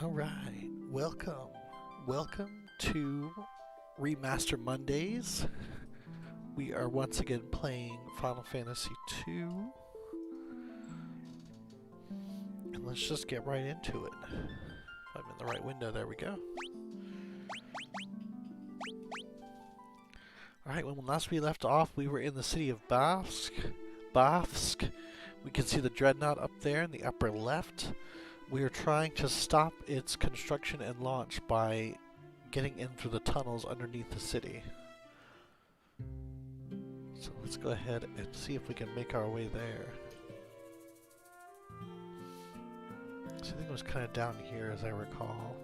Alright, welcome to Remaster Mondays. We are once again playing Final Fantasy II. And let's just get right into it. If I'm in the right window, there we go. Alright, when last we left off, we were in the city of Bafsk. We can see the Dreadnaught up there in the upper left. We are trying to stop its construction and launch by getting in through the tunnels underneath the city. So let's go ahead and see if we can make our way there. So I think it was kind of down here as I recall.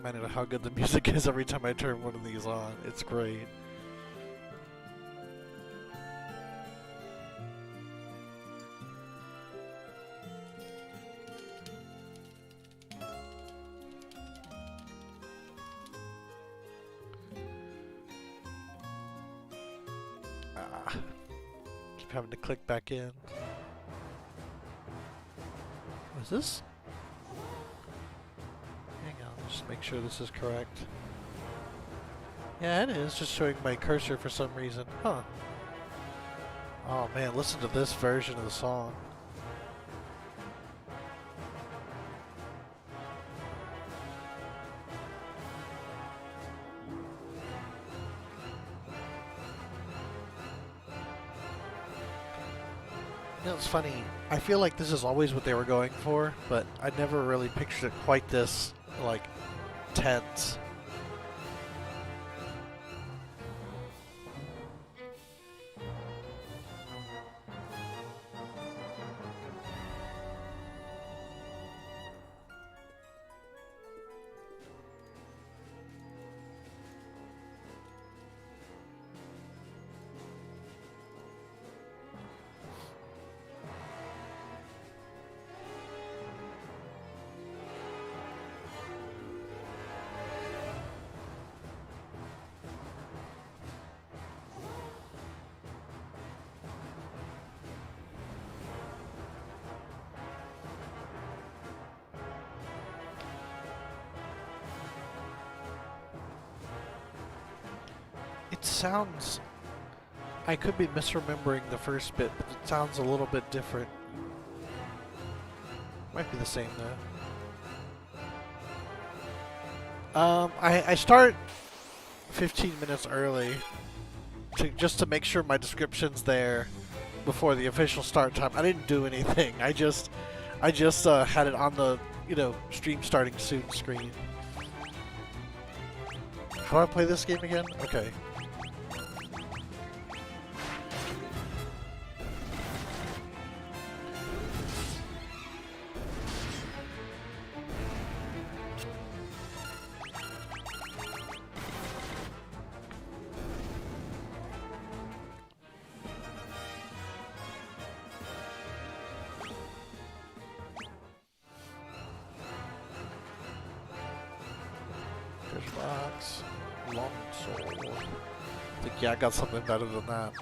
I don't know how good the music is every time I turn one of these on. It's great. Keep having to click back in. What is this? Hang on, just make sure this is correct. Yeah, it is, just showing my cursor for some reason. Huh. Oh man, listen to this version of the song. You know, it's funny. I feel like this is always what they were going for, but I never really pictured it quite this, like, tense. It sounds... I could be misremembering the first bit, but it sounds a little bit different. Might be the same though. I start 15 minutes early just to make sure my description's there before the official start time. I didn't do anything. I just had it on the, stream starting soon screen. How do I play this game again? Okay. Box, long sword. I think, yeah, I got something better than that.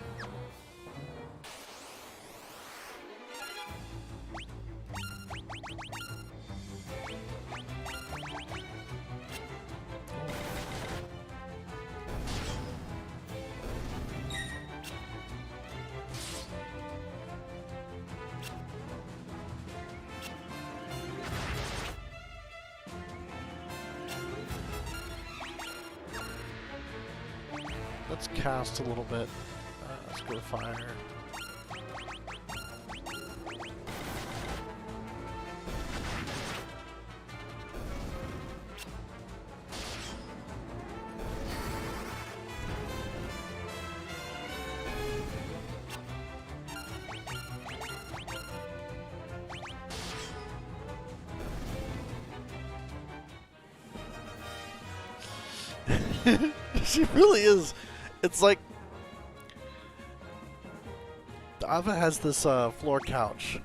Let's cast a little bit. Let's go to fire. She really is. It's like the Ava has this floor couch.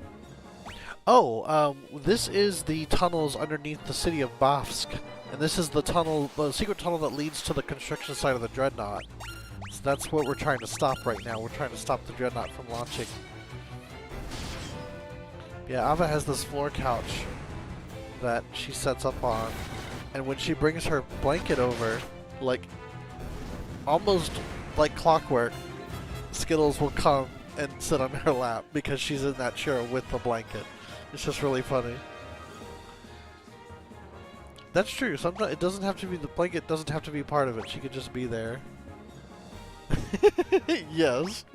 Oh, this is the tunnels underneath the city of Bafsk, and this is the tunnel, the secret tunnel that leads to the construction site of the Dreadnaught. So that's what we're trying to stop right now. We're trying to stop the Dreadnaught from launching. Yeah, Ava has this floor couch that she sets up on, and when she brings her blanket over, like, almost like clockwork, Skittles will come and sit on her lap because she's in that chair with the blanket. It's just really funny. That's true. Sometimes it doesn't have to be, the blanket doesn't have to be part of it. She could just be there. Yes.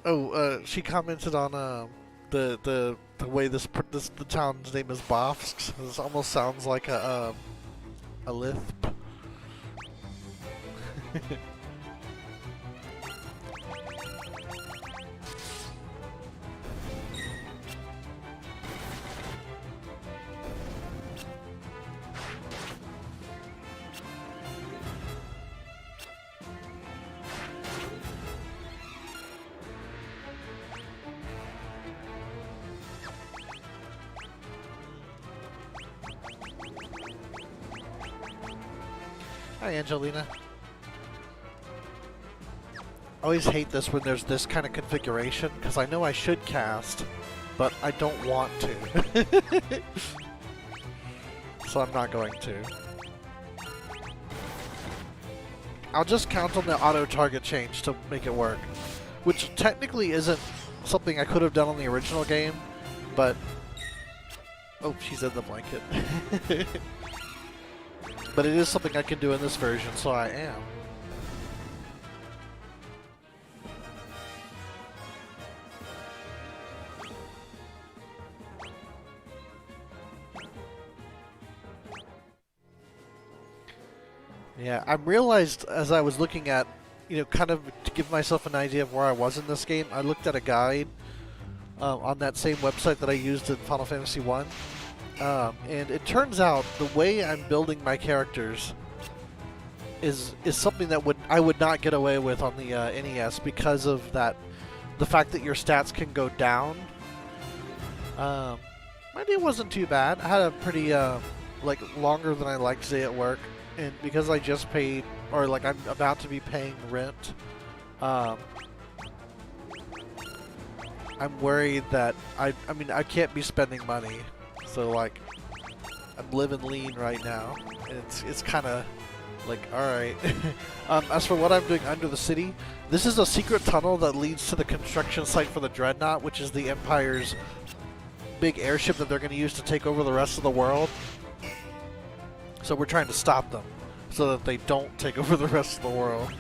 Oh, she commented on the way the town's name is Bafsk. This almost sounds like a lisp. Hi, Angelina. I always hate this when there's this kind of configuration, because I know I should cast, but I don't want to. So I'm not going to. I'll just count on the auto-target change to make it work, which technically isn't something I could have done on the original game, but... Oh, she's in the blanket. But it is something I can do in this version, so I am. Yeah, I realized as I was looking at, you know, kind of to give myself an idea of where I was in this game, I looked at a guide on that same website that I used in Final Fantasy 1. And it turns out the way I'm building my characters is something that I would not get away with on the NES because of the fact that your stats can go down. My day wasn't too bad. I had a pretty like longer than I liked day at work, and because I just paid, or like I'm about to be paying rent, I'm worried that I mean I can't be spending money. So like, I'm living lean right now, and it's kind of like, all right. As for what I'm doing under the city, this is a secret tunnel that leads to the construction site for the Dreadnaught, which is the Empire's big airship that they're going to use to take over the rest of the world. So we're trying to stop them so that they don't take over the rest of the world.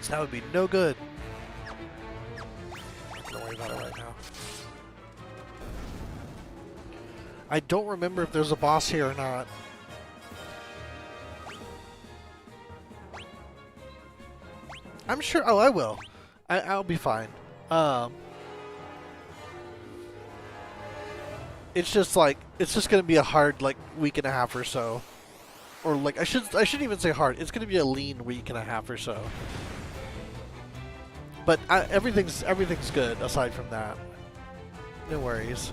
So that would be no good. Don't worry about it right now. I don't remember if there's a boss here or not. I'm sure. Oh, I will. I'll be fine. It's just like it's just gonna be a hard like week and a half or so, or like I shouldn't even say hard. It's gonna be a lean week and a half or so. But everything's good aside from that. No worries.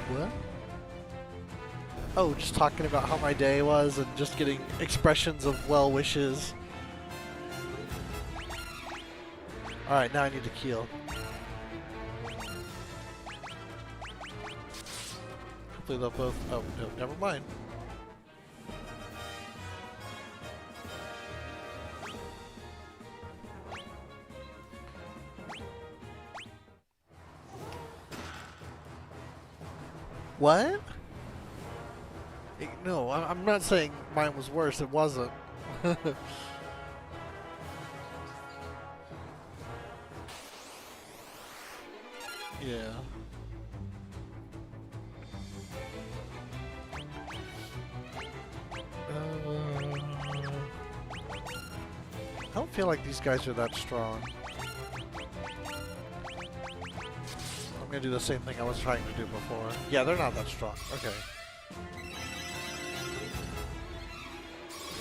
What? Oh, just talking about how my day was and just getting expressions of well wishes. Alright, now I need to keel. Hopefully they'll both... Oh, no, never mind. What? No, I'm not saying mine was worse. It wasn't. Yeah. I don't feel like these guys are that strong. I'm gonna do the same thing I was trying to do before. Yeah, they're not that strong. Okay.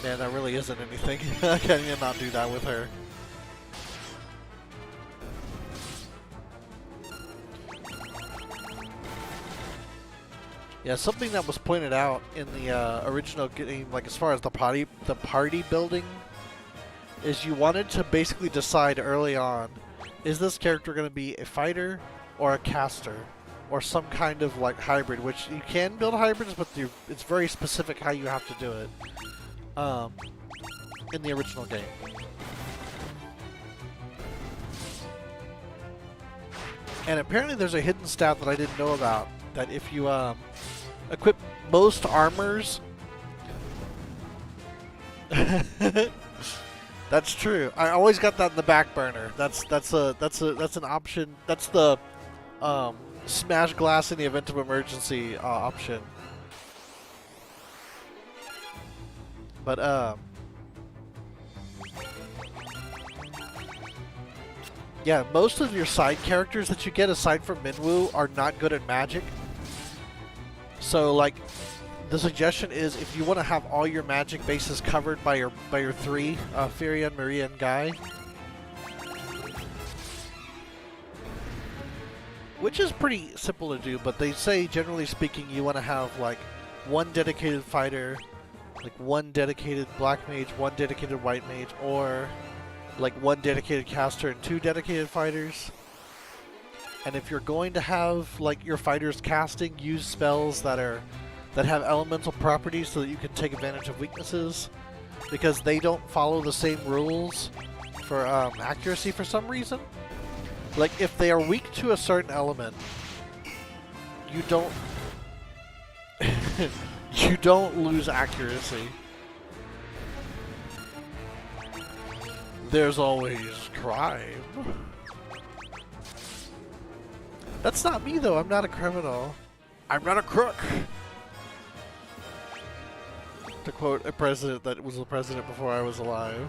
Man, that really isn't anything. I can't even not do that with her. Yeah, something that was pointed out in the original game, like as far as the party building, is you wanted to basically decide early on, is this character going to be a fighter or a caster? Or some kind of like hybrid, which you can build hybrids, but it's very specific how you have to do it in the original game. And apparently there's a hidden stat that I didn't know about, that if you equip most armors... That's true. I always got that in the back burner. That's an option. That's the smash glass in the event of emergency option. But yeah, most of your side characters that you get aside from Minwoo are not good at magic. So like the suggestion is, if you want to have all your magic bases covered by your three, Firion, Maria, and Guy, which is pretty simple to do, but they say, generally speaking, you want to have like one dedicated fighter, like one dedicated black mage, one dedicated white mage, or like one dedicated caster and two dedicated fighters. And if you're going to have like your fighters casting, use spells that have elemental properties so that you can take advantage of weaknesses, because they don't follow the same rules for accuracy for some reason. Like, if they are weak to a certain element, you don't you don't lose accuracy. There's always crime. That's not me though, I'm not a criminal. I'm not a crook. To quote a president that was the president before I was alive.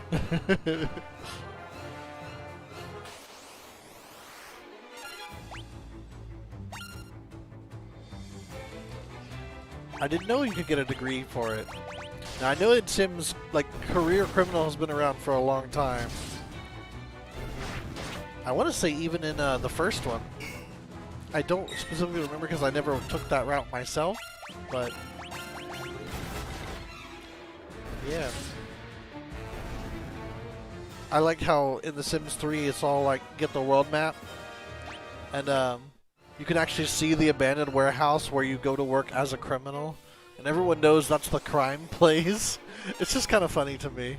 I didn't know you could get a degree for it. Now I know in Sims, like, career criminal has been around for a long time. I want to say even in the first one. I don't specifically remember because I never took that route myself, but yeah. I like how in The Sims 3 it's all like, get the world map, and you can actually see the abandoned warehouse where you go to work as a criminal, and everyone knows that's the crime place. It's just kind of funny to me.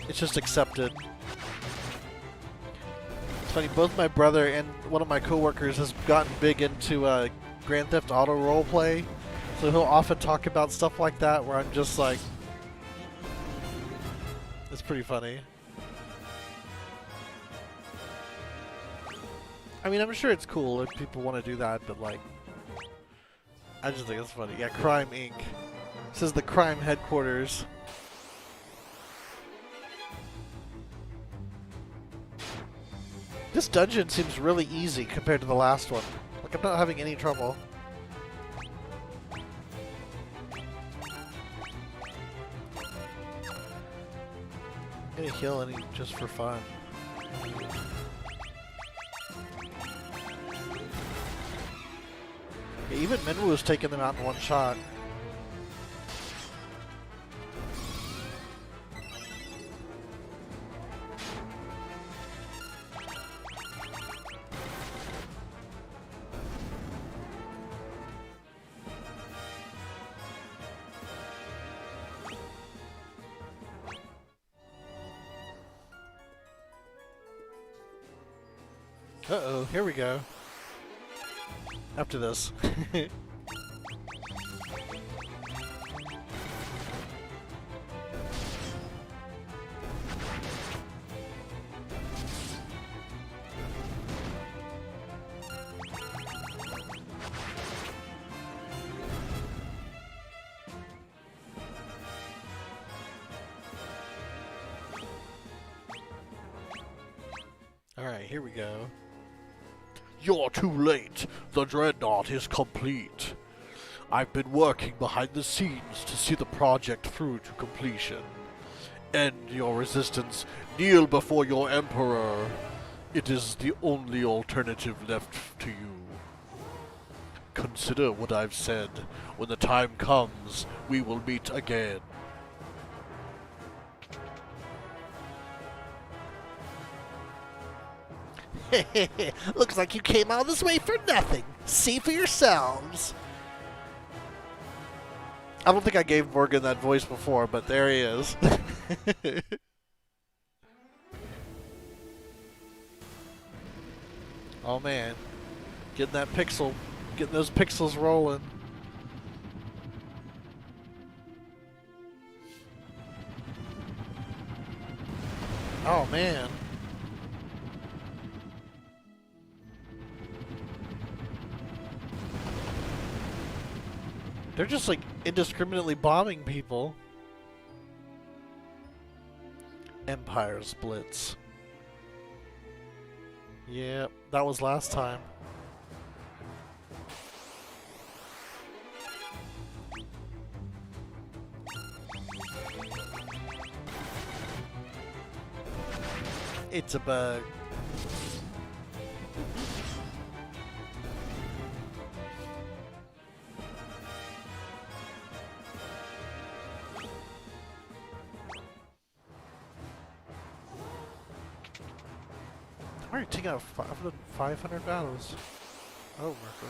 It's just accepted. It's funny, both my brother and one of my coworkers has gotten big into Grand Theft Auto roleplay, so he'll often talk about stuff like that where I'm just like, it's pretty funny. I mean, I'm sure it's cool if people want to do that, but like, I just think it's funny. Yeah, Crime Inc. This is the crime headquarters. This dungeon seems really easy compared to the last one. Like, I'm not having any trouble. I'm gonna heal any just for fun. Yeah, even Minwoo was taking them out in one shot. Uh-oh, here we go. After this. Alright, here we go. You're too late. The Dreadnaught is complete. I've been working behind the scenes to see the project through to completion. End your resistance. Kneel before your Emperor. It is the only alternative left to you. Consider what I've said. When the time comes, we will meet again. Looks like you came all this way for nothing. See for yourselves. I don't think I gave Morgan that voice before, but there he is. Oh man. Getting those pixels rolling. Oh man. They're just like indiscriminately bombing people. Empire splits. Yep, that was last time. It's a bug. Already taking out 500 battles. Oh my god.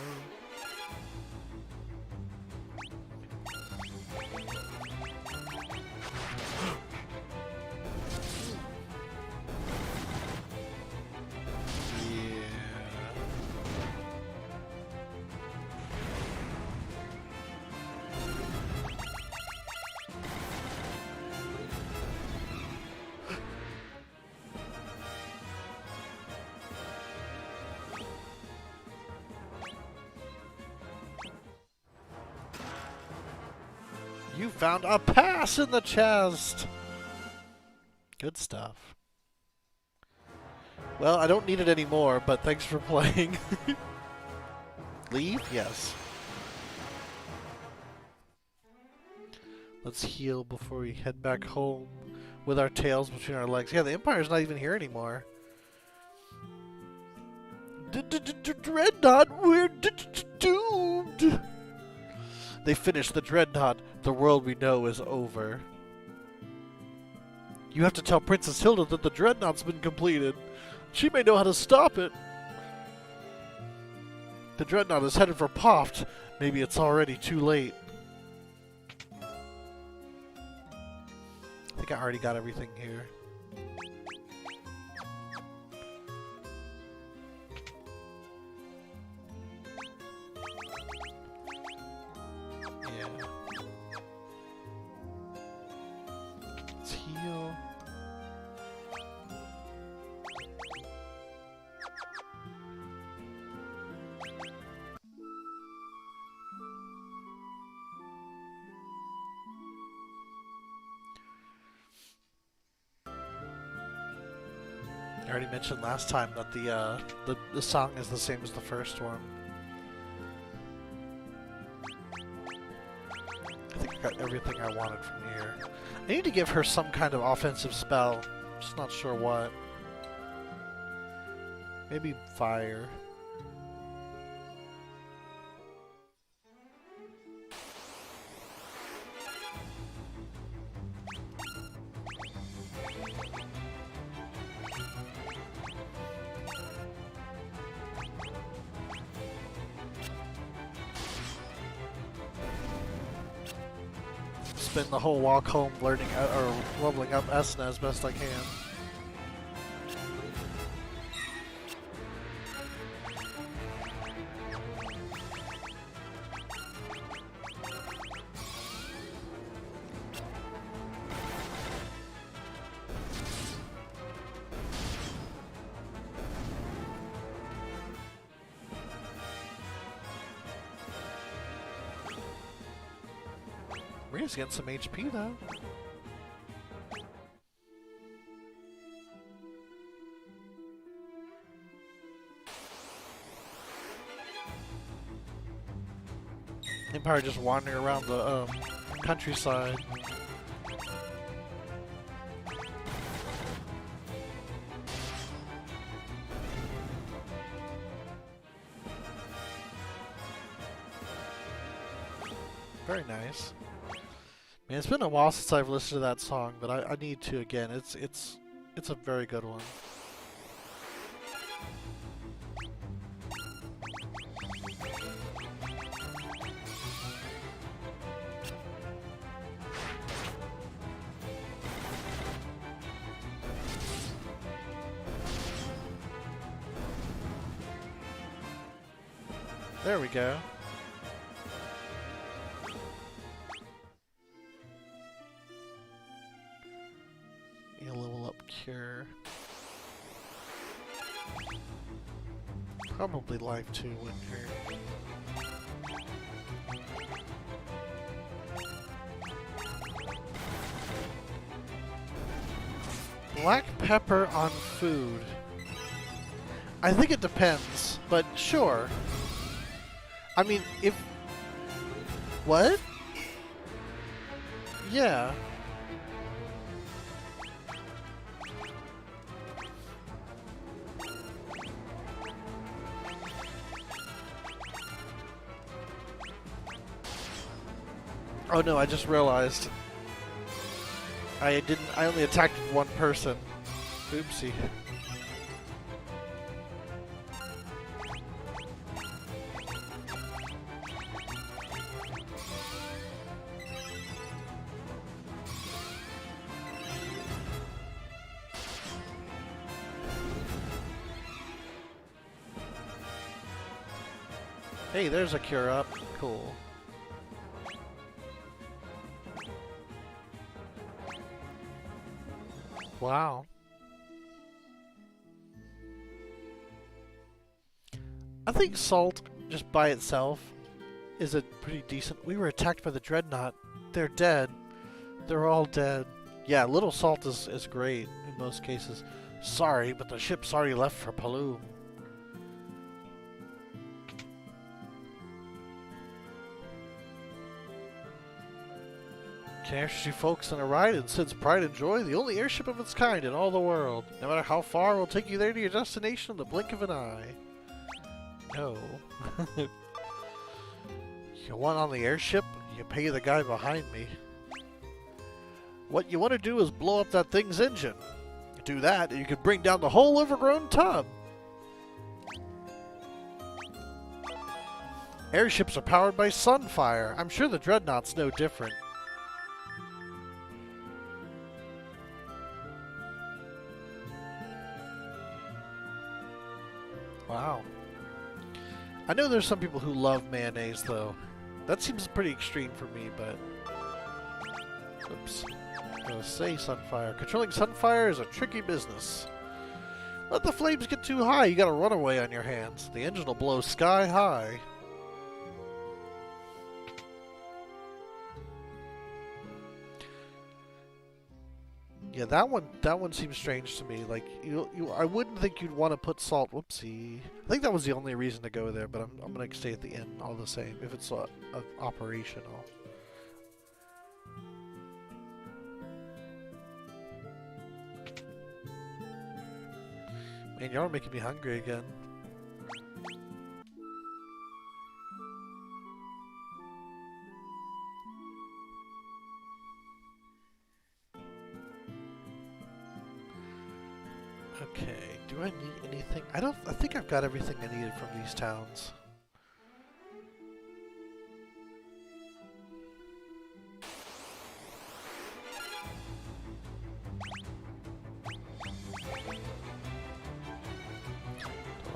You found a pass in the chest! Good stuff. Well, I don't need it anymore, but thanks for playing. Leave? Yes. Let's heal before we head back home with our tails between our legs. Yeah, the Empire's not even here anymore. Dreadnaught, we're doomed! They finished the Dreadnaught. The world we know is over. You have to tell Princess Hilda that the Dreadnaught's been completed. She may know how to stop it. The Dreadnaught is headed for Poft. Maybe it's already too late. I think I already got everything here. I already mentioned last time that the song is the same as the first one. I think I got everything I wanted from here. I need to give her some kind of offensive spell. Just not sure what. Maybe fire. Spend the whole walk home learning or leveling up Esna as best I can. Maria's getting some HP though. Empire just wandering around the countryside. Very nice. Man, it's been a while since I've listened to that song, but I need to again. It's a very good one. There we go. You level up cure. Probably life 2 wouldn't hurt. Black pepper on food. I think it depends, but sure. I mean, if... What? Yeah. Oh no, I just realized. I only attacked one person. Oopsie. Hey, there's a cure up. Cool. Wow. I think salt, just by itself, is a pretty decent... We were attacked by the Dreadnaught. They're dead. They're all dead. Yeah, little salt is great in most cases. Sorry, but the ship's already left for Paloom. Captures you folks on a ride and sends pride and joy, the only airship of its kind in all the world. No matter how far, we'll take you there to your destination in the blink of an eye. No. You want on the airship? You pay the guy behind me. What you want to do is blow up that thing's engine. You do that, and you can bring down the whole overgrown tub. Airships are powered by sunfire. I'm sure the Dreadnaught's no different. Wow. I know there's some people who love mayonnaise, though. That seems pretty extreme for me, but... Oops. I'm gonna say sunfire. Controlling sunfire is a tricky business. Let the flames get too high, you got a runaway on your hands. The engine will blow sky high. Yeah, that one seems strange to me. Like, I wouldn't think you'd want to put salt. Whoopsie. I think that was the only reason to go there, but I'm gonna stay at the inn all the same if it's operational. Man, y'all are making me hungry again. Okay, do I need anything? I think I've got everything I needed from these towns.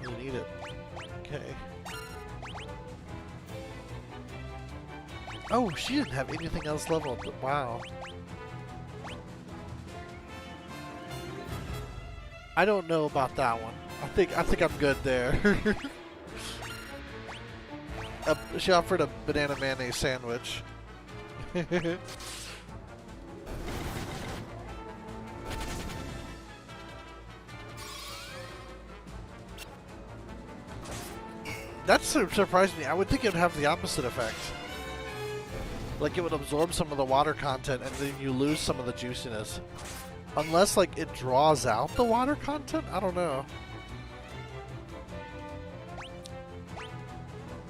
Don't really need it. Okay. Oh, she didn't have anything else leveled, but wow. I don't know about that one. I think I'm good there. She offered a banana mayonnaise sandwich. That's surprising me. I would think it would have the opposite effect. Like it would absorb some of the water content and then you lose some of the juiciness. Unless, like, it draws out the water content? I don't know.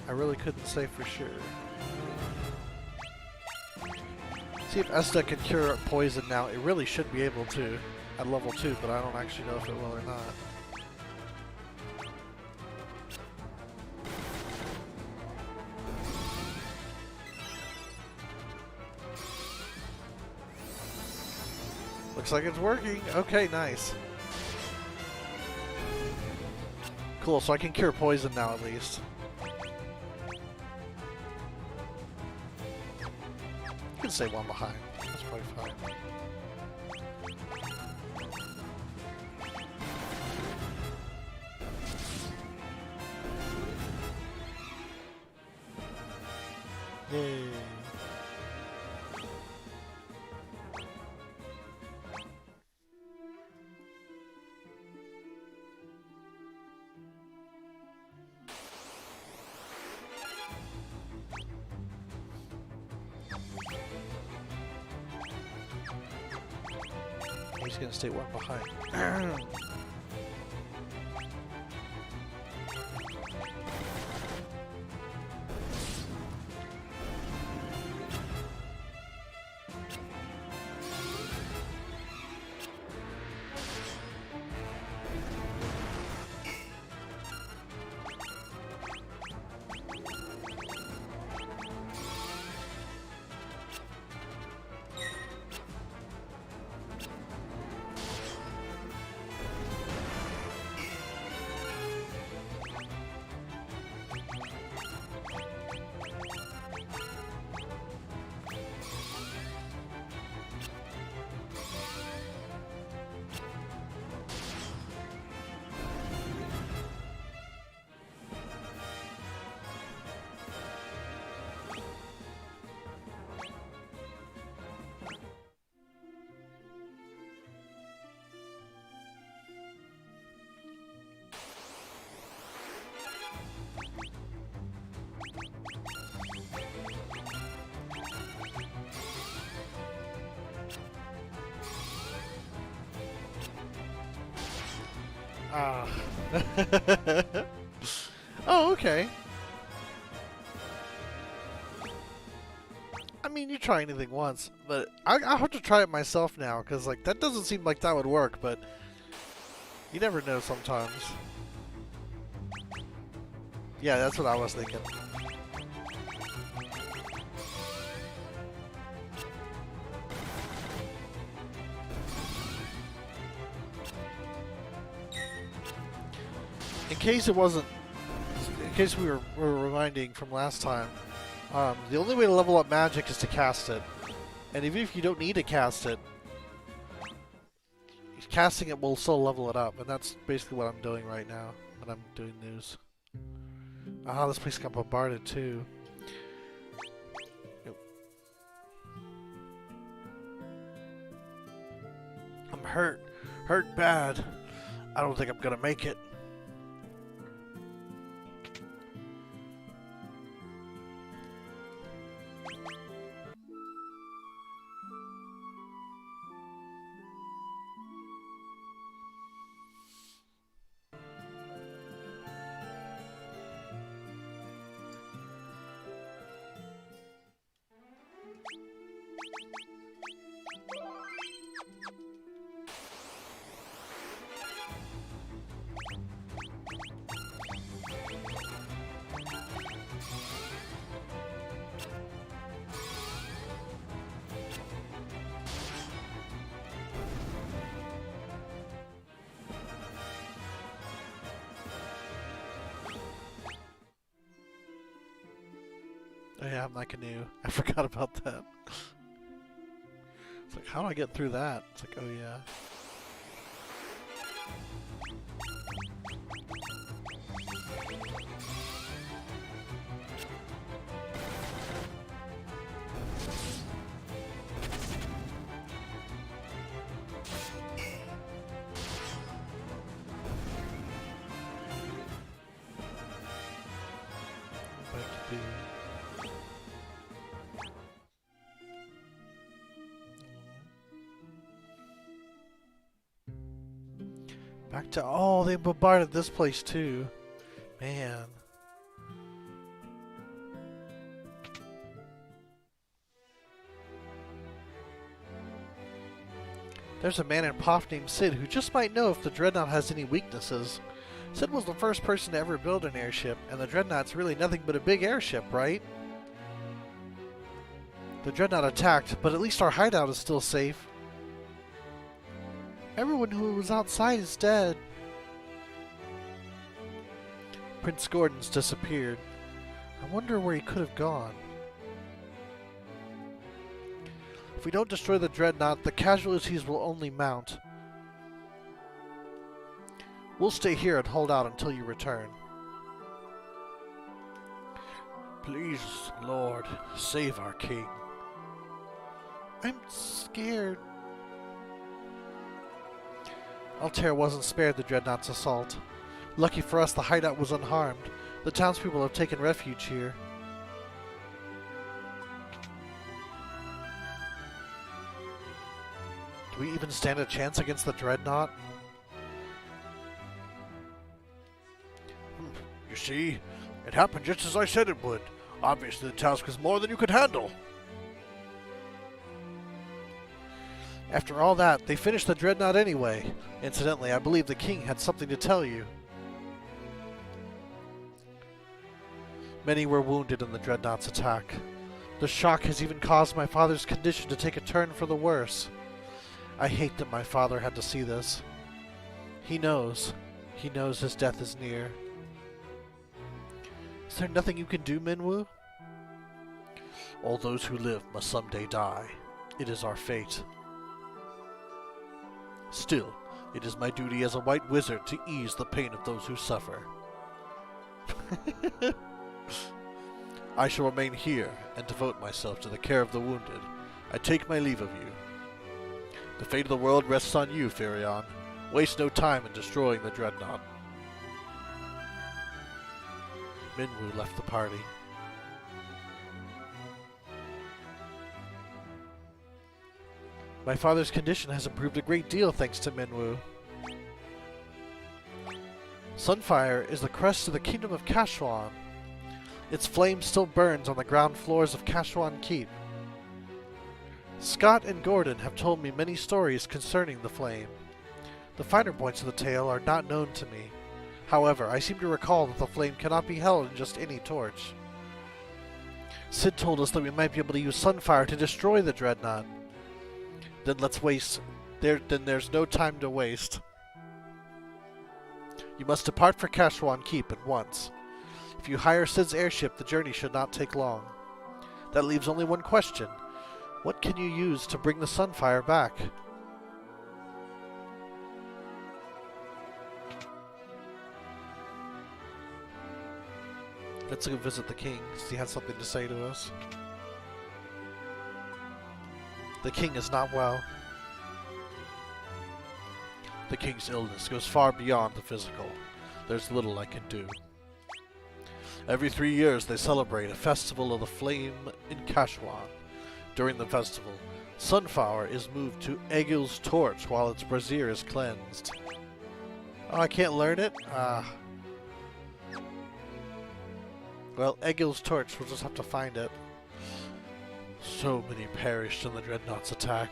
I really couldn't say for sure. See if Esta can cure poison now. It really should be able to at level 2, but I don't actually know if it will or not. Looks like it's working. Okay, nice. Cool, so I can cure poison now at least. You can stay one behind. That's probably fine. Yay. He's gonna stay one behind. Ah. Oh, okay. I mean, you try anything once, but I have to try it myself now, because like that doesn't seem like that would work, but you never know sometimes. Yeah, that's what I was thinking. In case it wasn't, in case we were reminding from last time, the only way to level up magic is to cast it. And even if you don't need to cast it, casting it will still level it up. And that's basically what I'm doing right now when I'm doing news. Ah, this place got bombarded too. Yep. I'm hurt. Hurt bad. I don't think I'm gonna make it. Oh yeah, I'm like a new. I forgot about that. It's like, how do I get through that? It's like, oh yeah. What I can do. Back to, oh, they bombarded this place too. Man. There's a man in Poff named Sid who just might know if the Dreadnought has any weaknesses. Sid was the first person to ever build an airship, and the Dreadnought's really nothing but a big airship, right? The Dreadnought attacked, but at least our hideout is still safe. Everyone who was outside is dead. Prince Gordon's disappeared. I wonder where he could have gone. If we don't destroy the Dreadnought, the casualties will only mount. We'll stay here and hold out until you return. Please, Lord, save our king. I'm scared. Altair wasn't spared the Dreadnought's assault. Lucky for us, the hideout was unharmed. The townspeople have taken refuge here. Do we even stand a chance against the Dreadnought? You see, it happened just as I said it would. Obviously the task was more than you could handle. After all that, they finished the Dreadnought anyway. Incidentally, I believe the king had something to tell you. Many were wounded in the Dreadnought's attack. The shock has even caused my father's condition to take a turn for the worse. I hate that my father had to see this. He knows. He knows his death is near. Is there nothing you can do, Minwu? All those who live must someday die. It is our fate. Still, it is my duty as a white wizard to ease the pain of those who suffer. I shall remain here and devote myself to the care of the wounded. I take my leave of you. The fate of the world rests on you, Firion. Waste no time in destroying the Dreadnought. Minwu left the party. My father's condition has improved a great deal thanks to Minwu. Sunfire is the crest of the kingdom of Kashwan. Its flame still burns on the ground floors of Kashwan Keep. Scott and Gordon have told me many stories concerning the flame. The finer points of the tale are not known to me. However, I seem to recall that the flame cannot be held in just any torch. Sid told us that we might be able to use Sunfire to destroy the Dreadnought. Then there's no time to waste. You must depart for Kashwan Keep at once. If you hire Sid's airship, the journey should not take long. That leaves only one question. What can you use to bring the Sunfire back? Let's go visit the king, see if he has something to say to us. The king is not well. The king's illness goes far beyond the physical. There's little I can do. Every 3 years they celebrate a festival of the flame in Kashwan. During the festival, Sunfire is moved to Egil's torch while its brazier is cleansed. Oh, I can't learn it? Well, Egil's torch, we'll just have to find it. So many perished in the Dreadnought's attack.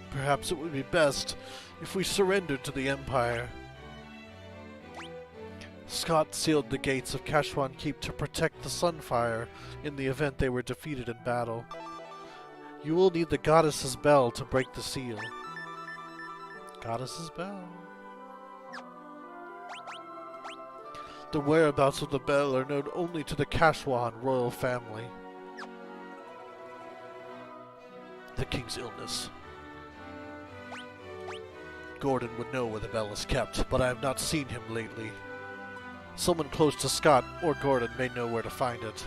Perhaps it would be best if we surrendered to the Empire. Scott sealed the gates of Kashwan Keep to protect the Sunfire in the event they were defeated in battle. You will need the Goddess's Bell to break the seal. Goddess's Bell? The whereabouts of the bell are known only to the Kashwan royal family. The king's illness. Gordon would know where the bell is kept, but I have not seen him lately. Someone close to Scott or Gordon may know where to find it.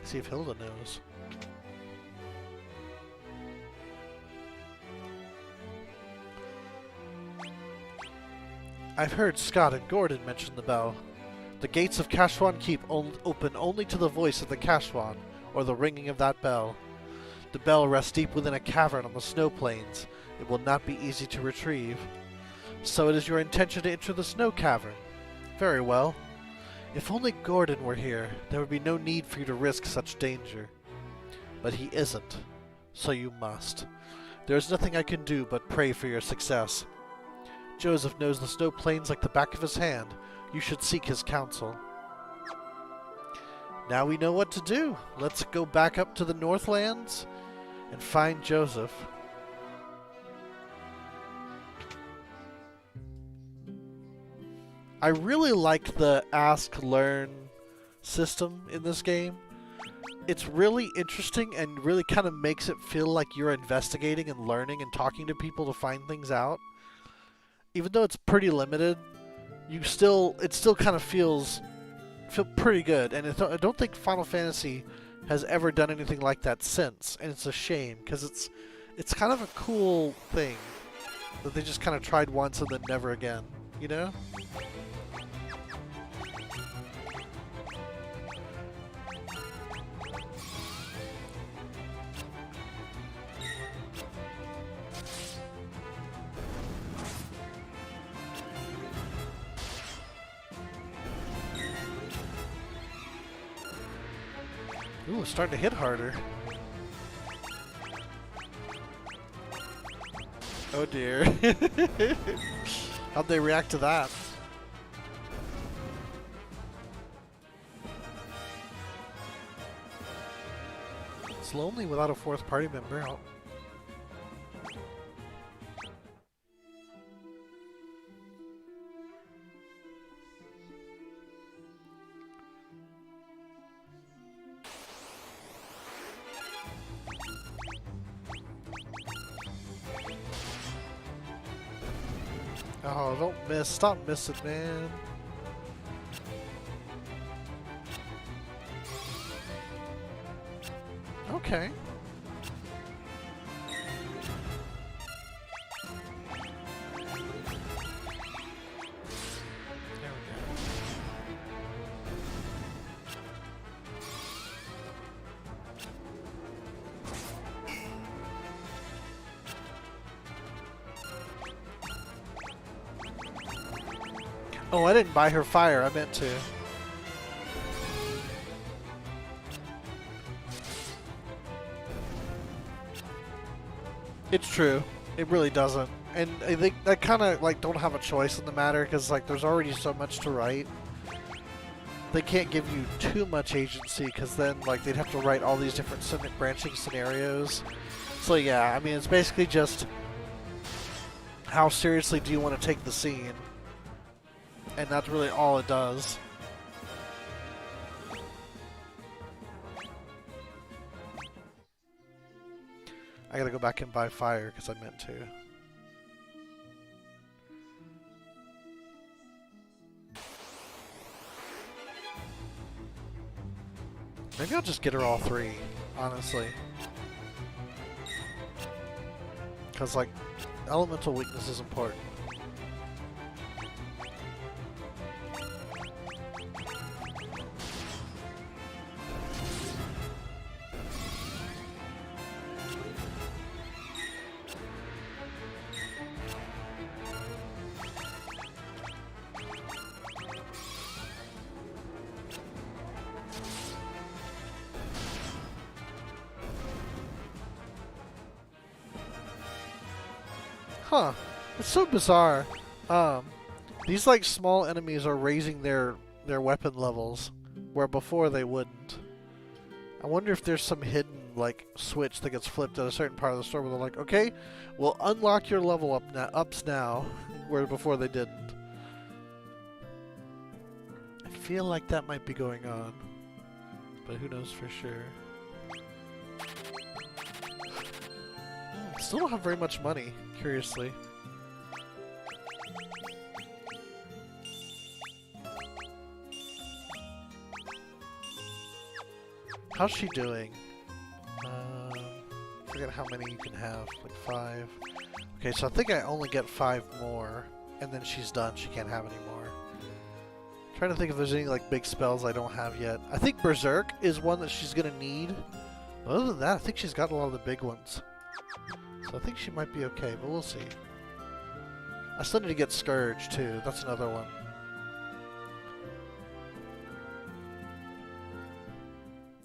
See if Hilda knows. I've heard Scott and Gordon mention the bell. The gates of Kashwan Keep open only to the voice of the Kashwan, or the ringing of that bell. The bell rests deep within a cavern on the snow plains. It will not be easy to retrieve. So it is your intention to enter the snow cavern? Very well. If only Gordon were here, there would be no need for you to risk such danger. But he isn't, so you must. There is nothing I can do but pray for your success. Joseph knows the snow plains like the back of his hand. You should seek his counsel. Now we know what to do. Let's go back up to the Northlands and find Joseph. I really like the ask-learn system in this game. It's really interesting and really kind of makes it feel like you're investigating and learning and talking to people to find things out. Even though it's pretty limited, it still kind of feel pretty good. And I don't think Final Fantasy has ever done anything like that since, and it's a shame because it's kind of a cool thing that they just kind of tried once and then never again, you know? Ooh, it's starting to hit harder. Oh dear. How'd they react to that? It's lonely without a fourth party member. Oh, don't miss. Stop missing, man. Okay. There we go. Oh, I didn't buy her fire. I meant to. It's true. It really doesn't. And I think I kind of like don't have a choice in the matter because like there's already so much to write. They can't give you too much agency because then like they'd have to write all these different branching scenarios. So yeah, I mean it's basically just how seriously do you want to take the scene? And that's really all it does. I gotta go back and buy fire because I meant to. Maybe I'll just get her all three, honestly. Because, like, elemental weakness is important. Huh. It's so bizarre. These like small enemies are raising their weapon levels, where before they wouldn't. I wonder if there's some hidden like switch that gets flipped at a certain part of the store where they're like, okay, we'll unlock your level ups now, where before they didn't. I feel like that might be going on, but who knows for sure. Still don't have very much money, curiously. How's she doing? Forget how many you can have, like 5. Okay, so I think I only get 5 more, and then she's done. She can't have any more. Trying to think if there's any like big spells I don't have yet. I think Berserk is one that she's gonna need. But other than that, I think she's got a lot of the big ones. So I think she might be okay, but we'll see. I still need to get Scourge too. That's another one.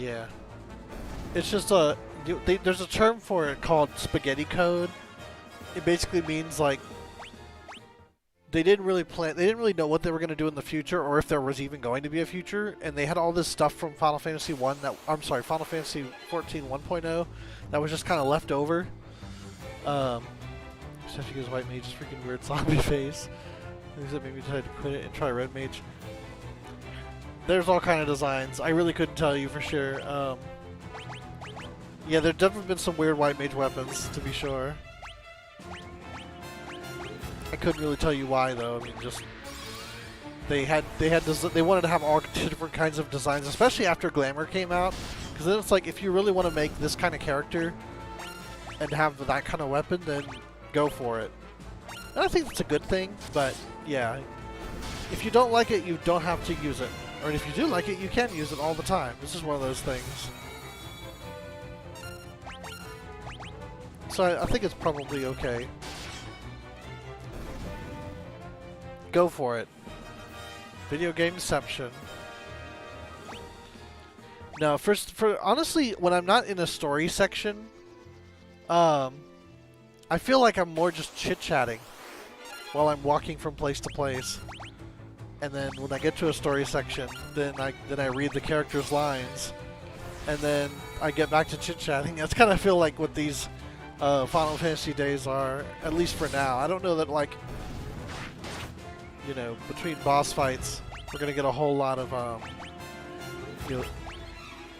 Yeah. It's just there's a term for it called spaghetti code. It basically means like they didn't really know what they were going to do in the future or if there was even going to be a future, and they had all this stuff from Final Fantasy Final Fantasy 14 1.0 that was just kind of left over. Except goes White Mage's freaking weird zombie face. Things that made me decide to quit it and try Red Mage. There's all kind of designs. I really couldn't tell you for sure. Yeah, there definitely been some weird White Mage weapons, to be sure. I couldn't really tell you why though. I mean, just they wanted to have all different kinds of designs, especially after Glamour came out, because then it's like if you really want to make this kind of character and have that kind of weapon, then go for it. And I think that's a good thing, but yeah, if you don't like it, you don't have to use it, or if you do like it, you can use it all the time. This is one of those things. So I think it's probably okay. Go for it. Video game Inception. No, honestly, when I'm not in a story section, I feel like I'm more just chit-chatting while I'm walking from place to place. And then when I get to a story section, then I read the characters' lines, and then I get back to chit-chatting. That's kind of feel like what these Final Fantasy days are, at least for now. I don't know that, like, you know, between boss fights, we're gonna get a whole lot of, you know,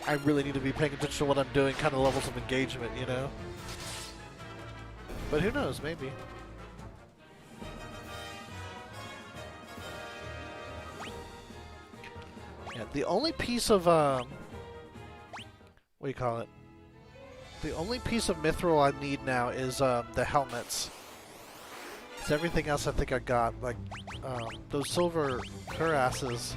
I really need to be paying attention to what I'm doing kind of levels of engagement, you know? But who knows, maybe. Yeah, the only piece of, what do you call it? The only piece of mithril I need now is, the helmets. Because everything else I think I got, like, those silver cuirasses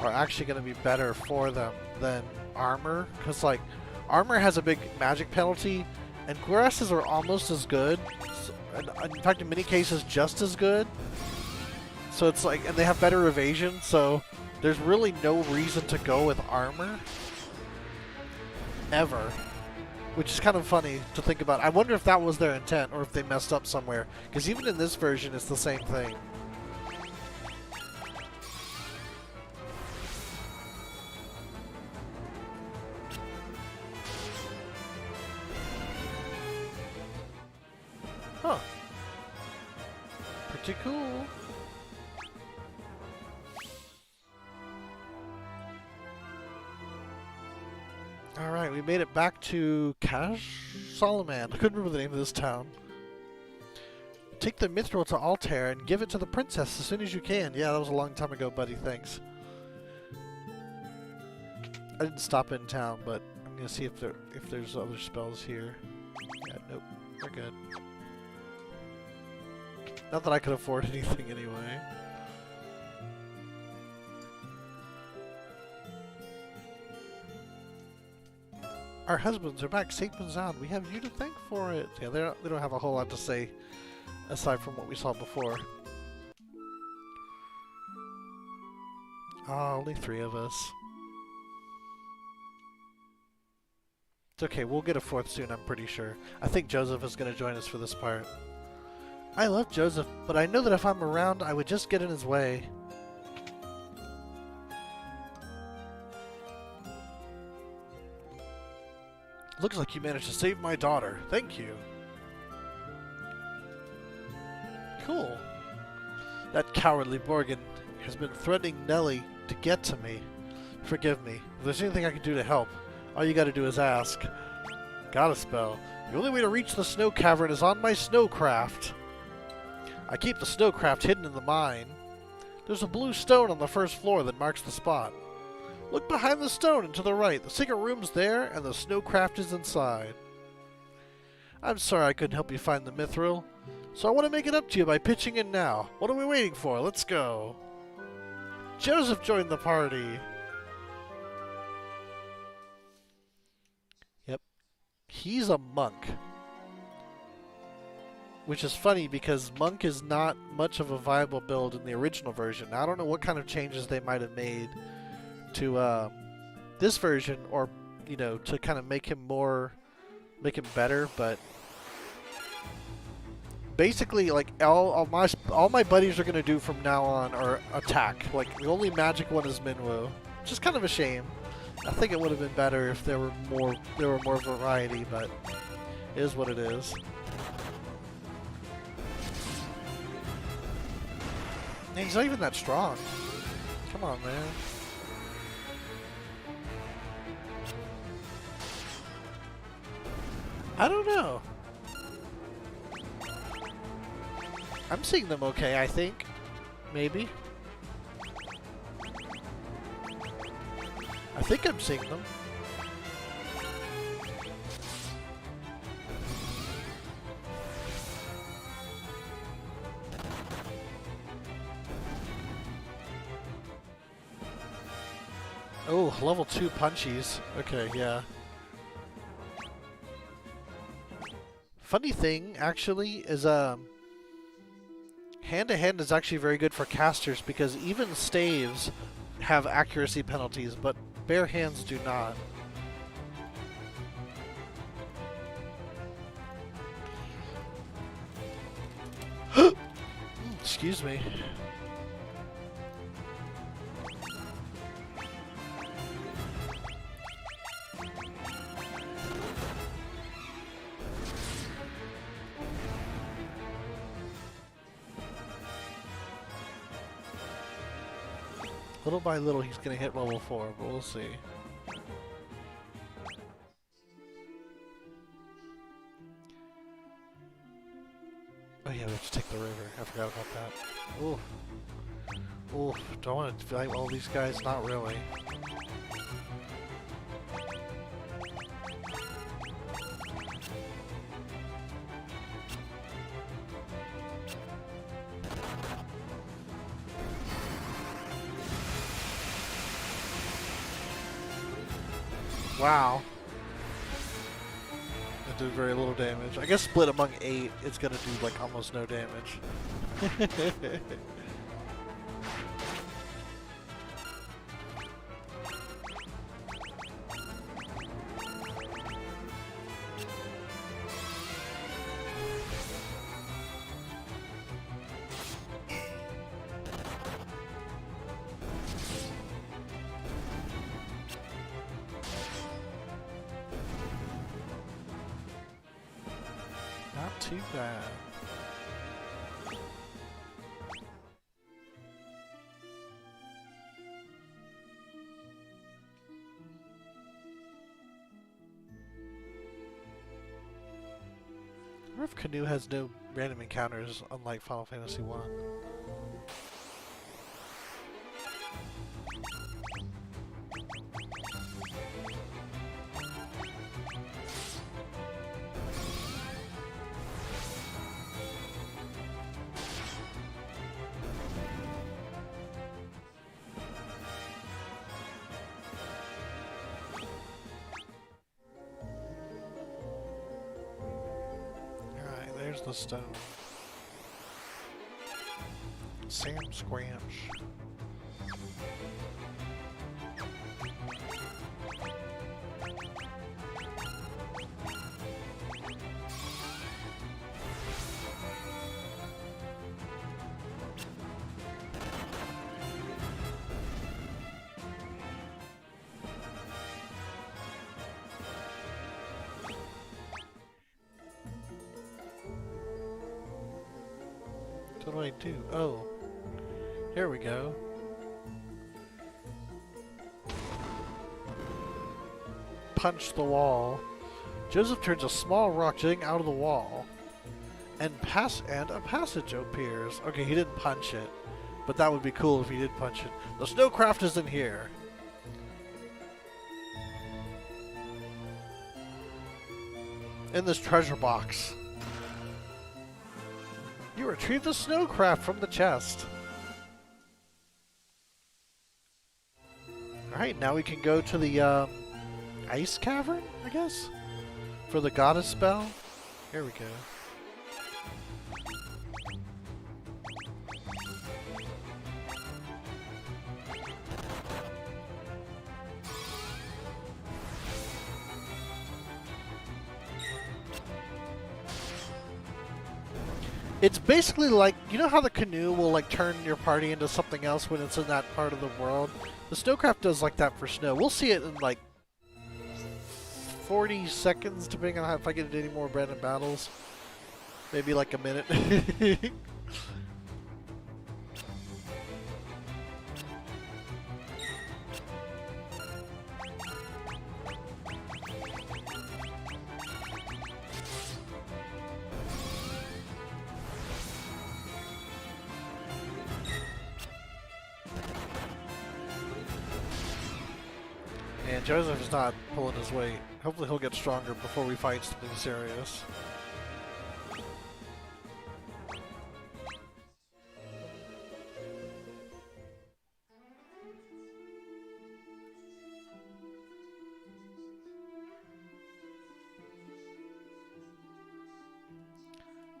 are actually going to be better for them than armor. Because, like, armor has a big magic penalty, and cuirasses are almost as good. And in fact, in many cases, just as good. So it's like, and they have better evasion, so there's really no reason to go with armor. Ever. Which is kind of funny to think about. I wonder if that was their intent, or if they messed up somewhere. Because even in this version, it's the same thing. Huh. Pretty cool. Alright, we made it back to Solomon. I couldn't remember the name of this town. Take the mithril to Altair and give it to the princess as soon as you can. Yeah, that was a long time ago, buddy. Thanks. I didn't stop in town, but I'm gonna see if there's other spells here. Yeah, nope. We're good. Not that I could afford anything anyway. Our husbands are back safe and sound. We have you to thank for it. Yeah, they don't have a whole lot to say aside from what we saw before. Oh, only 3 of us. It's okay, we'll get a 4th soon, I'm pretty sure. I think Joseph is going to join us for this part. I love Joseph, but I know that if I'm around, I would just get in his way. Looks like you managed to save my daughter. Thank you. Cool. That cowardly Morgan has been threatening Nellie to get to me. Forgive me. If there's anything I can do to help, all you gotta do is ask. Got a spell. The only way to reach the snow cavern is on my snowcraft. I keep the snowcraft hidden in the mine. There's a blue stone on the first floor that marks the spot. Look behind the stone and to the right. The secret room's there, and the snowcraft is inside. I'm sorry I couldn't help you find the mithril, so I want to make it up to you by pitching in now. What are we waiting for? Let's go. Joseph joined the party. Yep. He's a monk. Which is funny because monk is not much of a viable build in the original version. Now, I don't know what kind of changes they might have made to this version, or you know, to kind of make him better. But basically, like all my buddies are gonna do from now on are attack. Like the only magic one is Minwu, which is kind of a shame. I think it would have been better if there were more variety, but it is what it is. Man, he's not even that strong. Come on, man. I don't know. I'm seeing them okay, I think. Maybe. I think I'm seeing them. Oh, level 2 punchies. Okay, yeah. Funny thing, actually, is hand-to-hand is actually very good for casters because even staves have accuracy penalties, but bare hands do not. Excuse me. Little by little, he's gonna hit level 4, but we'll see. Oh yeah, we have to take the river. I forgot about that. Ooh. Ooh, do I want to fight all these guys? Not really. Wow. That did very little damage. I guess split among 8, it's gonna do like almost no damage. Not too bad. I wonder if Canoe has no random encounters, unlike Final Fantasy 1. There's the stone. Sam Scramch. What do I do? Oh. Here we go. Punch the wall. Joseph turns a small rock jutting out of the wall. And a passage appears. Okay, he didn't punch it. But that would be cool if he did punch it. The snowcraft is in here. In this treasure box. You retrieve the snowcraft from the chest. Alright, now we can go to the ice cavern, I guess? For the goddess spell. Here we go. It's basically like, you know how the canoe will like turn your party into something else when it's in that part of the world? The snowcraft does like that for snow. We'll see it in like 40 seconds, depending on how, if I get any more random battles. Maybe like a minute. And Joseph is not pulling his weight. Hopefully he'll get stronger before we fight something serious.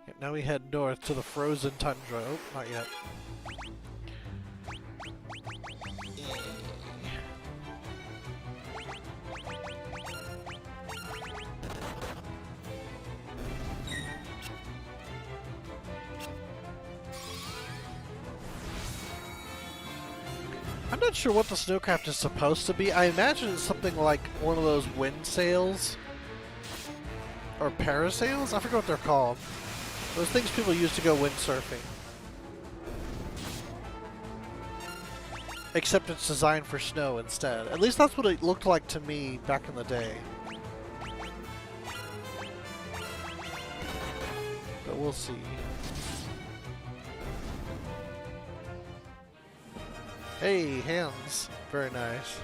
Yep, now we head north to the frozen tundra. Oh, not yet. I'm not sure what the snowcraft is supposed to be. I imagine it's something like one of those wind sails. Or parasails? I forget what they're called. Those things people use to go windsurfing. Except it's designed for snow instead. At least that's what it looked like to me back in the day. But we'll see. Hey, hands. Very nice.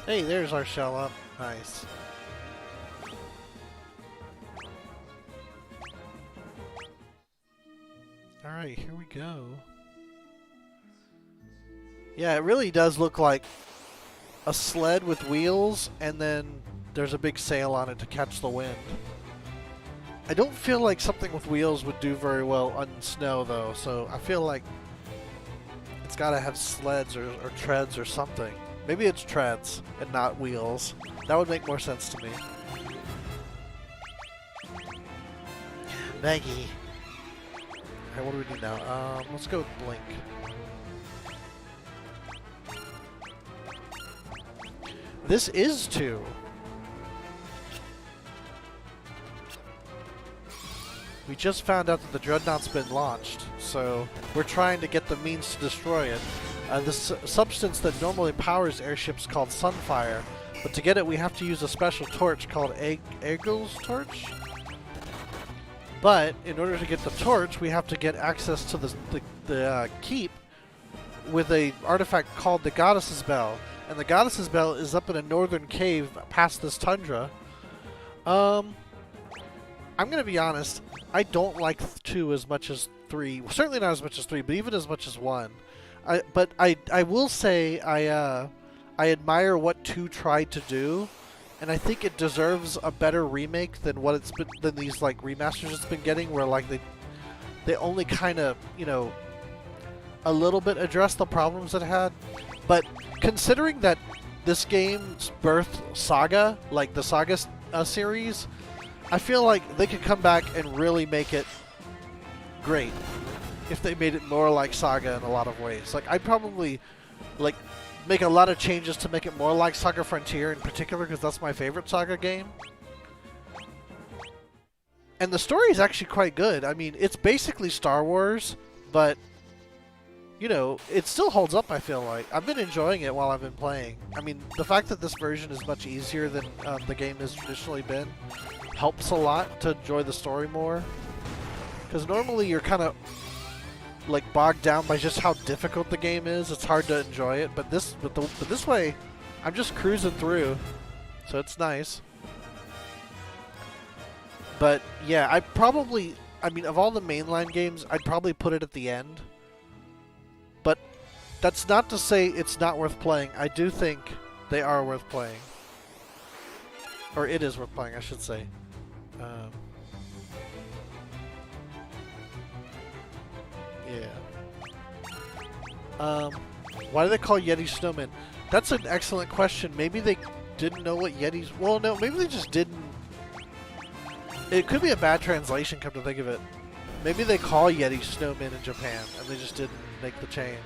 Hey, there's our shell up. Nice. Alright, here we go. Yeah, it really does look like a sled with wheels, and then there's a big sail on it to catch the wind. I don't feel like something with wheels would do very well on snow, though, so I feel like it's gotta have sleds or treads or something. Maybe it's treads and not wheels. That would make more sense to me. Maggie. Alright, what do we need now? Let's go with Blink. This is 2. We just found out that the Dreadnaught's been launched, so we're trying to get the means to destroy it. This substance that normally powers airships called Sunfire, but to get it we have to use a special torch called Eagle's Torch. But in order to get the torch, we have to get access to the keep with a artifact called the Goddess's Bell, and the Goddess's Bell is up in a northern cave past this tundra. I'm gonna be honest, I don't like 2 as much as 3. Certainly not as much as 3, but even as much as 1. But I will say I admire what 2 tried to do, and I think it deserves a better remake than what it's been, than these like remasters it's been getting, where like they only kind of, you know, a little bit address the problems it had. But considering that this game's birth saga, like the Saga series, I feel like they could come back and really make it great if they made it more like Saga in a lot of ways. Like, I'd probably like make a lot of changes to make it more like Saga Frontier in particular, because that's my favorite Saga game. And the story is actually quite good. I mean, it's basically Star Wars, but you know, it still holds up, I feel like. I've been enjoying it while I've been playing. I mean, the fact that this version is much easier than the game has traditionally been helps a lot to enjoy the story more. Because normally you're kind of like bogged down by just how difficult the game is. It's hard to enjoy it, but this way, I'm just cruising through, so it's nice. But yeah, I mean, of all the mainline games, I'd probably put it at the end. But That's not to say it's not worth playing. I do think they are worth playing. Or it is worth playing, I should say. Yeah. Why do they call Yetis snowmen? That's an excellent question. Maybe they didn't know what Yetis... Well, no, maybe they just didn't... It could be a bad translation, come to think of it. Maybe they call Yetis snowmen in Japan, and they just didn't make the change.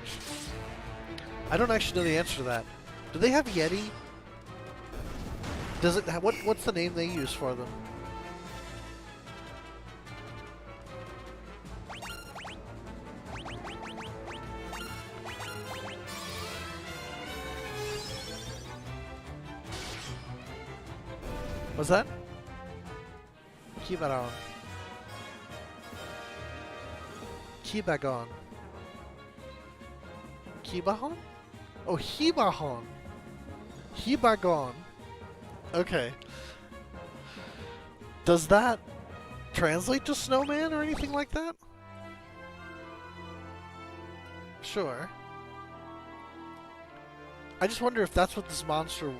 I don't actually know the answer to that. Do they have Yeti? Does it have... What's the name they use for them? What's that? Kibaron. Kibagon. Kibahon? Oh, Hibahon. Hibagon. Okay. Does that translate to snowman or anything like that? Sure. I just wonder if that's what this monster...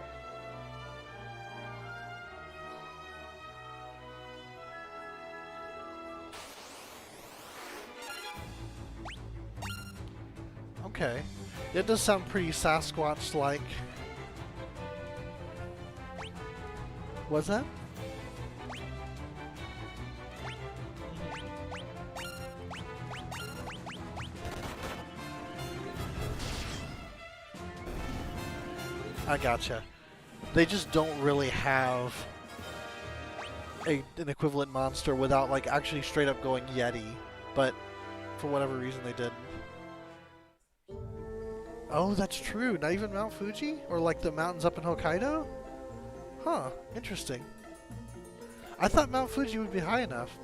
Okay. It does sound pretty Sasquatch-like. Was that? I gotcha. They just don't really have an equivalent monster without like actually straight up going Yeti, but for whatever reason they didn't. Oh, that's true. Not even Mount Fuji? Or like the mountains up in Hokkaido? Huh. Interesting. I thought Mount Fuji would be high enough.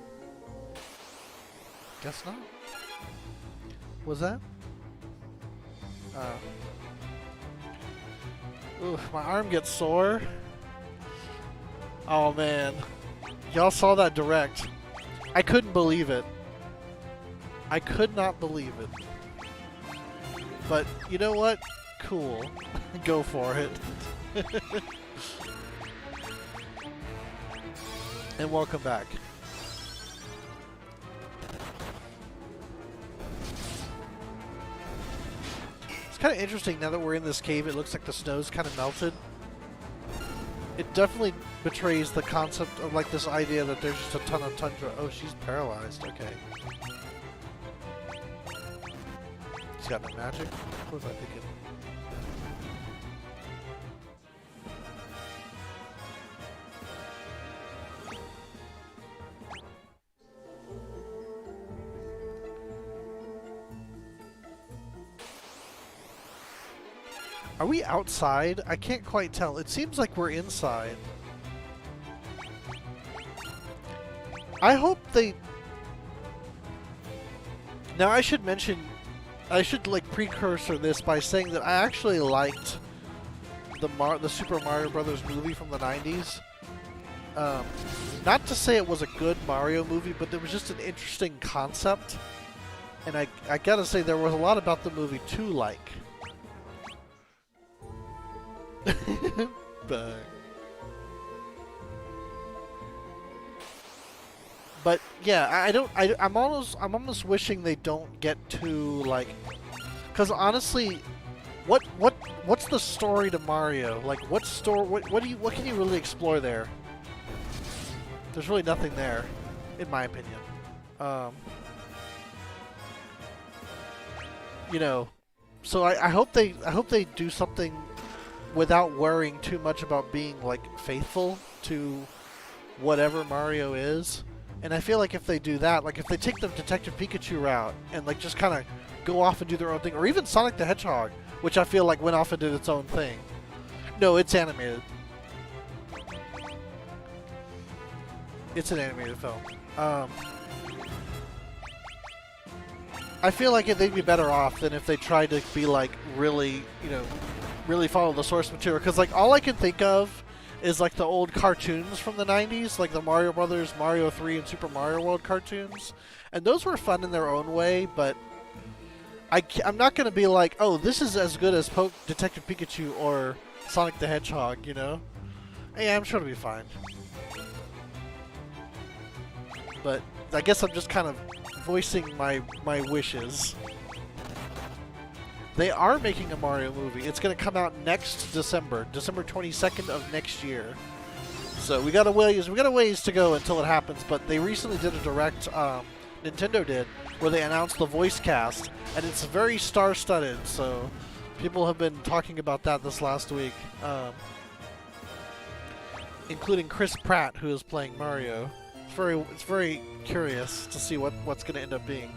Guess not. Was that? Oof, my arm gets sore. Oh man. Y'all saw that direct. I couldn't believe it. I could not believe it. But, you know what? Cool. Go for it. And welcome back. It's kind of interesting now that we're in this cave, it looks like the snow's kind of melted. It definitely betrays the concept of like this idea that there's just a ton of tundra. Oh, she's paralyzed. Okay. He's got no magic? What was I thinking? Are we outside? I can't quite tell. It seems like we're inside. I hope they... Now I should mention... I should like precursor this by saying that I actually liked the Super Mario Brothers movie from the 90s. Not to say it was a good Mario movie, but there was just an interesting concept. And I gotta say there was a lot about the movie to like. But yeah, I'm almost wishing they don't get too like, because honestly, what's the story to Mario? Like, what can you really explore there? There's really nothing there, in my opinion. You know, so I hope they do something without worrying too much about being like faithful to whatever Mario is. And I feel like if they do that, like if they take the Detective Pikachu route and like just kind of go off and do their own thing, or even Sonic the Hedgehog, which I feel like went off and did its own thing. No, it's animated. It's an animated film. I feel like they'd be better off than if they tried to be like really, you know, really follow the source material. Because like all I can think of is like the old cartoons from the 90s, like the Mario Brothers, Mario 3, and Super Mario World cartoons. And those were fun in their own way, but I'm not gonna be like, oh, this is as good as Detective Pikachu or Sonic the Hedgehog, you know? Yeah, I'm sure it'll be fine. But I guess I'm just kind of voicing my wishes. They are making a Mario movie. It's gonna come out next December 22nd of next year. So we got a ways to go until it happens. But they recently did a direct, Nintendo did, where they announced the voice cast, and it's very star-studded. So people have been talking about that this last week, including Chris Pratt, who is playing Mario. It's very curious to see what's going to end up being.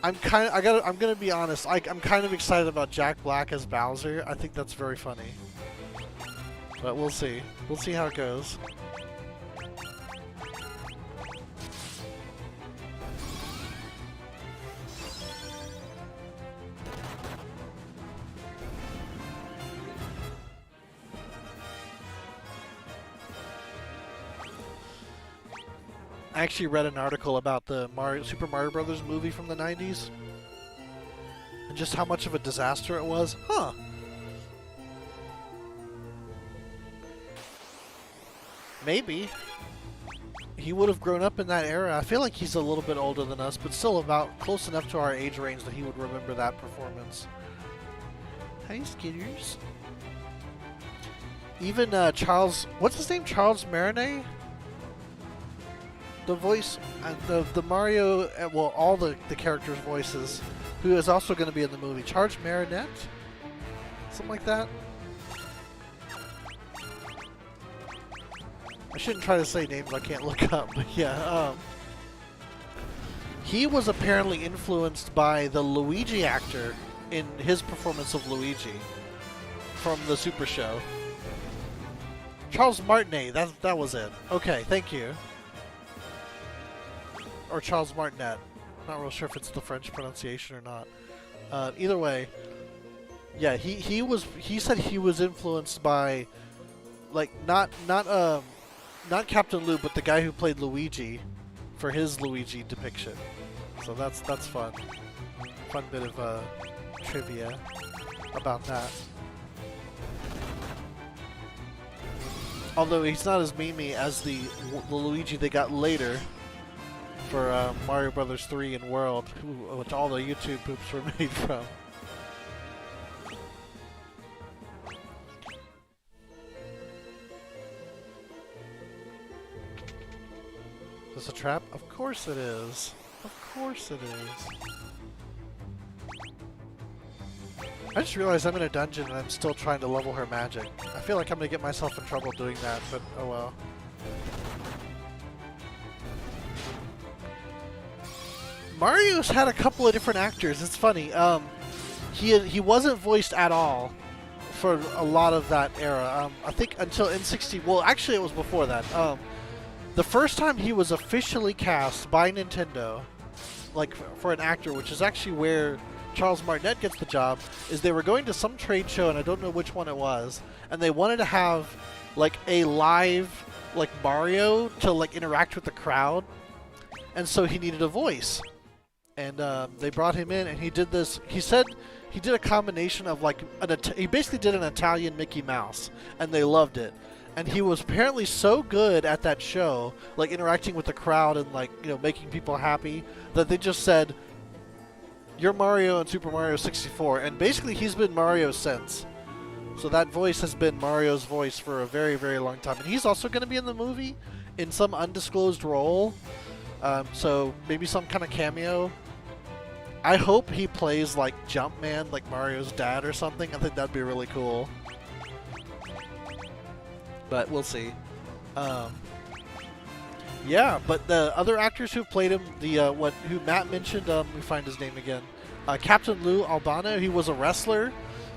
I'm gonna be honest. I'm kind of excited about Jack Black as Bowser. I think that's very funny. But we'll see. We'll see how it goes. I actually read an article about the Super Mario Brothers movie from the 90s. And just how much of a disaster it was. Huh. Maybe. He would have grown up in that era. I feel like he's a little bit older than us, but still about close enough to our age range that he would remember that performance. Hi, Skitters. Even Charles... What's his name? Charles Martinet? The voice, the Mario, well, all the characters' voices, who is also going to be in the movie. Charles Martinet? Something like that? I shouldn't try to say names I can't look up, but yeah, he was apparently influenced by the Luigi actor in his performance of Luigi from the Super Show. Charles Martinet, that was it. Okay, thank you. Or Charles Martinet. Not real sure if it's the French pronunciation or not. Either way, yeah, he said he was influenced by, like, not Captain Lou, but the guy who played Luigi for his Luigi depiction. So that's fun. Fun bit of trivia about that. Although he's not as memey as the Luigi they got later for Mario Brothers 3 and World, which all the YouTube poops were made from. Is this a trap? Of course it is. Of course it is. I just realized I'm in a dungeon and I'm still trying to level her magic. I feel like I'm gonna get myself in trouble doing that, but oh well. Mario's had a couple of different actors. It's funny. He wasn't voiced at all for a lot of that era. I think until N60. Well, actually, it was before that. The first time he was officially cast by Nintendo, like for an actor, which is actually where Charles Martinet gets the job, is they were going to some trade show, and I don't know which one it was, and they wanted to have like a live like Mario to like interact with the crowd, and so he needed a voice. And they brought him in, and he did this. He said he did a combination of like he basically did an Italian Mickey Mouse, and they loved it. And he was apparently so good at that show, like interacting with the crowd and like making people happy, that they just said, "You're Mario in Super Mario 64," and basically he's been Mario since. So that voice has been Mario's voice for a very, very long time, and he's also going to be in the movie in some undisclosed role. So maybe some kind of cameo. I hope he plays like Jumpman, like Mario's dad or something. I think that'd be really cool. But we'll see. Yeah, but the other actors who played him, who Matt mentioned, let me find his name again. Captain Lou Albano, he was a wrestler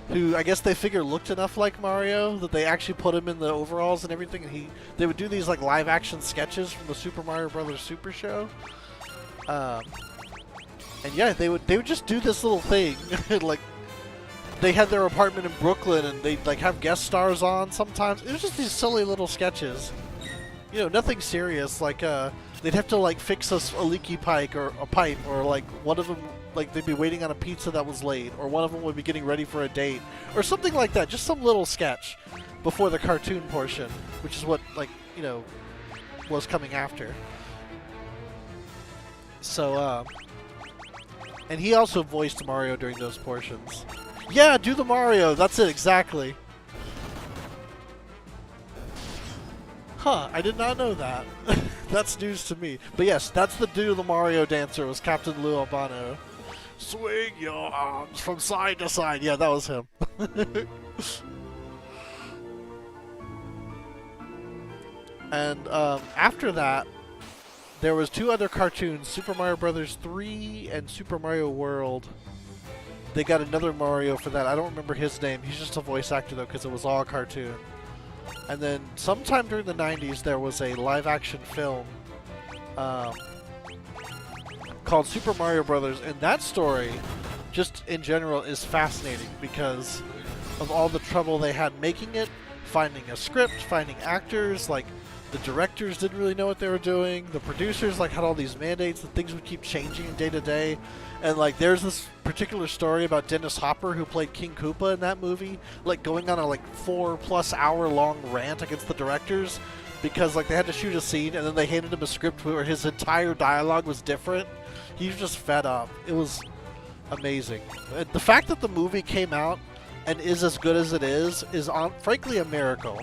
who I guess they figure looked enough like Mario that they actually put him in the overalls and everything, and they would do these like live action sketches from the Super Mario Brothers Super Show. And yeah, they would just do this little thing. Like they had their apartment in Brooklyn and they'd like have guest stars on sometimes. It was just these silly little sketches. You know, nothing serious. Like they'd have to like fix a leaky pipe or like one of them, like they'd be waiting on a pizza that was late, or one of them would be getting ready for a date, or something like that. Just some little sketch before the cartoon portion, which is what, like, you know, was coming after. So, and he also voiced Mario during those portions. Yeah, do the Mario. That's it, exactly. Huh, I did not know that. That's news to me. But yes, that's the do the Mario dancer, was Captain Lou Albano. Swing your arms from side to side. Yeah, that was him. And after that, there was 2 other cartoons, Super Mario Bros. 3 and Super Mario World. They got another Mario for that. I don't remember his name. He's just a voice actor, though, because it was all a cartoon. And then sometime during the 90s, there was a live-action film called Super Mario Bros. And that story, just in general, is fascinating because of all the trouble they had making it, finding a script, finding actors. Like, the directors didn't really know what they were doing. The producers, like, had all these mandates that things would keep changing day to day. And, like, there's this particular story about Dennis Hopper, who played King Koopa in that movie, like, going on a, like, 4+ hour long rant against the directors because, like, they had to shoot a scene and then they handed him a script where his entire dialogue was different. He was just fed up. It was amazing. The fact that the movie came out and is as good as it is frankly a miracle.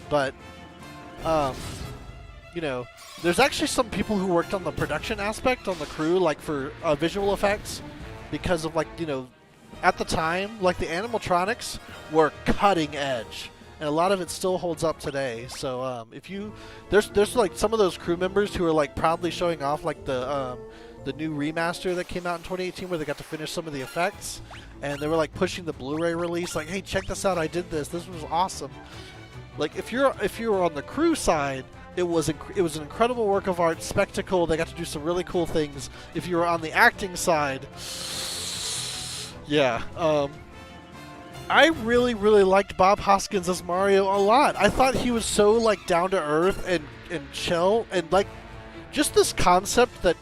But you know, there's actually some people who worked on the production aspect, on the crew, like for visual effects, because of, like, you know, at the time, like, the animatronics were cutting edge, and a lot of it still holds up today. So if you, there's like some of those crew members who are like proudly showing off, like the new remaster that came out in 2018, where they got to finish some of the effects, and they were like pushing the Blu-ray release, like, hey, check this out, I did this. This was awesome. Like, if you're on the crew side, it was an incredible work of art, spectacle. They got to do some really cool things. If you were on the acting side, yeah. I really, really liked Bob Hoskins as Mario a lot. I thought he was so, like, down to earth and chill, and, like, just this concept that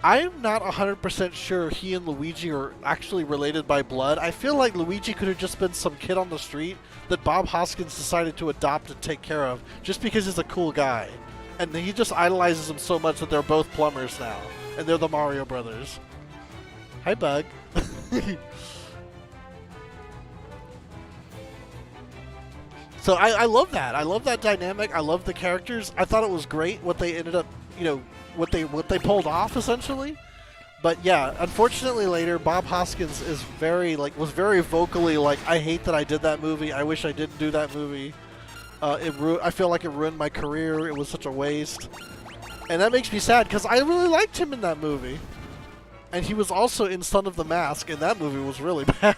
I'm not 100% sure he and Luigi are actually related by blood. I feel like Luigi could have just been some kid on the street that Bob Hoskins decided to adopt and take care of just because he's a cool guy. And he just idolizes him so much that they're both plumbers now. And they're the Mario Brothers. Hi, Bug. So I love that. I love that dynamic. I love the characters. I thought it was great what they ended up, you know, what they pulled off, essentially. But yeah, unfortunately later, Bob Hoskins is was very vocally like, I hate that I did that movie. I wish I didn't do that movie. I feel like it ruined my career. It was such a waste. And that makes me sad because I really liked him in that movie. And he was also in Son of the Mask, and that movie was really bad.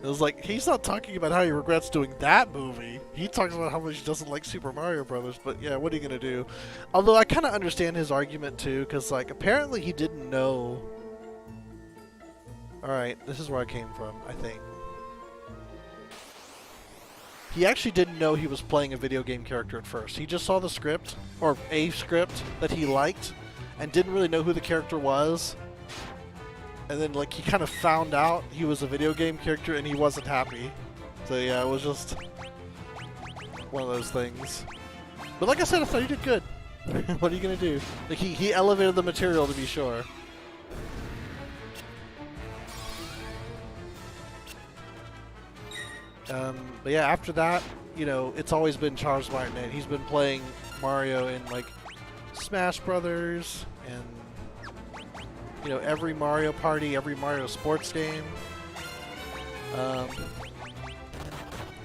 It was like, he's not talking about how he regrets doing that movie. He talks about how much he doesn't like Super Mario Brothers, but yeah, what are you gonna do? Although I kind of understand his argument too, because, like, apparently he didn't know. Alright, this is where I came from, I think. He actually didn't know he was playing a video game character at first. He just saw the script, or a script, that he liked, and didn't really know who the character was. And then, like, he kind of found out he was a video game character and he wasn't happy. So yeah, it was just one of those things. But like I said, I thought he did good. What are you gonna do? Like, he elevated the material, to be sure. But yeah, after that, you know, it's always been Charles Martinet. He's been playing Mario in, like, Smash Brothers and, you know, every Mario Party, every Mario sports game.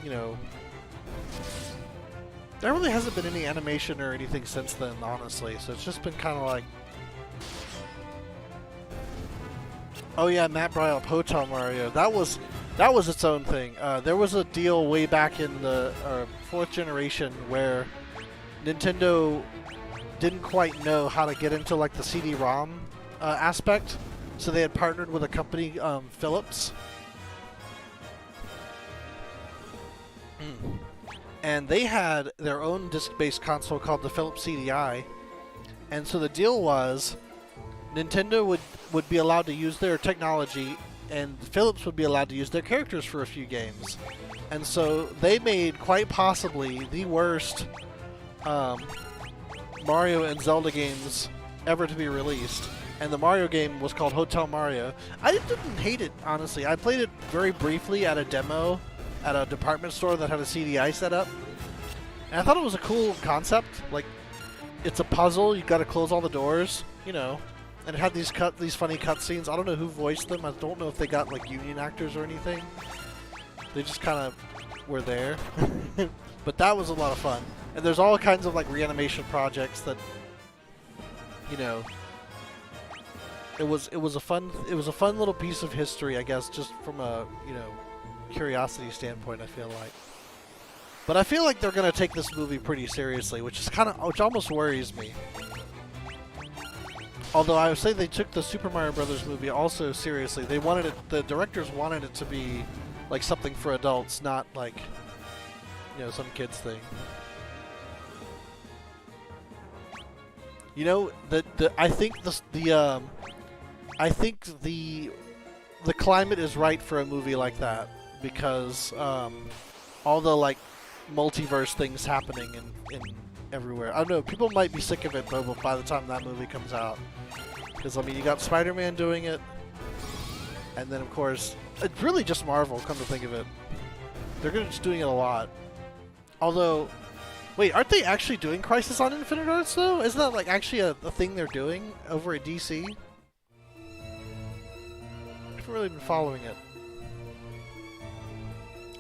You know, there really hasn't been any animation or anything since then, honestly. So it's just been kind of like, oh yeah, Matt brought up Hotel Mario. That was its own thing. There was a deal way back in the 4th generation where Nintendo didn't quite know how to get into, like, the CD-ROM aspect, so they had partnered with a company, Philips. and they had their own disc-based console called the Philips CDI. And so the deal was, Nintendo would be allowed to use their technology, and Philips would be allowed to use their characters for a few games. And so they made quite possibly the worst Mario and Zelda games ever to be released. And the Mario game was called Hotel Mario. I didn't hate it, honestly. I played it very briefly at a demo at a department store that had a CDI set up. And I thought it was a cool concept. Like, it's a puzzle, you've got to close all the doors, you know. And it had these funny cutscenes. I don't know who voiced them. I don't know if they got like union actors or anything. They just kind of were there. But that was a lot of fun. And there's all kinds of like reanimation projects that, you know, it was a fun little piece of history, I guess, just from a, you know, curiosity standpoint, I feel like. But I feel like they're going to take this movie pretty seriously, which almost worries me. Although I would say they took the Super Mario Brothers movie also seriously. They wanted it, the directors wanted it to be like something for adults, not like, you know, some kids thing. You know, I think the climate is right for a movie like that, because all the like multiverse things happening in everywhere. I don't know, people might be sick of it though by the time that movie comes out. Because, I mean, you got Spider-Man doing it, and then, of course, it's really just Marvel, come to think of it. They're just doing it a lot. Although, wait, aren't they actually doing Crisis on Infinite Earths, though? Isn't that, like, actually a thing they're doing over at DC? I haven't really been following it.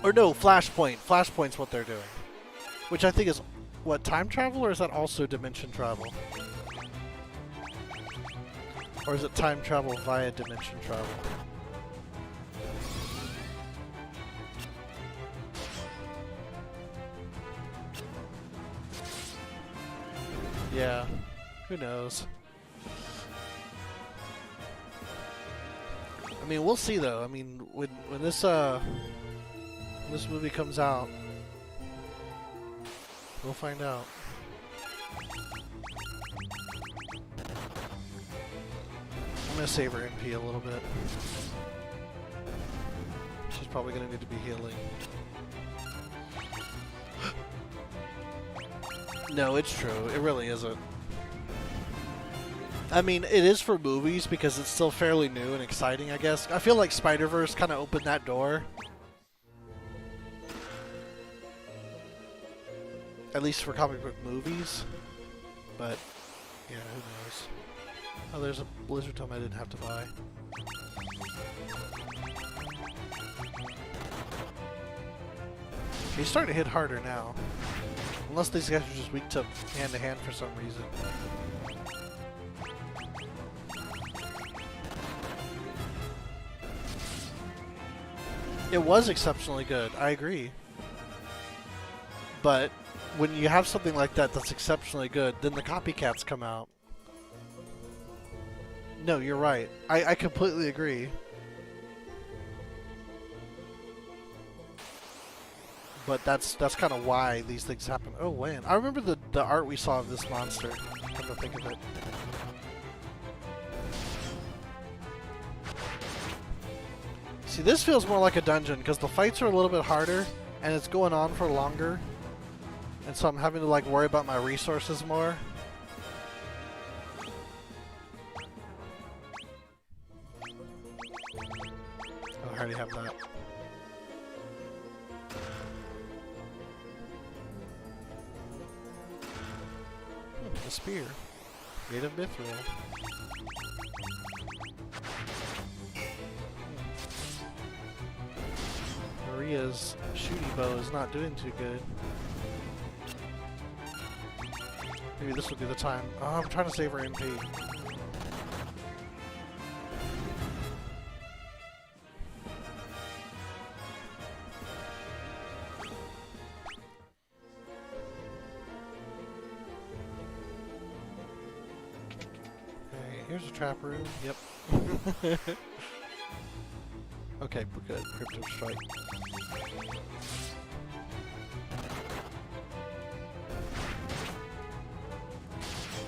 Or no, Flashpoint. Flashpoint's what they're doing. Which I think is, what, time travel, or is that also dimension travel? Or is it time travel via dimension travel? Yeah, who knows? I mean, we'll see though. I mean, when this movie comes out, we'll find out. I'm gonna save her MP a little bit. She's probably gonna need to be healing. No, it's true. It really isn't. I mean, it is for movies because it's still fairly new and exciting, I guess. I feel like Spider-Verse kind of opened that door. At least for comic book movies. But, yeah, who knows. Oh, there's a Blizzard Tome I didn't have to buy. He's starting to hit harder now. Unless these guys are just weak to hand-to-hand for some reason. It was exceptionally good, I agree. But when you have something like that that's exceptionally good, then the copycats come out. No, you're right. I completely agree. But that's kind of why these things happen. Oh man, I remember the art we saw of this monster. Come to think of it. See, this feels more like a dungeon because the fights are a little bit harder and it's going on for longer, and so I'm having to like worry about my resources more. Oh, I already have that. A spear. Made of mithril. Maria's shooting bow is not doing too good. Maybe this will be the time. Oh, I'm trying to save her MP. Here's a trap room. Yep. Okay, we're good. Crypto strike.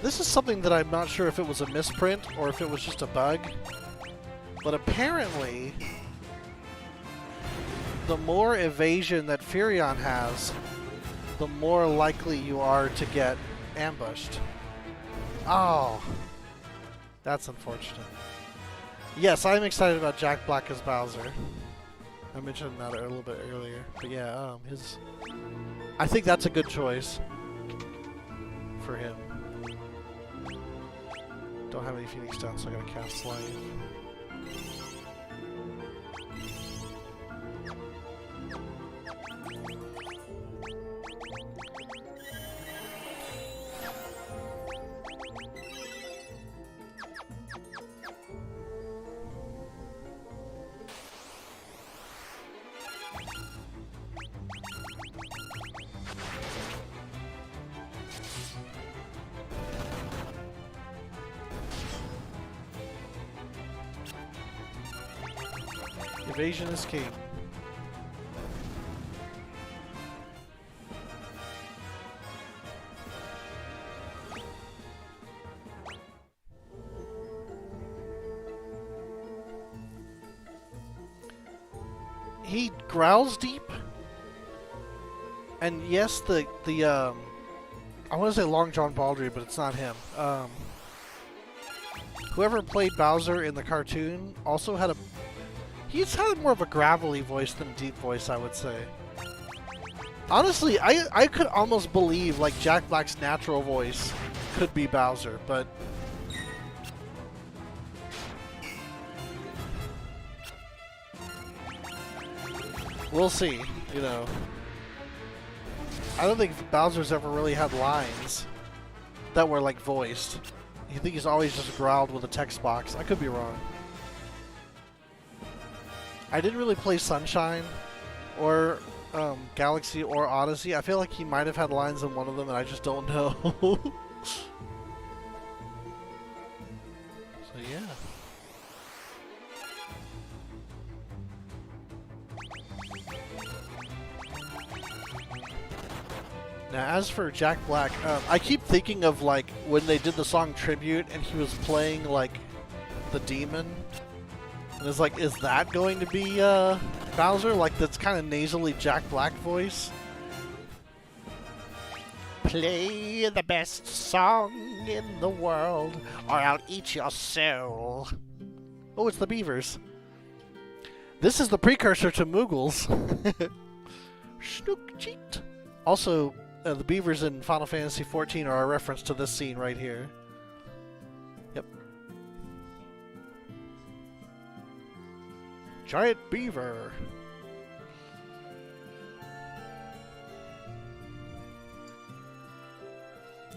This is something that I'm not sure if it was a misprint or if it was just a bug. But apparently, the more evasion that Furion has, the more likely you are to get ambushed. Oh, that's unfortunate. Yes, I'm excited about Jack Black as Bowser. I mentioned that a little bit earlier. But yeah, I think that's a good choice for him. Don't have any Phoenix down, so I gotta cast Slave. Evasion is king. He growls deep. And yes, I want to say Long John Baldry, but it's not him. Whoever played Bowser in the cartoon also had he's had more of a gravelly voice than a deep voice, I would say. Honestly, I could almost believe like Jack Black's natural voice could be Bowser, but we'll see, you know. I don't think Bowser's ever really had lines that were like voiced. I think he's always just growled with a text box. I could be wrong. I didn't really play Sunshine or Galaxy or Odyssey. I feel like he might have had lines in one of them and I just don't know. So yeah. Now as for Jack Black, I keep thinking of like when they did the song Tribute and he was playing like the demon. And it's like, is that going to be Bowser? Like, that's kind of nasally Jack Black voice. Play the best song in the world, or I'll eat your soul. Oh, it's the Beavers. This is the precursor to Moogles. Schnook cheat. Also, the Beavers in Final Fantasy XIV are a reference to this scene right here. Yep. Giant beaver.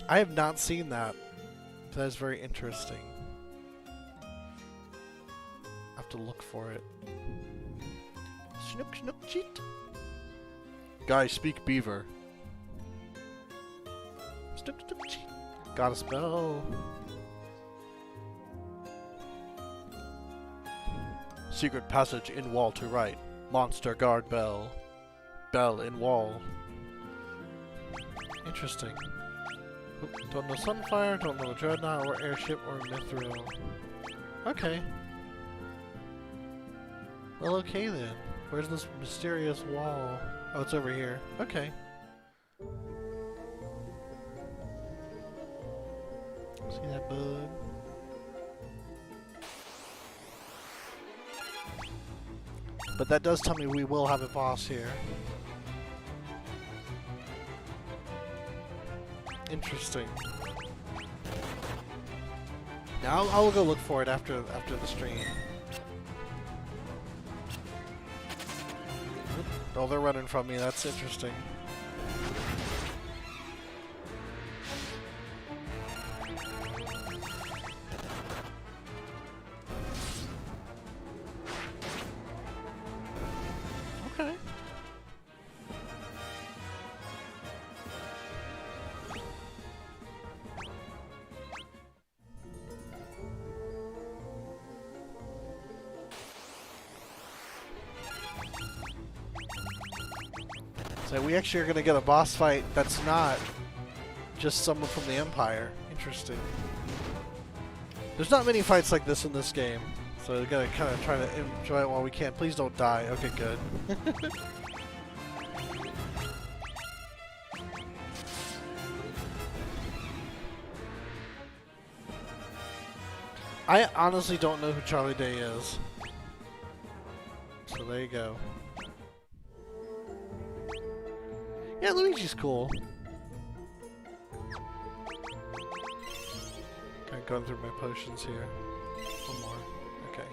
I have not seen that. That is very interesting. I have to look for it. Snook snook cheat. Guys, speak beaver. Snook snook cheat. Got a spell. Secret passage in wall to right. Monster guard bell. Bell in wall. Interesting. Oop, don't know Sunfire, don't know Dreadnaught, or Airship, or Mithril. Okay. Well, okay then. Where's this mysterious wall? Oh, it's over here. Okay. See that bug? But that does tell me we will have a boss here. Interesting. Now I'll go look for it after the stream. Oh, they're running from me. That's interesting. Okay. So we actually are going to get a boss fight that's not just someone from the Empire. Interesting. There's not many fights like this in this game, so we gotta kind of try to enjoy it while we can. Please don't die. Okay, good. I honestly don't know who Charlie Day is. So there you go. Yeah, Luigi's cool. Kind of going through my potions here. One more. Okay.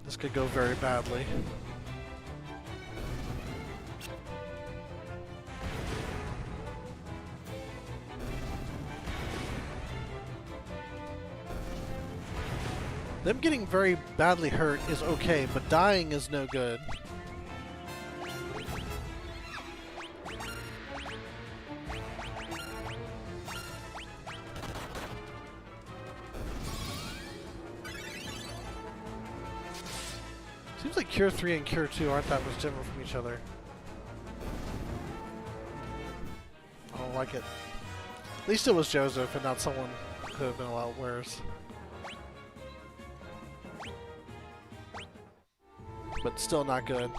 This could go very badly. Them getting very badly hurt is okay, but dying is no good. Seems like Cure 3 and Cure 2 aren't that much different from each other. I don't like it. At least it was Joseph and not someone who could have been a lot worse. But still not good.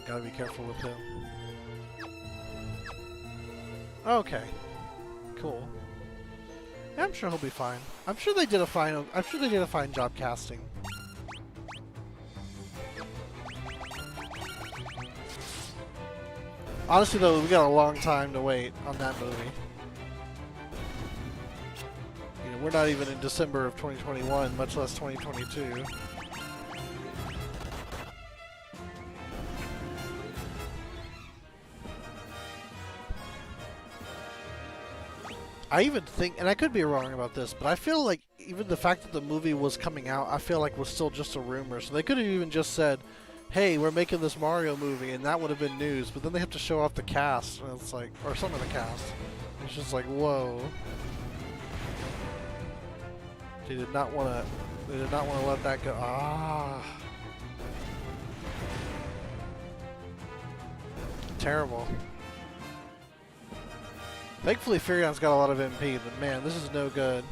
Gotta be careful with him. Okay. Cool. Yeah, I'm sure he'll be fine. I'm sure they did a fine job casting. Honestly though, we got a long time to wait on that movie. You know, we're not even in December of 2021, much less 2022. I even think, and I could be wrong about this, but I feel like even the fact that the movie was coming out, I feel like was still just a rumor. So they could have even just said, hey, we're making this Mario movie, and that would have been news. But then they have to show off the cast, and it's like, or some of the cast. It's just like, whoa. They did not want to. They did not want to let that go. Ah. Terrible. Thankfully, Furion's got a lot of MP, but man, this is no good.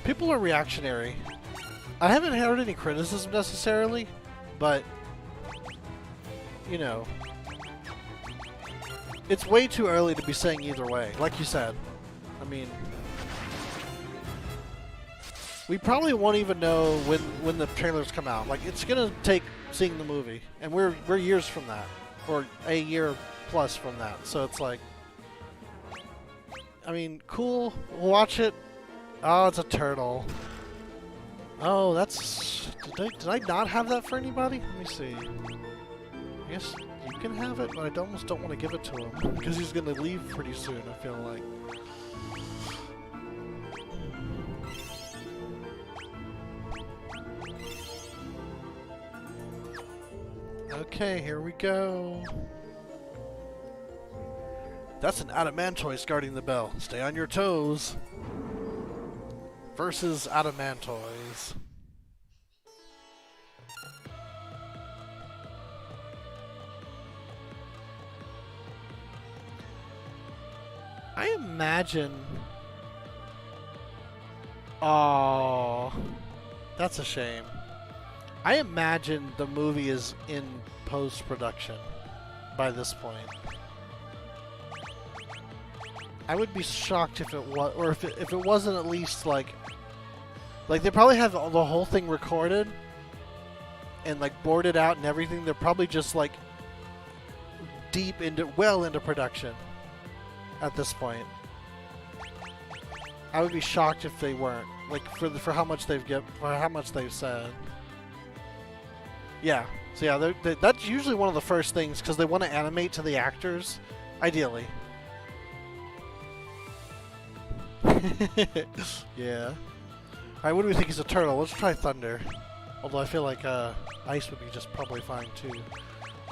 People are reactionary. I haven't heard any criticism necessarily, but, you know, it's way too early to be saying either way, like you said. I mean, we probably won't even know when the trailers come out. Like, it's gonna take seeing the movie, and we're years from that, or a year plus from that. So it's like, I mean, cool, we'll watch it. Oh, it's a turtle. Oh, that's... Did I not have that for anybody? Let me see. I guess you can have it, but I almost don't want to give it to him. Because he's going to leave pretty soon, I feel like. Okay, here we go. That's an Adamantoise guarding the bell. Stay on your toes. Versus Adamantoise. I imagine... Oh, that's a shame. I imagine the movie is in post-production by this point. I would be shocked if it was, or if it wasn't at least like they probably have the whole thing recorded and like boarded out and everything. They're probably just like well into production at this point. I would be shocked if they weren't. Like for how much they've said. Yeah. So yeah, that's usually one of the first things because they want to animate to the actors, ideally. Yeah. Alright, what do we think is a turtle? Let's try thunder. Although I feel like ice would be just probably fine too.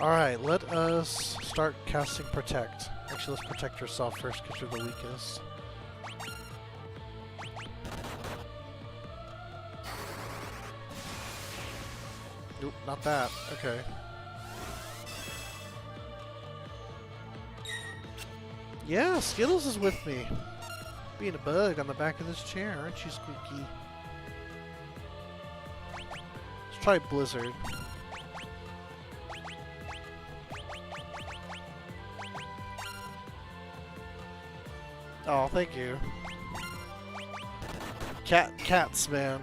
Alright, let us start casting protect. Actually, let's protect yourself first because you're the weakest. Nope, not that. Okay. Yeah, Skittles is with me. Being a bug on the back of this chair, aren't you, Squeaky? Let's try Blizzard. Oh, thank you. Cats, man.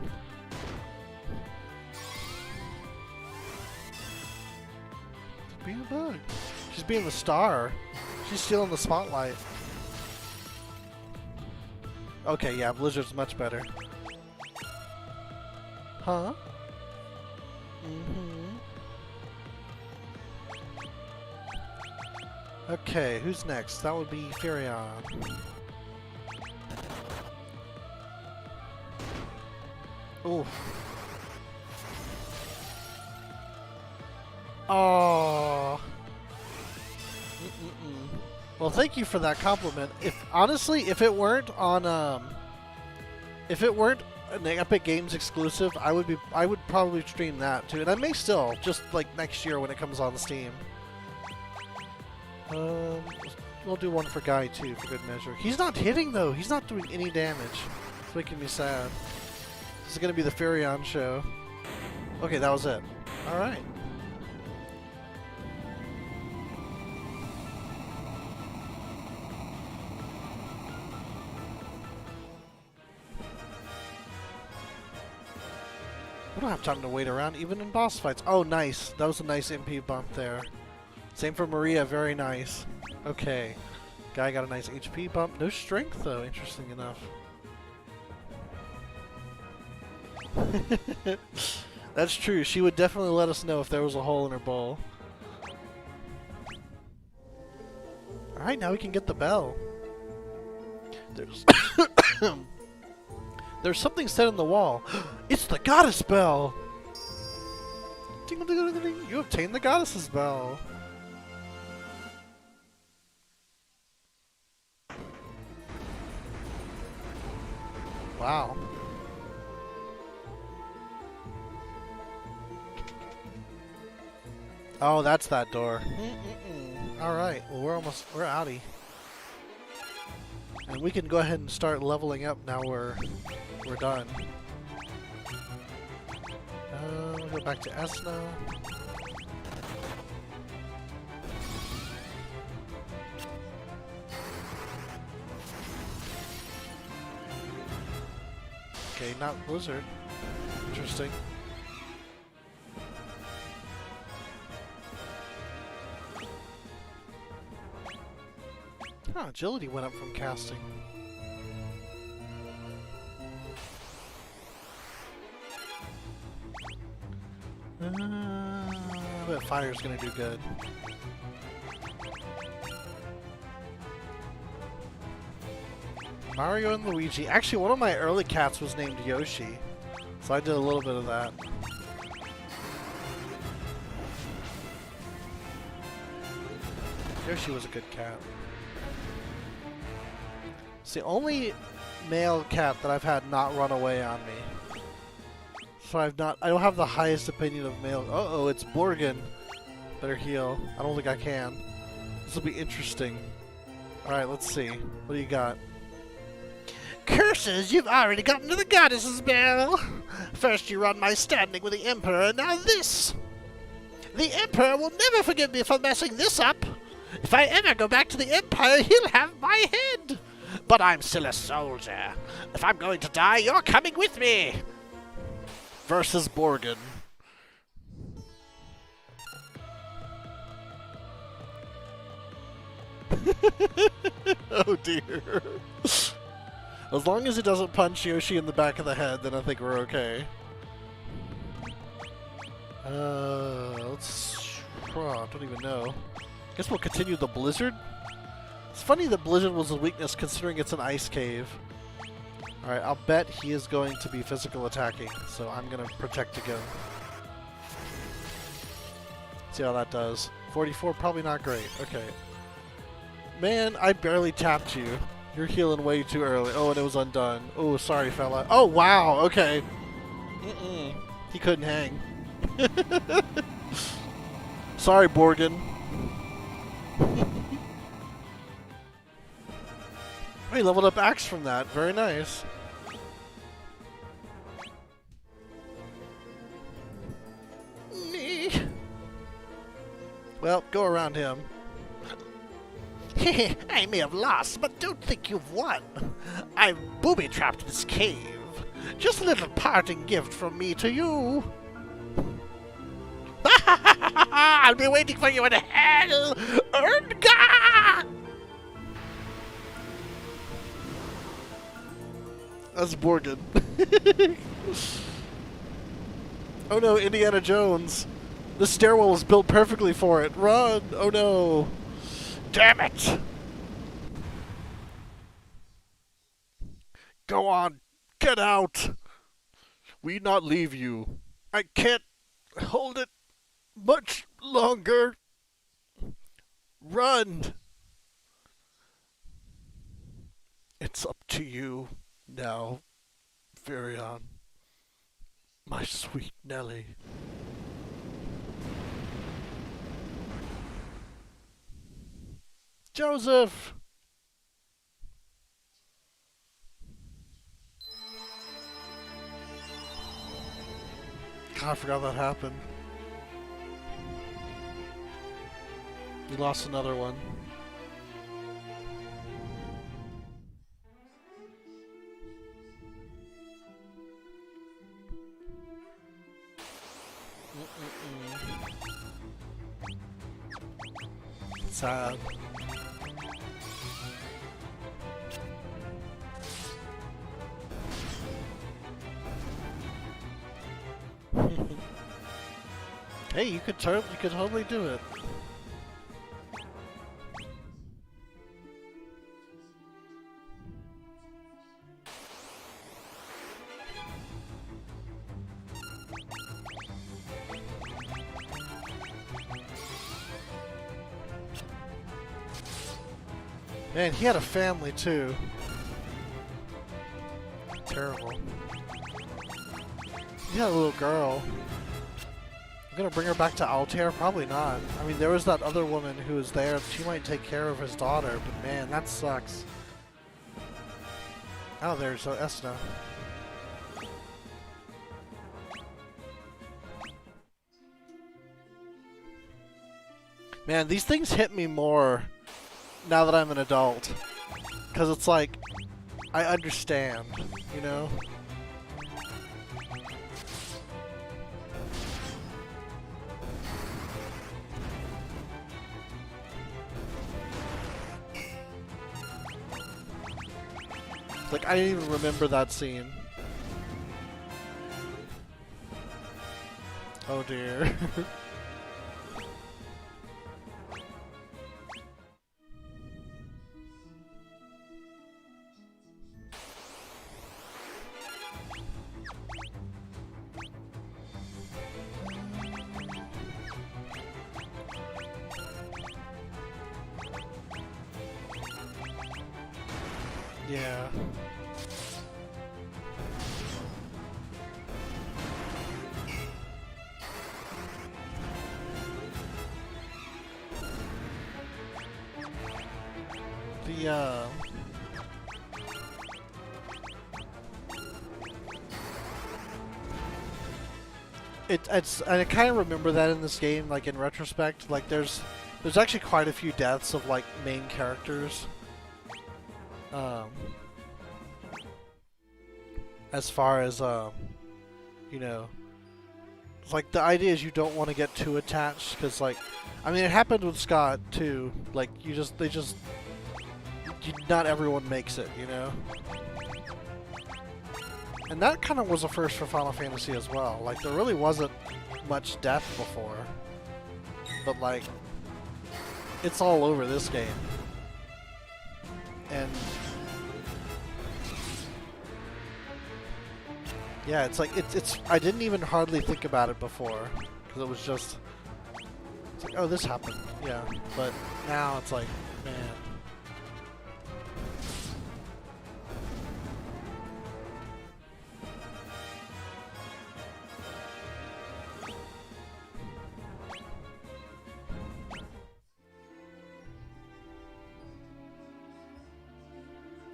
She's being a bug. She's being the star. She's stealing the spotlight. Okay, yeah, Blizzard's much better. Huh? Mm-hmm. Okay, who's next? That would be Furion. Oof. Oh. Well, thank you for that compliment. Honestly, if it weren't on an Epic Games exclusive, I would probably stream that too, and I may still, just like next year when it comes on Steam. We'll do one for Guy too, for good measure. He's not hitting though. He's not doing any damage. It's making me sad. This is gonna be the Furion show. Okay, that was it. All right. We don't have time to wait around, even in boss fights. Oh, nice. That was a nice MP bump there. Same for Maria, very nice. Okay. Guy got a nice HP bump. No strength, though, interesting enough. That's true. She would definitely let us know if there was a hole in her bowl. Alright, now we can get the bell. There's... There's something set in the wall. It's the goddess bell! Ding, ding, ding, ding, ding. You obtained the goddess's bell. Wow. Oh, that's that door. Alright, well we're outie. And we can go ahead and start leveling up now we're done. We'll go back to Esna. Okay, not Blizzard. Interesting. Huh, agility went up from casting. I bet fire's gonna do good. Mario and Luigi. Actually, one of my early cats was named Yoshi, so I did a little bit of that. Yoshi was a good cat. It's the only male cat that I've had not run away on me. So I don't have the highest opinion of male. Uh-oh, it's Borgin. Better heal. I don't think I can. This will be interesting. Alright, let's see. What do you got? Curses! You've already gotten to the goddess's bell! First you run my standing with the Emperor, now this! The Emperor will never forgive me for messing this up! If I ever go back to the Empire, he'll have my head! But I'm still a soldier. If I'm going to die, you're coming with me! Versus Borgin. Oh dear. As long as it doesn't punch Yoshi in the back of the head, then I think we're okay. I don't even know. Guess we'll continue the blizzard? It's funny that blizzard was a weakness considering it's an ice cave. Alright, I'll bet he is going to be physical attacking, so I'm gonna protect again. See how that does. 44, probably not great. Okay. Man, I barely tapped you. You're healing way too early. Oh, and it was undone. Oh, sorry, fella. Oh, wow, okay. He couldn't hang. Sorry, Borgin. Oh, he leveled up Axe from that. Very nice. Well, go around him. I may have lost, but don't think you've won. I've booby-trapped this cave. Just a little parting gift from me to you. I'll be waiting for you in hell! Ernga! That's Borgin. Oh no, Indiana Jones. The stairwell was built perfectly for it. Run! Oh no! Damn it! Go on! Get out! We not leave you. I can't hold it much longer. Run! It's up to you now, Virion. My sweet Nelly. Joseph! God, I forgot that happened. We lost another one. Sad. Hey, you could totally do it. Man, he had a family too. Terrible. He had a little girl. I'm gonna bring her back to Altair? Probably not. I mean, there was that other woman who was there. She might take care of his daughter, but man, that sucks. Oh, there's Esna. Man, these things hit me more now that I'm an adult. Because it's like, I understand, you know? Like, I didn't even remember that scene. Oh dear. Yeah. I kind of remember that in this game, like in retrospect, like there's actually quite a few deaths of like main characters. As far as you know, it's like the idea is you don't want to get too attached because, like, I mean, it happened with Scott too. Like, not everyone makes it, you know. And that kind of was a first for Final Fantasy as well. Like, there really wasn't much death before. But, like, it's all over this game. And yeah, it's like, it's I didn't even hardly think about it before. Because it was just, it's like, oh, this happened. Yeah. But now it's like, man.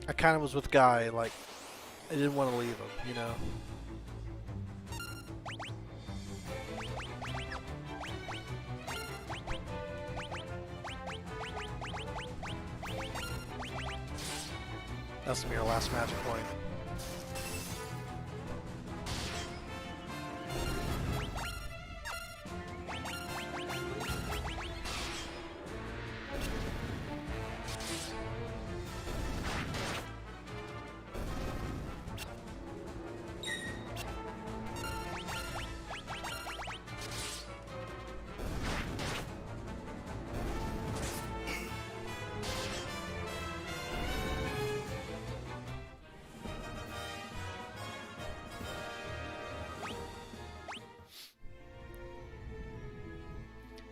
I kind of was with Guy, like, I didn't want to leave him, you know? That's gonna be our last magic point.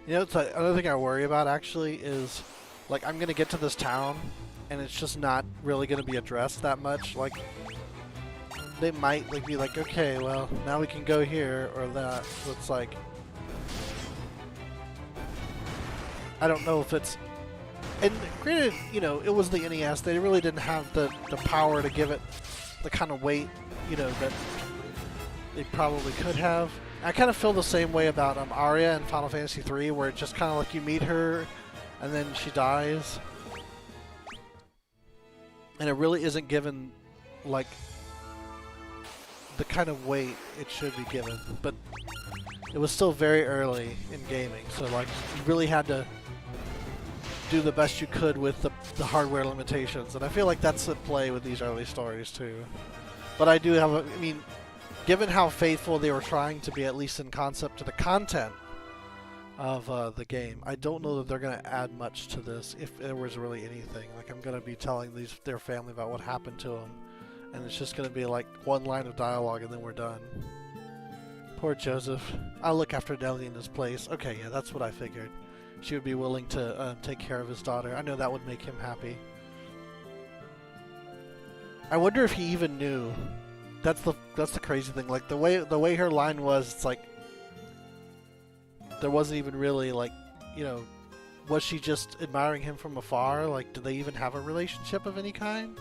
You know, it's another thing I worry about actually is, like, I'm gonna get to this town, and it's just not really gonna be addressed that much. Like, they might like be like, okay, well, now we can go here or that. So it's like, I don't know if it's. And granted, you know, it was the NES. They really didn't have the power to give it the kind of weight, you know, that they probably could have. I kind of feel the same way about Arya in Final Fantasy III, where it's just kind of like you meet her, and then she dies, and it really isn't given like the kind of weight it should be given. But it was still very early in gaming, so like you really had to do the best you could with the hardware limitations, and I feel like that's at play with these early stories too. But I do have I mean, given how faithful they were trying to be, at least in concept, to the content of the game, I don't know that they're going to add much to this, if there was really anything. Like, I'm going to be telling their family about what happened to them, and it's just going to be like one line of dialogue and then we're done. Poor Joseph. I'll look after Nellie in his place. Okay, yeah, that's what I figured. She would be willing to take care of his daughter. I know that would make him happy. I wonder if he even knew. That's the crazy thing. Like, the way her line was, it's like there wasn't even really, like, you know, was she just admiring him from afar? Like, do they even have a relationship of any kind?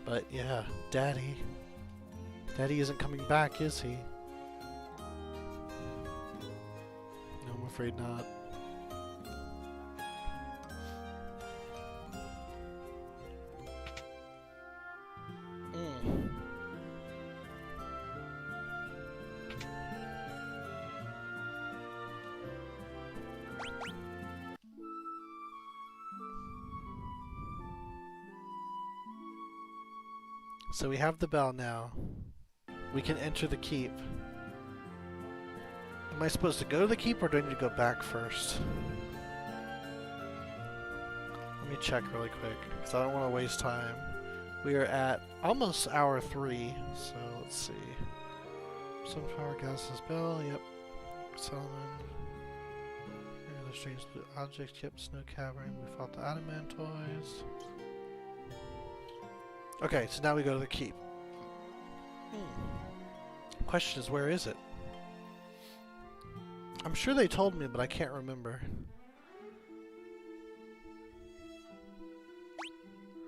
But yeah, Daddy isn't coming back, is he? No, I'm afraid not. So we have the bell now. We can enter the keep. Am I supposed to go to the keep, or do I need to go back first? Let me check really quick, because I don't want to waste time. We are at almost hour 3, so let's see. Sunflower gases bell, yep. Solomon. The strange objects, yep. Snow Cavern. We fought the Adamantoids. Okay, so now we go to the keep. Question is, where is it? I'm sure they told me, but I can't remember.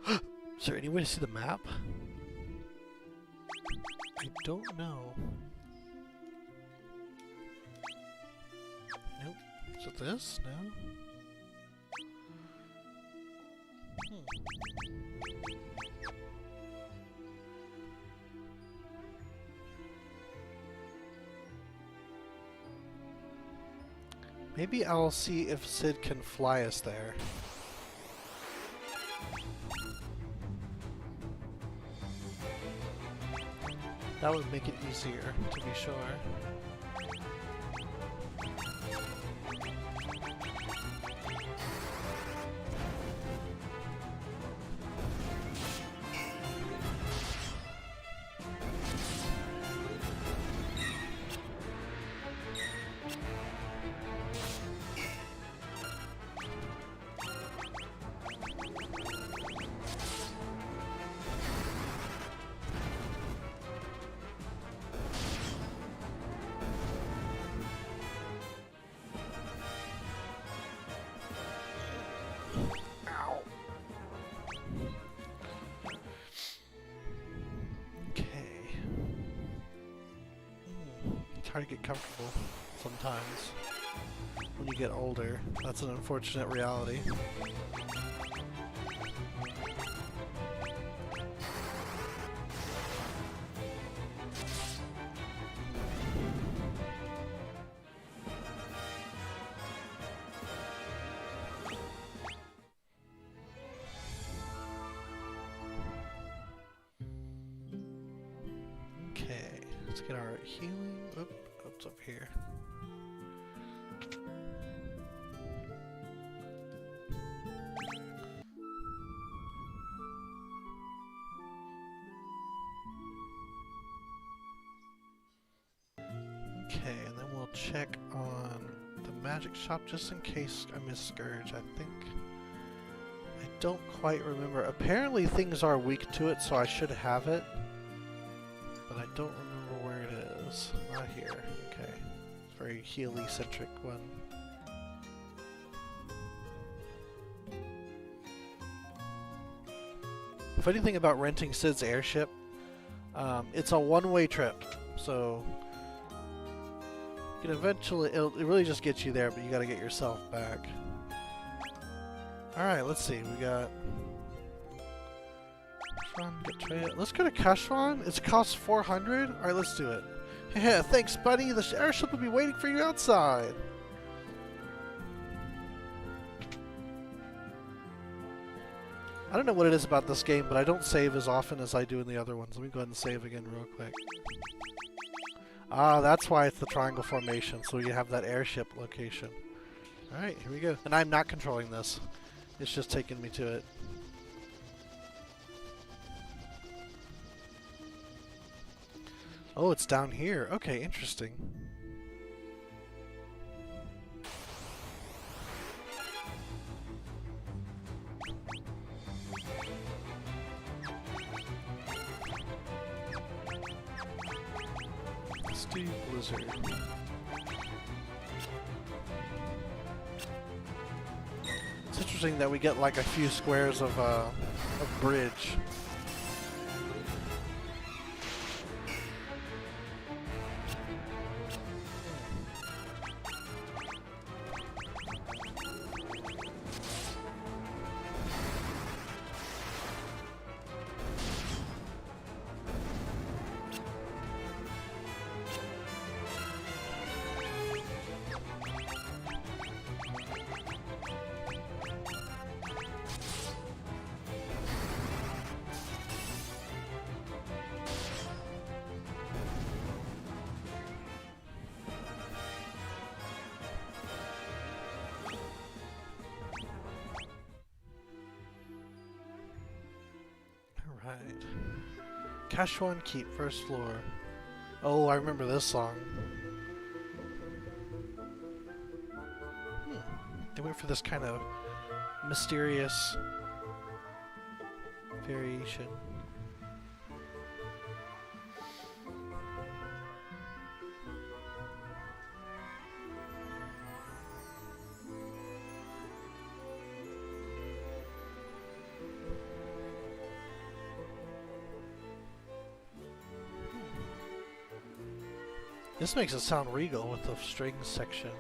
Is there any way to see the map? I don't know. Nope. Is it this? No? Maybe I'll see if Sid can fly us there. That would make it easier, to be sure. Hard to get comfortable sometimes when you get older. That's an unfortunate reality. Okay, let's get our healing. Oop. What's up here? Okay, and then we'll check on the magic shop just in case I miss Scourge. I don't quite remember. Apparently things are weak to it, so I should have it. But I don't remember where it is. Not here. Okay. It's a very Healy-centric one. Funny thing about renting Sid's airship, it's a one-way trip. So you can eventually, it really just gets you there, but you gotta get yourself back. Alright, let's see. We got let's go to Kashwan. It costs 400. Alright, let's do it. Yeah, thanks, buddy. The airship will be waiting for you outside. I don't know what it is about this game, but I don't save as often as I do in the other ones. Let me go ahead and save again real quick. Ah, that's why it's the triangle formation, so you have that airship location. Alright, here we go. And I'm not controlling this. It's just taking me to it. Oh, it's down here. Okay, interesting. Steve Blizzard. It's interesting that we get like a few squares of bridge. Right. Kashwan Keep, first floor. Oh, I remember this song. They went for this kind of mysterious variation. This makes it sound regal with the strings section.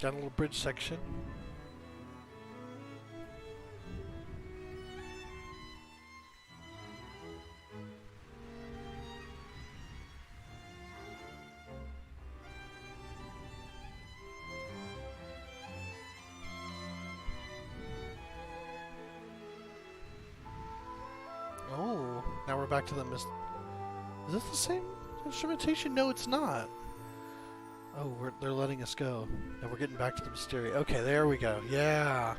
Got a little bridge section. now we're back to the Is this the same instrumentation? No, it's not. Oh, they're letting us go. And we're getting back to the Mysteria. Okay, there we go. Yeah.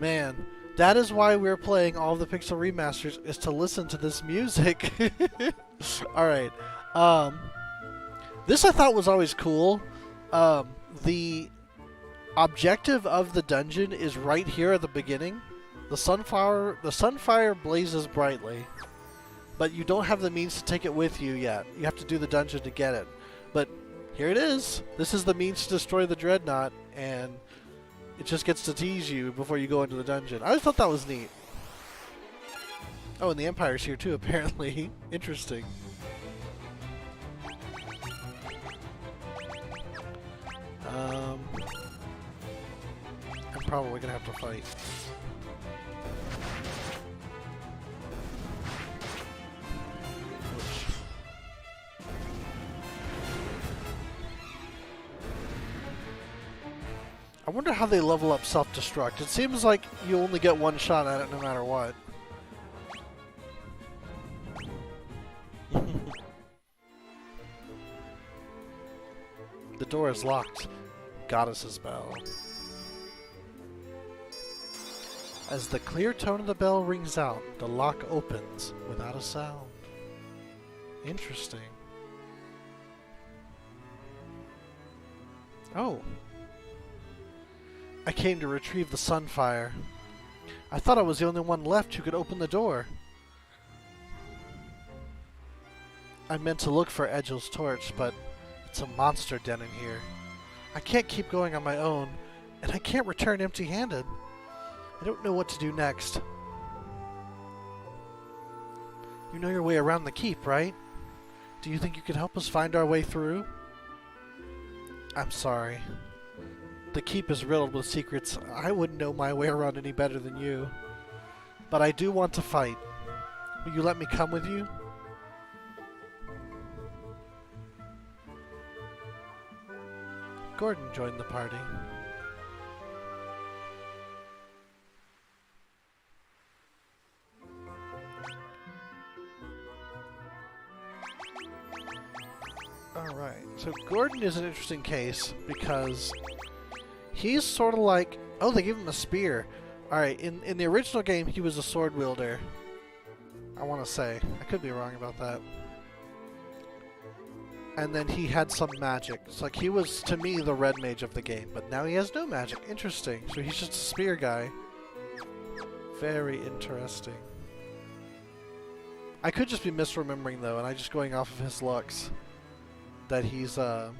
Man, that is why we're playing all the Pixel remasters, is to listen to this music. Alright. This I thought was always cool. The objective of the dungeon is right here at the beginning. The sunfire blazes brightly, but you don't have the means to take it with you yet. You have to do the dungeon to get it. But here it is. This is the means to destroy the Dreadnaught, and it just gets to tease you before you go into the dungeon. I always thought that was neat. Oh, and the Empire's here too, apparently. Interesting. I'm probably gonna have to fight. I wonder how they level up self-destruct. It seems like you only get one shot at it no matter what. The door is locked. Goddess's bell. As the clear tone of the bell rings out, the lock opens without a sound. Interesting. Oh. I came to retrieve the sunfire. I thought I was the only one left who could open the door. I meant to look for Edgel's torch, but it's a monster den in here. I can't keep going on my own, and I can't return empty-handed. I don't know what to do next. You know your way around the keep, right? Do you think you could help us find our way through? I'm sorry. The keep is riddled with secrets. I wouldn't know my way around any better than you. But I do want to fight. Will you let me come with you? Gordon joined the party. Alright, so Gordon is an interesting case because he's sort of like... Oh, they gave him a spear. Alright, in the original game, he was a sword wielder. I want to say. I could be wrong about that. And then he had some magic. It's like he was, to me, the red mage of the game. But now he has no magic. Interesting. So he's just a spear guy. Very interesting. I could just be misremembering, though, and I'm just going off of his looks. That he's, that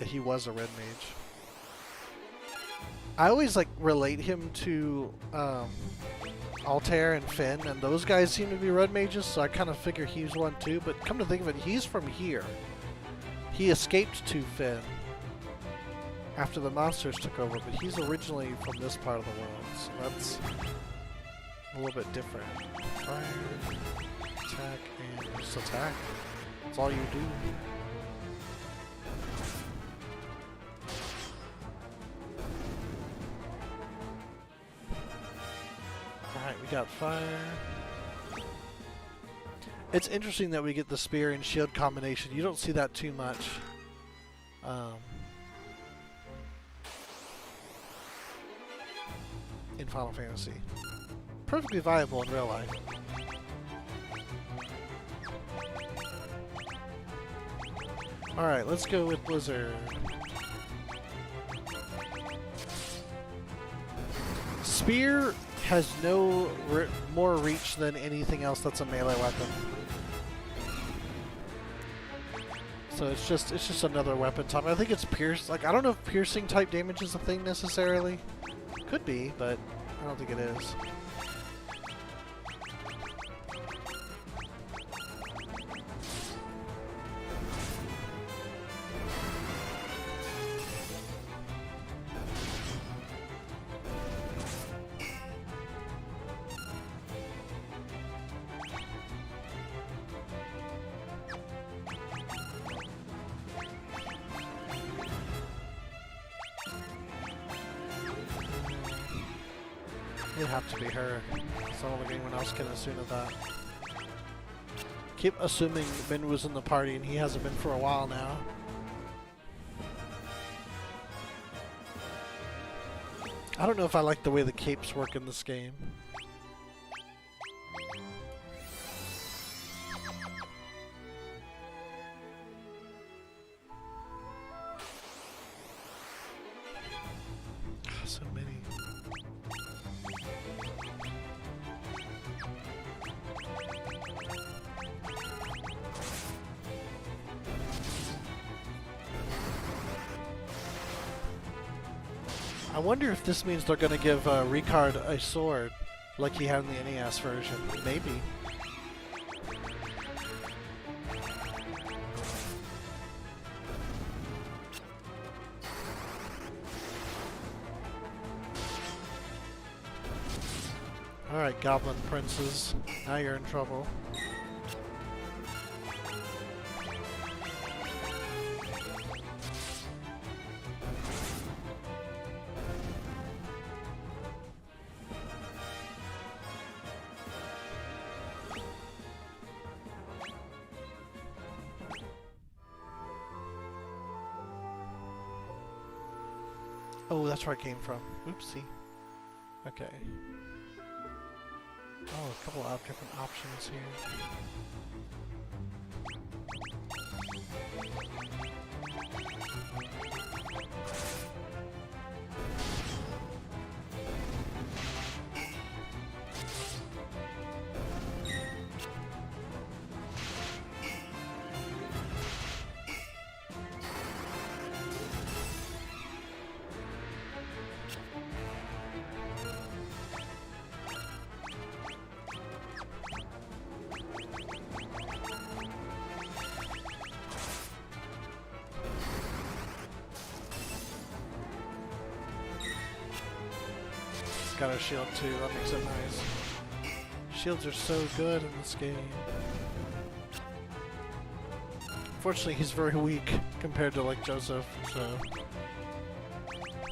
he was a red mage. I always, like, relate him to, Altair and Finn, and those guys seem to be red mages, so I kind of figure he's one too, but come to think of it, he's from here. He escaped to Finn after the monsters took over, but he's originally from this part of the world, so that's a little bit different. Fire, attack, and just attack. That's all you do. Alright, we got fire. It's interesting that we get the spear and shield combination. You don't see that too much. In Final Fantasy. Perfectly viable in real life. Alright, let's go with Blizzard. Spear has no more reach than anything else that's a melee weapon. So it's just another weapon type. I think it's pierce. Like, I don't know if piercing type damage is a thing necessarily. Could be, but I don't think it is. It'd have to be her. So I don't think anyone else can assume that. Keep assuming Min was in the party and he hasn't been for a while now. I don't know if I like the way the capes work in this game. So many. I wonder if this means they're going to give Ricard a sword, like he had in the NES version. Maybe. Alright, Goblin Princes. Now you're in trouble. Oh, that's where I came from. Oopsie. Okay. Oh, a couple of different options here. Got a shield too, that makes it nice. Shields are so good in this game. Fortunately, he's very weak compared to like Joseph, so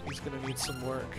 he's gonna need some work.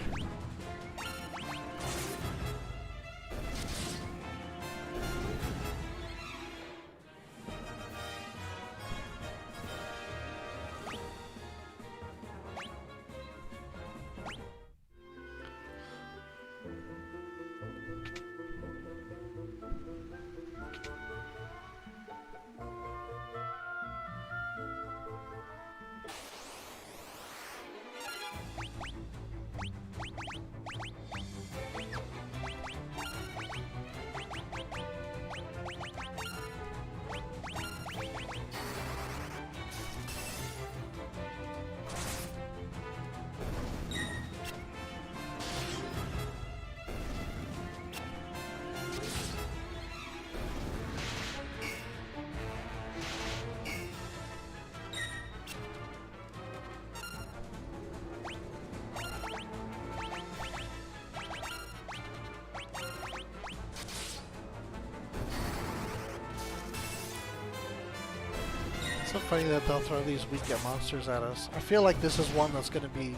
It's so funny that they'll throw these weak monsters at us. I feel like this is one that's going to be...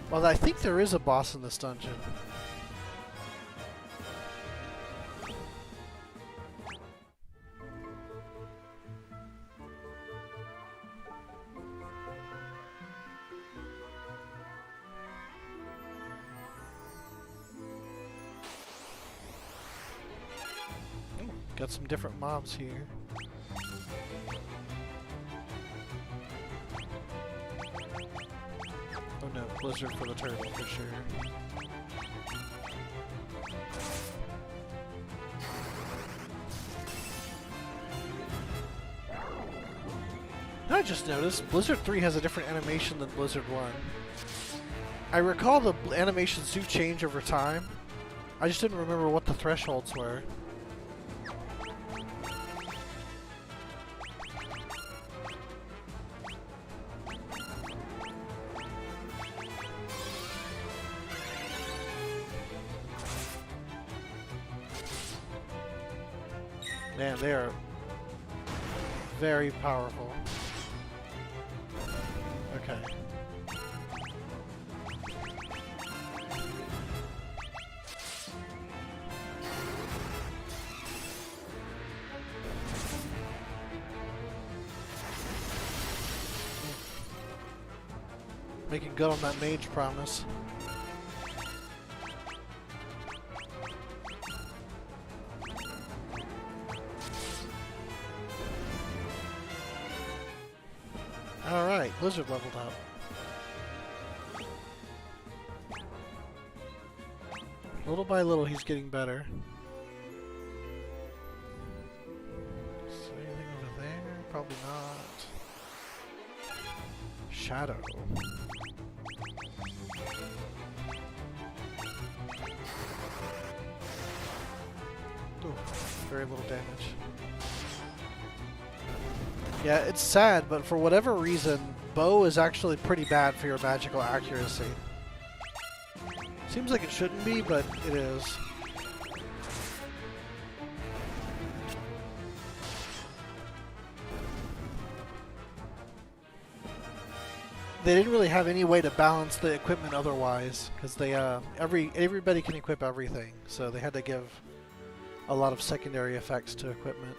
Well, I think there is a boss in this dungeon. Oh, got some different mobs here. Oh no, Blizzard for the turtle for sure. I just noticed Blizzard 3 has a different animation than Blizzard 1. I recall the animations do change over time. I just didn't remember what the thresholds were. Man, they are very powerful. Okay. Making good on that mage promise. Alright, Blizzard leveled up. Little by little, he's getting better. Is there anything over there? Probably not. Shadow. Ooh, very little damage. Yeah, it's sad, but for whatever reason, bow is actually pretty bad for your magical accuracy. Seems like it shouldn't be, but it is. They didn't really have any way to balance the equipment otherwise, because they everybody can equip everything, so they had to give a lot of secondary effects to equipment.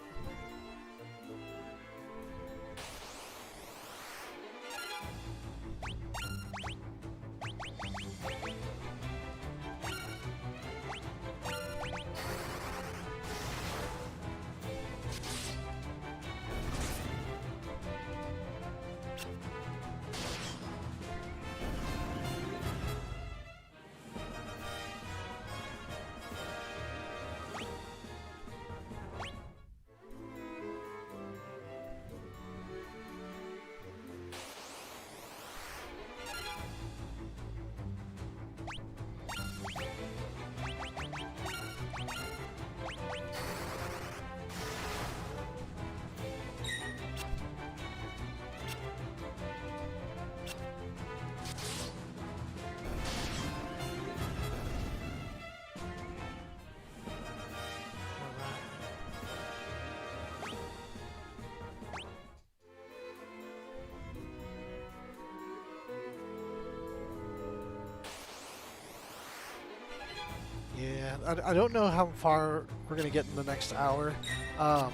Yeah, I don't know how far we're going to get in the next hour. I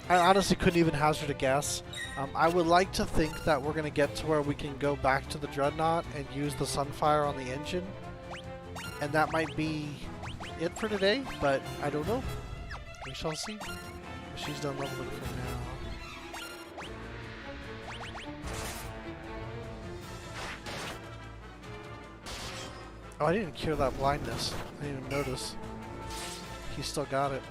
honestly couldn't even hazard a guess. I would like to think that we're going to get to where we can go back to the Dreadnaught and use the Sunfire on the engine. And that might be it for today, but I don't know. We shall see. She's done leveling for now. Oh, I didn't cure that blindness. I didn't even notice. He still got it.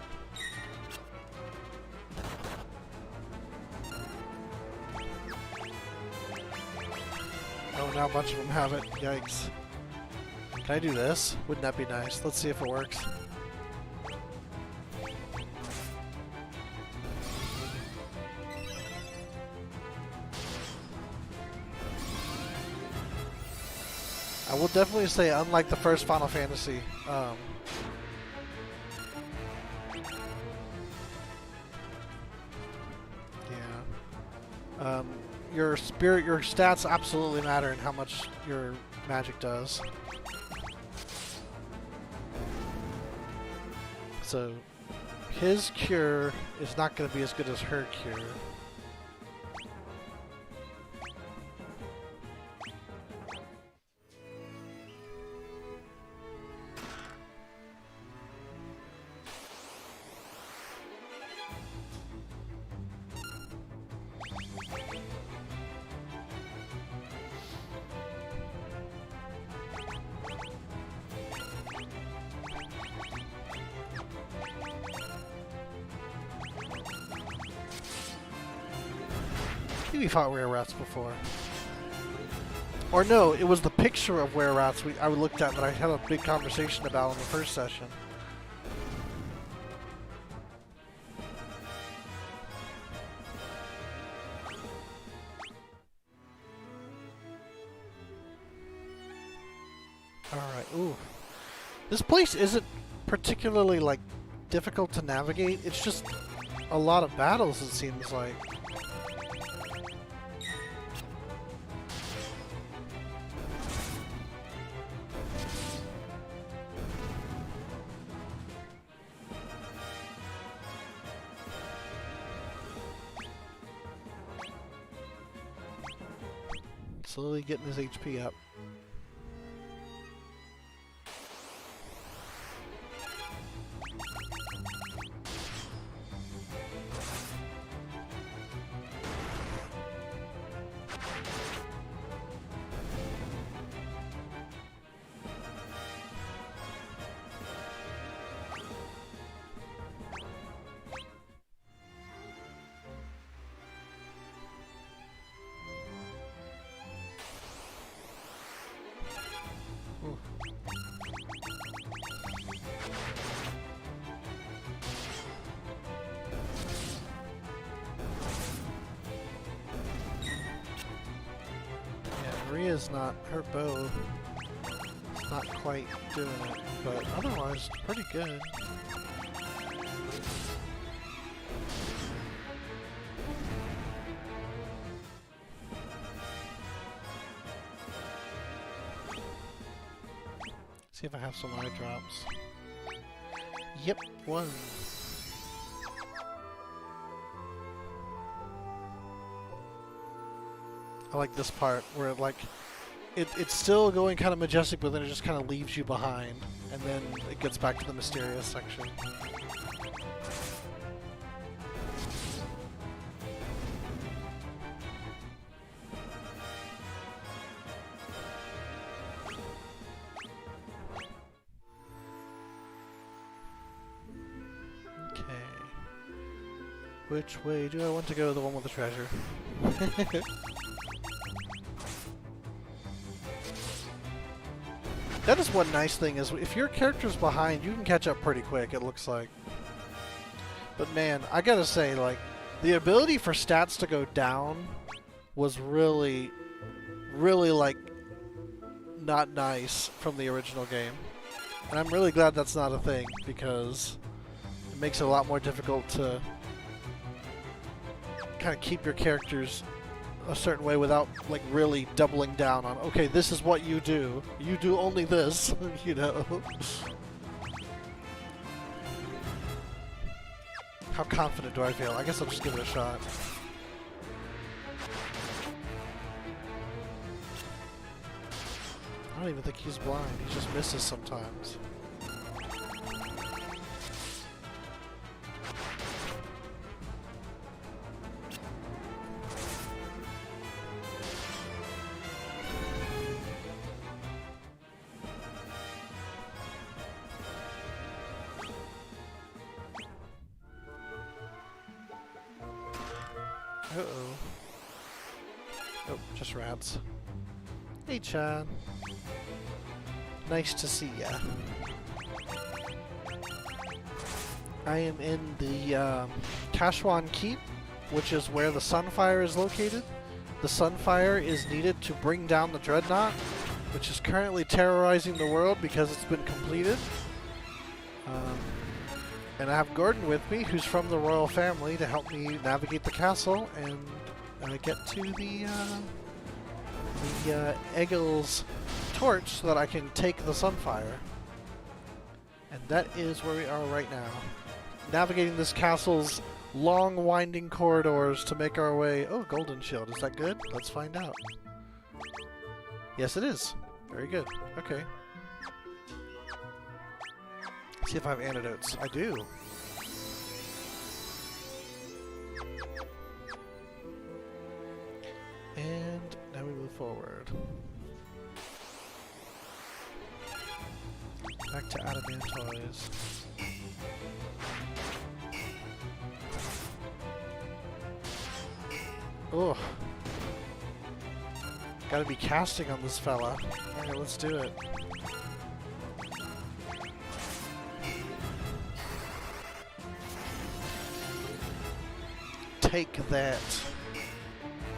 Oh, now a bunch of them have it. Yikes. Can I do this? Wouldn't that be nice? Let's see if it works. I will definitely say, unlike the first Final Fantasy, your spirit, your stats absolutely matter in how much your magic does. So, his cure is not going to be as good as her cure. We fought were rats before. Or no, it was the picture of were rats I looked at that I had a big conversation about in the first session. Alright, ooh. This place isn't particularly, like, difficult to navigate. It's just a lot of battles, it seems like. Slowly getting his HP up. Maria's not, her bow is not quite doing it, but otherwise pretty good. See if I have some eye drops. Yep, one. I like this part where it's still going kind of majestic, but then it just kind of leaves you behind, and then it gets back to the mysterious section. Okay. Which way do I want to go? The one with the treasure. That is one nice thing, is if your character's behind, you can catch up pretty quick, it looks like. But man, I gotta say, like, the ability for stats to go down was really, like, not nice from the original game. And I'm really glad that's not a thing, because it makes it a lot more difficult to kind of keep your characters a certain way without, like, really doubling down on, okay, this is what you do. You do only this, you know? How confident do I feel? I guess I'll just give it a shot. I don't even think he's blind. He just misses sometimes. Uh-oh. Oh, just rats. Hey, Chan. Nice to see ya. I am in the Kashwan Keep, which is where the Sunfire is located. The Sunfire is needed to bring down the Dreadnaught, which is currently terrorizing the world because it's been completed. And I have Gordon with me, who's from the royal family, to help me navigate the castle and get to the Egil's torch so that I can take the Sunfire. And that is where we are right now. Navigating this castle's long, winding corridors to make our way... Oh, golden shield. Is that good? Let's find out. Yes, it is. Very good. Okay. See if I have antidotes. I do. And now we move forward. Back to Adamantoise. Oh. Gotta be casting on this fella. Alright, let's do it. Take that.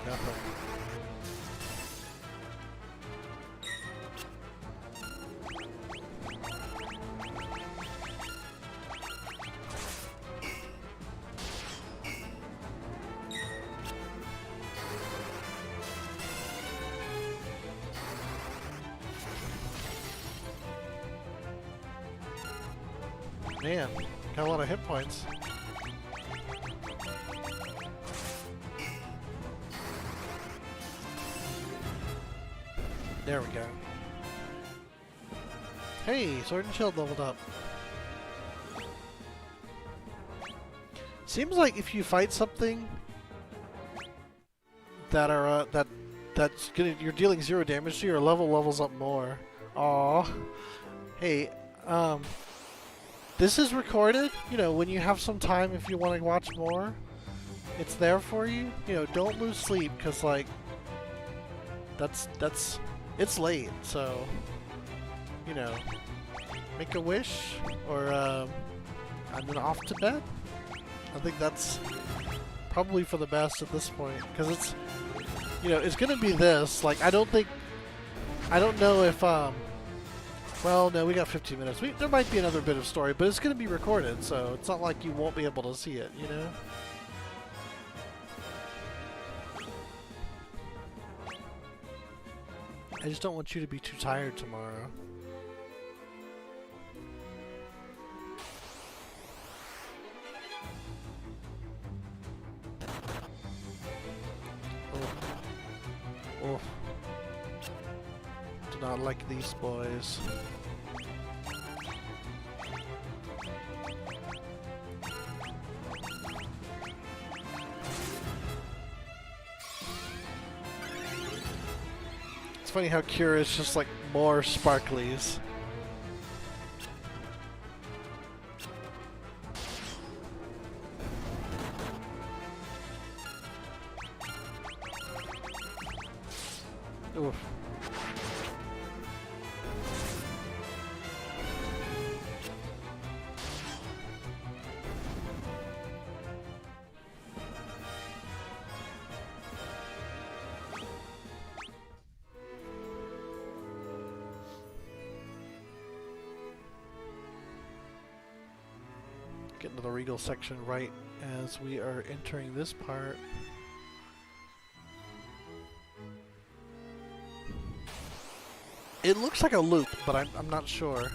Nothing. Man, got a lot of hit points. There we go. Hey, Sword and Shield leveled up. Seems like if you fight something that are you're dealing 0 damage to, your level levels up more. Aww. Hey, this is recorded. You know, when you have some time, if you want to watch more, it's there for you. You know, don't lose sleep, because like it's late, so you know, make a wish, or I'm then off to bed. I think that's probably for the best at this point, because it's, you know, it's gonna be this. Like, I don't know if well, no, we got 15 minutes. There might be another bit of story, but it's gonna be recorded, so it's not like you won't be able to see it, you know? I just don't want you to be too tired tomorrow. Oh. Do not like these boys. It's funny how Cure is just like more sparklies. Oof. Get into the Regal section right as we are entering this part. It looks like a loop, but I'm not sure.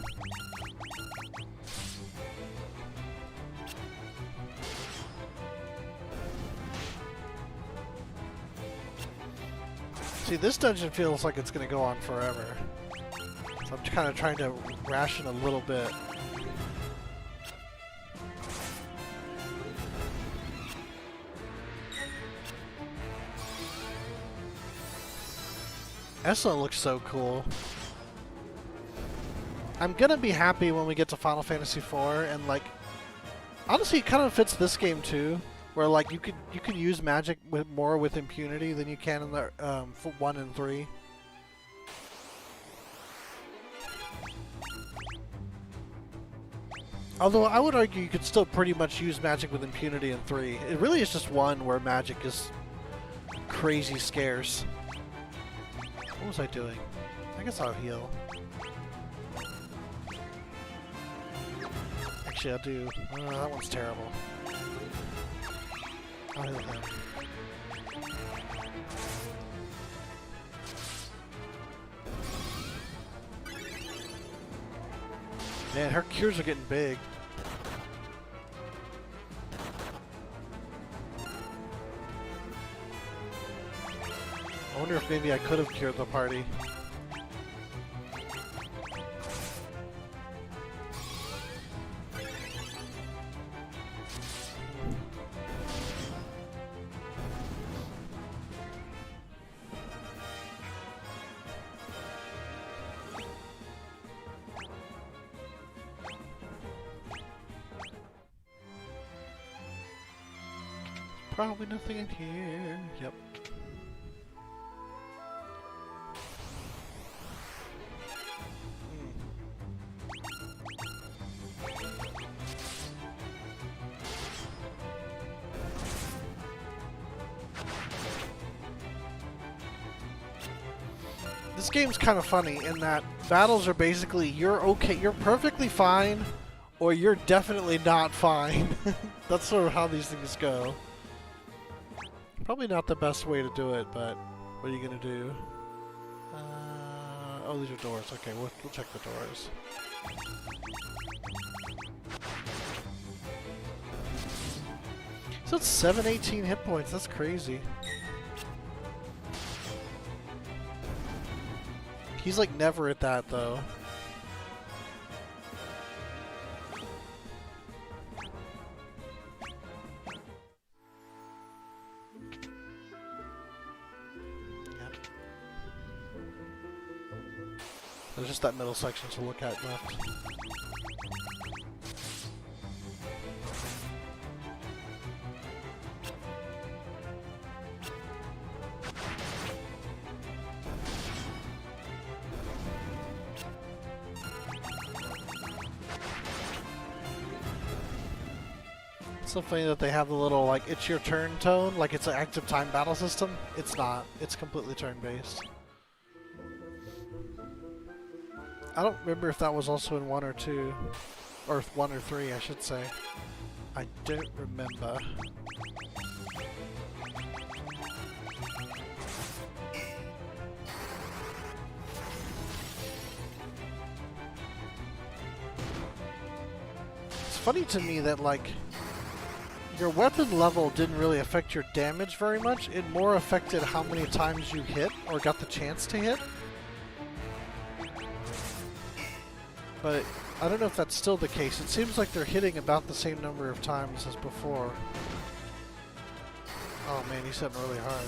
See, this dungeon feels like it's going to go on forever. So I'm kind of trying to ration a little bit. Essa looks so cool. I'm gonna be happy when we get to Final Fantasy IV, and like, honestly, it kind of fits this game too, where like you could use magic more with impunity than you can in the 1 and 3. Although I would argue you could still pretty much use magic with impunity in 3. It really is just 1 where magic is crazy scarce. What was I doing? I guess I'll heal. Actually, I'll do... that one's terrible. I'll heal him. Man, her cures are getting big. I wonder if maybe I could have cured the party. Probably nothing in here. Yep. This game's kind of funny in that battles are basically you're okay, you're perfectly fine, or you're definitely not fine. That's sort of how these things go. Probably not the best way to do it, but what are you gonna do? Oh, these are doors. Okay, we'll check the doors. So it's 718 hit points. That's crazy. He's like never at that though. There's just that middle section to look at left. It's so funny that they have the little, like, it's your turn tone, like it's an active time battle system. It's not. It's completely turn-based. I don't remember if that was also in 1 or 2, or 1 or 3, I should say. I don't remember. It's funny to me that, like, your weapon level didn't really affect your damage very much. It more affected how many times you hit, or got the chance to hit. But I don't know if that's still the case. It seems like they're hitting about the same number of times as before. Oh man, he's hitting really hard.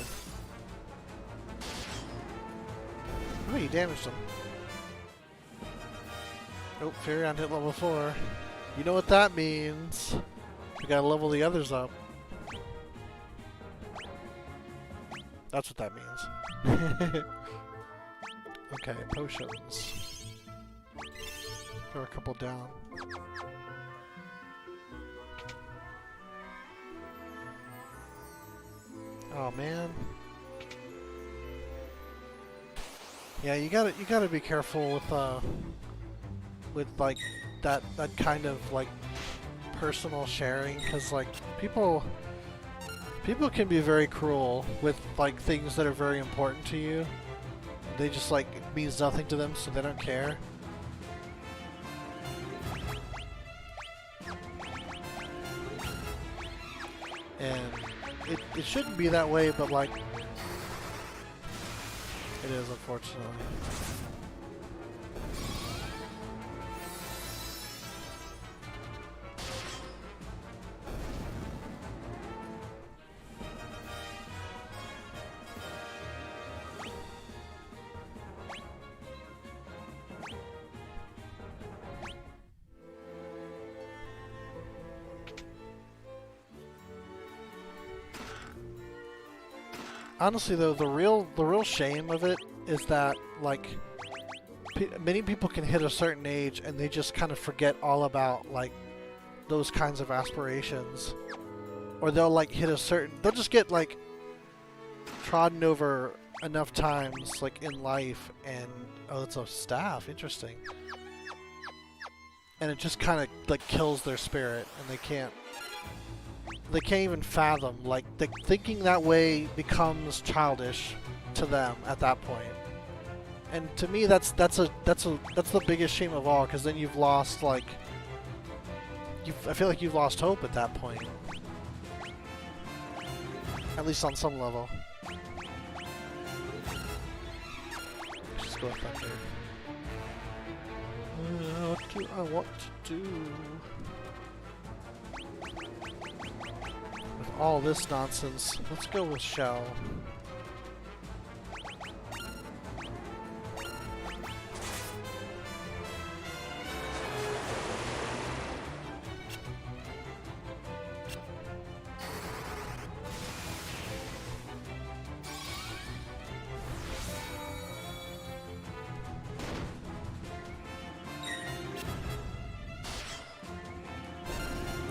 Oh, he damaged him. Oh, Furion hit level 4. You know what that means. We gotta level the others up. That's what that means. Okay, potions. There are a couple down. Oh man. Yeah, you gotta be careful with like that kind of like personal sharing, because like people can be very cruel with like things that are very important to you. They just like, it means nothing to them, so they don't care. And it shouldn't be that way, but like, it is, unfortunately. Honestly though, the real shame of it is that, like, many people can hit a certain age and they just kind of forget all about, like, those kinds of aspirations. Or they'll, like, they'll just get, like, trodden over enough times, like, in life, and, oh, it's a staff, interesting. And it just kind of, like, kills their spirit, and they can't even fathom, like, thinking that way becomes childish to them at that point. And to me, that's the biggest shame of all, because then you've lost, like, I feel like you've lost hope at that point. At least on some level. Just go back there. What do I want to do? All this nonsense. Let's go with Shell.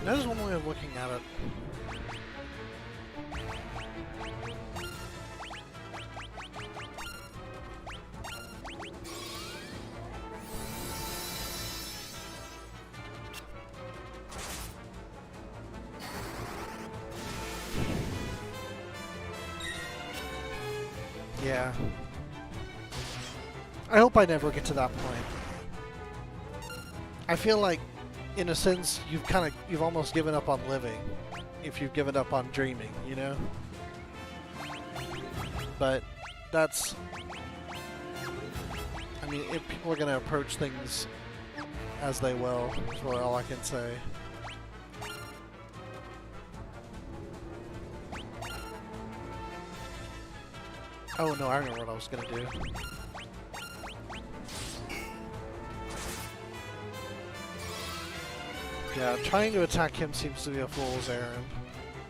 That is one way of looking at it. Yeah. I hope I never get to that point. I feel like, in a sense, you've almost given up on living, if you've given up on dreaming, you know? But that's... I mean, if people are gonna approach things as they will, is really all I can say. Oh no, I remember what I was gonna do. Yeah, trying to attack him seems to be a fool's errand.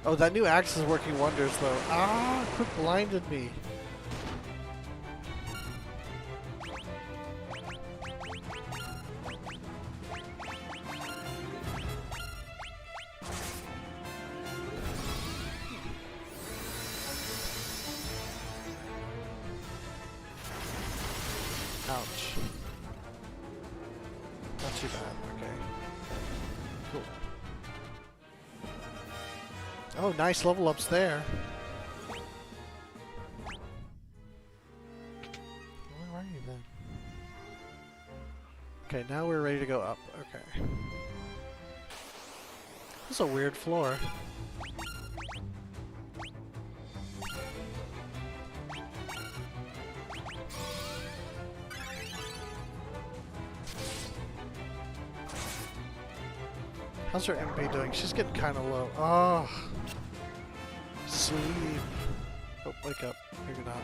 Oh, that new axe is working wonders though. Ah, quick blinded me. Ouch. Not too bad, okay. Cool. Oh, nice level ups there. Where are you then? Okay, now we're ready to go up. Okay. This is a weird floor. How's her MP doing? She's getting kind of low. Oh, sleep. Oh, wake up. Maybe not.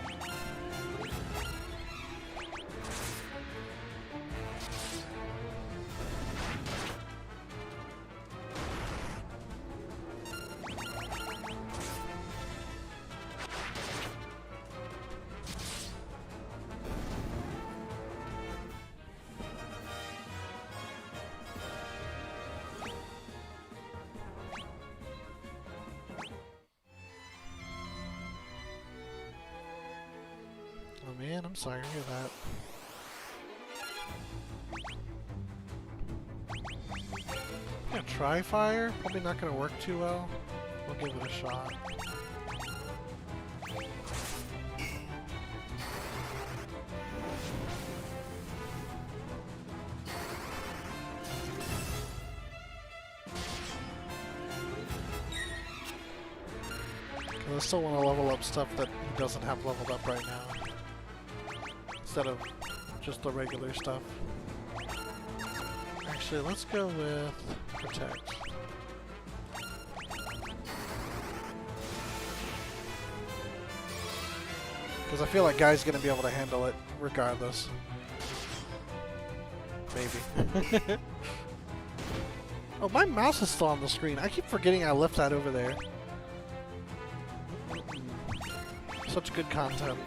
Oh man, I'm sorry to hear that. Yeah, try fire? Probably not gonna work too well. We'll give it a shot. I still want to level up stuff that he doesn't have leveled up right now, instead of just the regular stuff. Actually, let's go with Protect. Because I feel like Guy's going to be able to handle it regardless. Maybe. Oh, my mouse is still on the screen. I keep forgetting I left that over there. Such good content.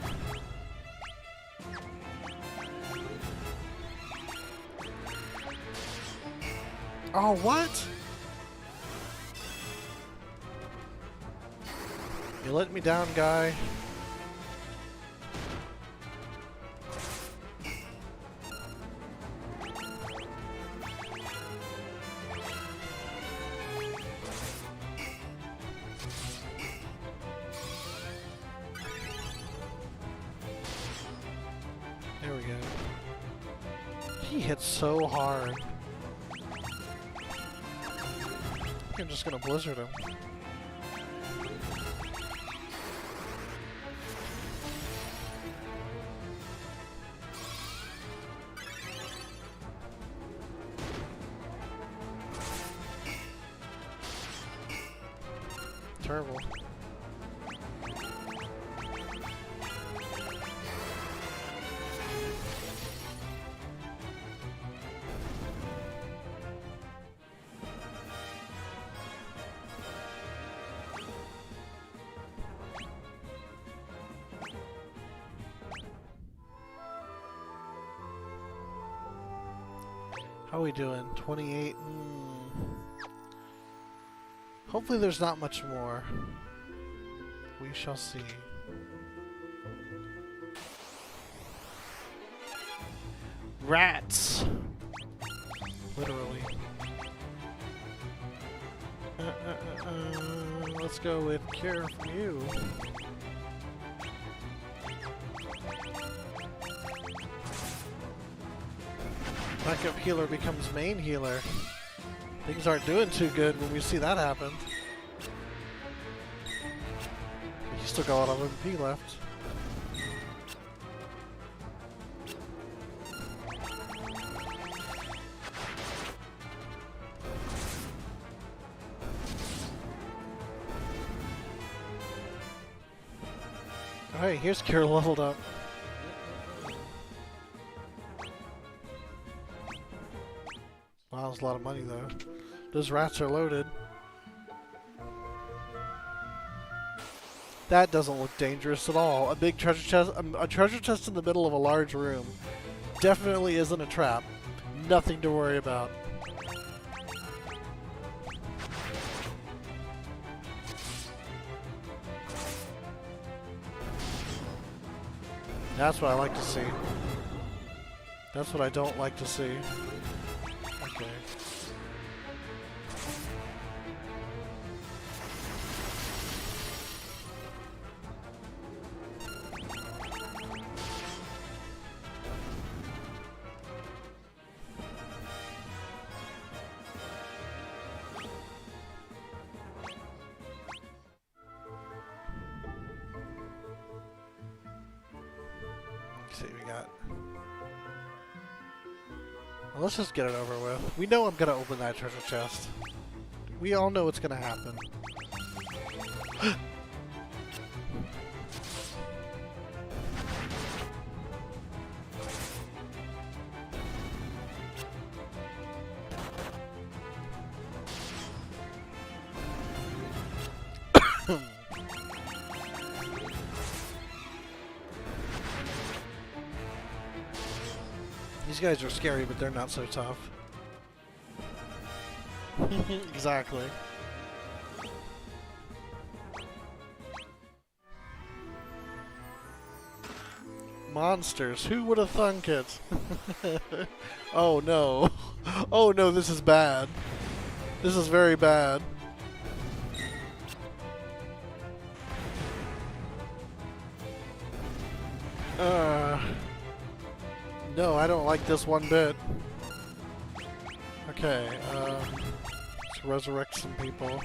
Oh, what? You let me down, Guy. There we go. He hits so hard. I'm just gonna blizzard him. Terrible. How are we doing? 28? Hopefully there's not much more. We shall see. Rats! Literally. Let's go with Cure from you. Backup healer becomes main healer. Things aren't doing too good when we see that happen. You still got a lot of MP left. Alright, here's Kira leveled up. Wow, that's a lot of money though. Those rats are loaded. That doesn't look dangerous at all. A big treasure chest, a treasure chest in the middle of a large room. Definitely isn't a trap. Nothing to worry about. That's what I like to see. That's what I don't like to see. Okay. Let's see what we got. Well, let's just get it over with. We know I'm gonna open that treasure chest. We all know what's gonna happen. These guys are scary, but they're not so tough. Exactly. Monsters. Who would have thunk it? Oh no. Oh no, this is bad. This is very bad. No, I don't like this one bit. Okay, let's resurrect some people.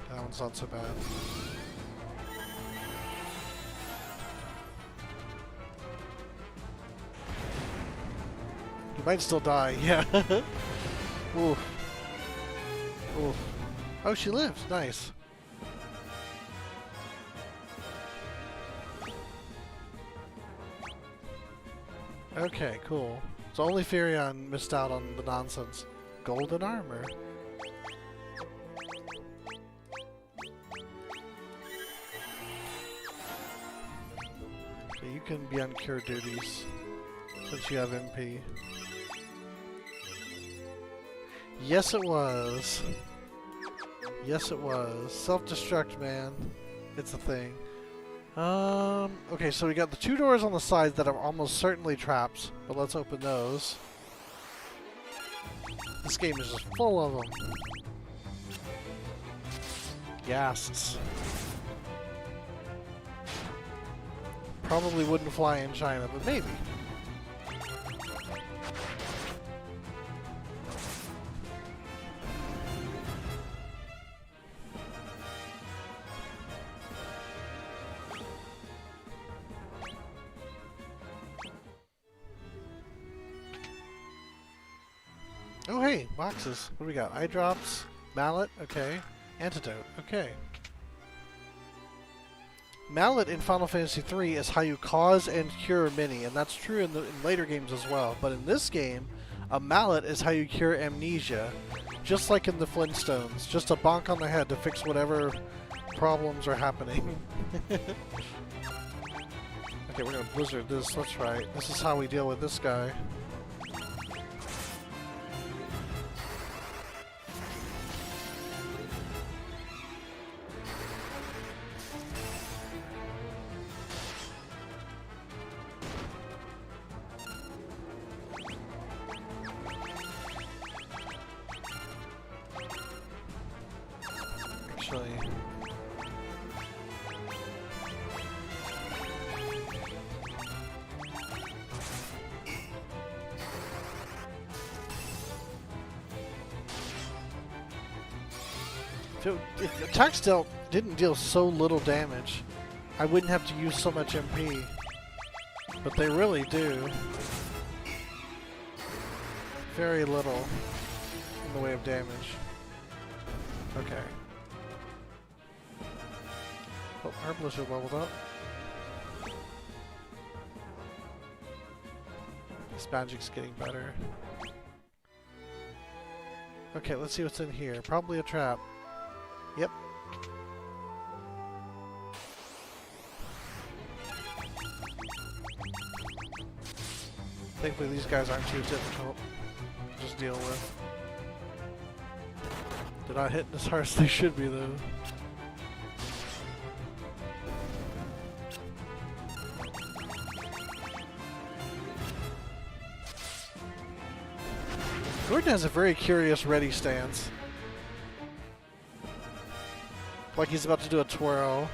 That one's not so bad. You might still die, yeah. Oof. Oof. Oh, she lives. Nice. Okay, cool. So only Furion missed out on the nonsense. Golden armor. Okay, you can be on cure duties since you have MP. Yes, it was. Yes, it was. Self-destruct, man. It's a thing. Okay, so we got the two doors on the sides that are almost certainly traps, but let's open those. This game is just full of them. Ghasts. Probably wouldn't fly in China, but maybe. Oh hey, boxes. What do we got? Eye drops, mallet, okay. Antidote, okay. Mallet in Final Fantasy III is how you cause and cure many, and that's true in later games as well. But in this game, a mallet is how you cure amnesia, just like in the Flintstones. Just a bonk on the head to fix whatever problems are happening. Okay, we're gonna blizzard this, that's right. This is how we deal with this guy. Actually, if attacks didn't deal so little damage, I wouldn't have to use so much MP. But they really do. Very little. in the way of damage. Okay. Oh, our blizzard leveled up. This magic's getting better. Okay, let's see what's in here. Probably a trap. Yep. Thankfully these guys aren't too difficult to just deal with. They're not hitting as hard as they should be though. Gordon has a very curious ready stance. Like he's about to do a twirl.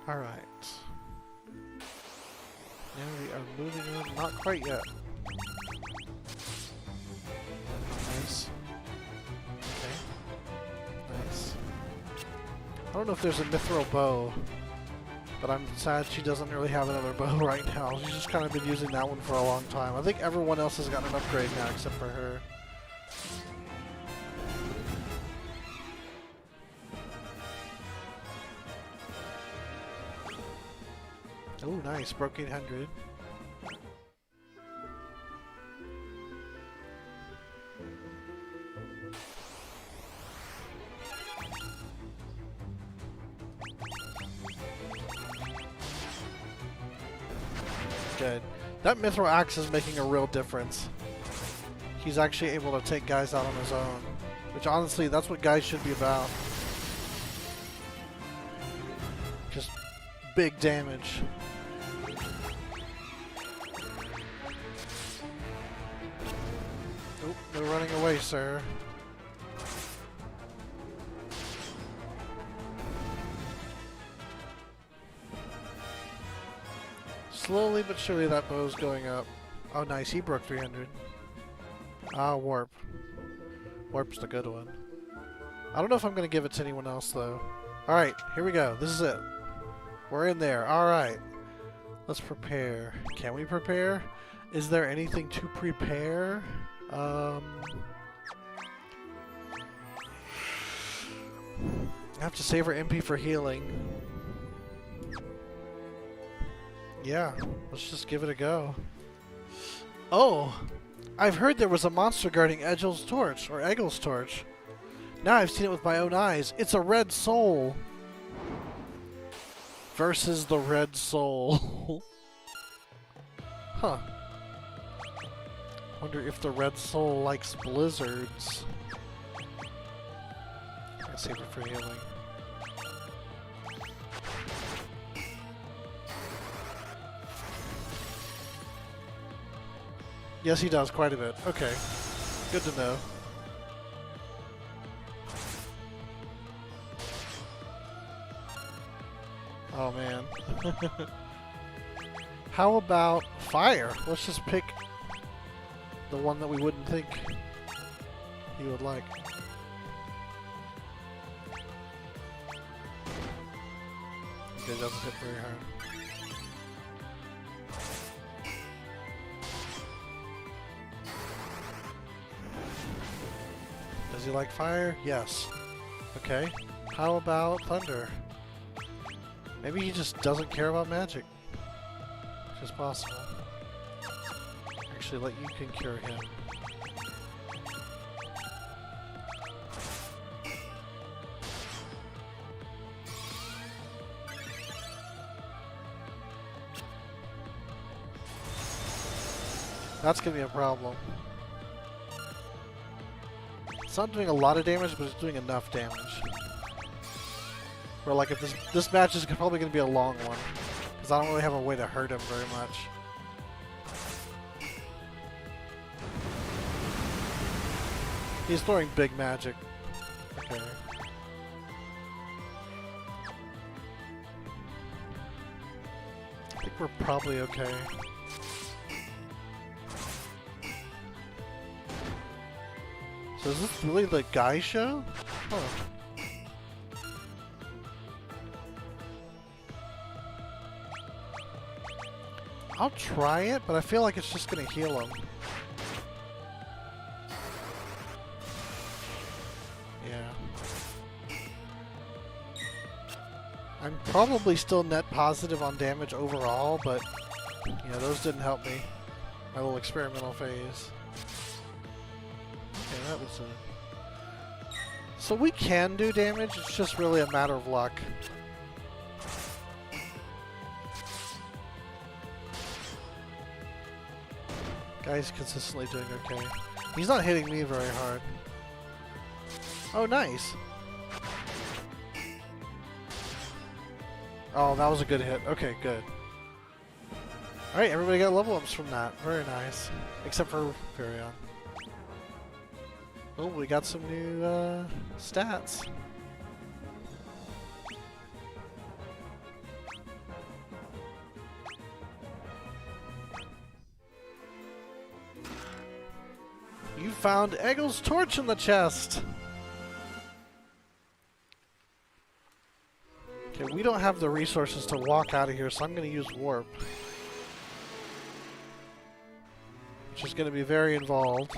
Alright. Now we are moving on. Not quite yet. Nice. Okay. Nice. I don't know if there's a mithril bow. But I'm sad she doesn't really have another bow right now. She's just kind of been using that one for a long time. I think everyone else has gotten an upgrade now except for her. Oh, nice. Broke 800. Good. That mithril axe is making a real difference. He's actually able to take guys out on his own. Which honestly, that's what guys should be about. Just big damage. Oh, they're running away, sir. Slowly but surely that bow's going up. Oh nice, he broke 300. Ah, warp. Warp's the good one. I don't know if I'm going to give it to anyone else though. Alright, here we go. This is it. We're in there. Alright. Let's prepare. Can we prepare? Is there anything to prepare? I have to save our MP for healing. Yeah, let's just give it a go. Oh! I've heard there was a monster guarding Egil's torch, or Egil's torch. Now I've seen it with my own eyes. It's a red soul! Versus the red soul. Huh. Wonder if the red soul likes blizzards. I'll save it for healing. Yes, he does quite a bit. Okay. Good to know. Oh, man. How about fire? Let's just pick the one that we wouldn't think he would like. Okay, it doesn't hit very hard. Does he like fire? Yes. Okay. How about thunder? Maybe he just doesn't care about magic. Which is possible. Actually, you can cure him. That's gonna be a problem. It's not doing a lot of damage, but it's doing enough damage. Where, like, if this match is probably going to be a long one, because I don't really have a way to hurt him very much. He's throwing big magic. Okay. I think we're probably okay. So is this really the guy show? Huh. I'll try it, but I feel like it's just gonna heal him. Yeah. I'm probably still net positive on damage overall, but yeah, those didn't help me. My little experimental phase. Okay, that was a... So we can do damage, it's just really a matter of luck. Guy's consistently doing okay. He's not hitting me very hard. Oh, nice. Oh, that was a good hit. Okay, good. Alright, everybody got level ups from that. Very nice. Except for Furion. Oh, we got some new stats. You found Eggel's torch in the chest! Okay, we don't have the resources to walk out of here, so I'm going to use warp. Which is going to be very involved.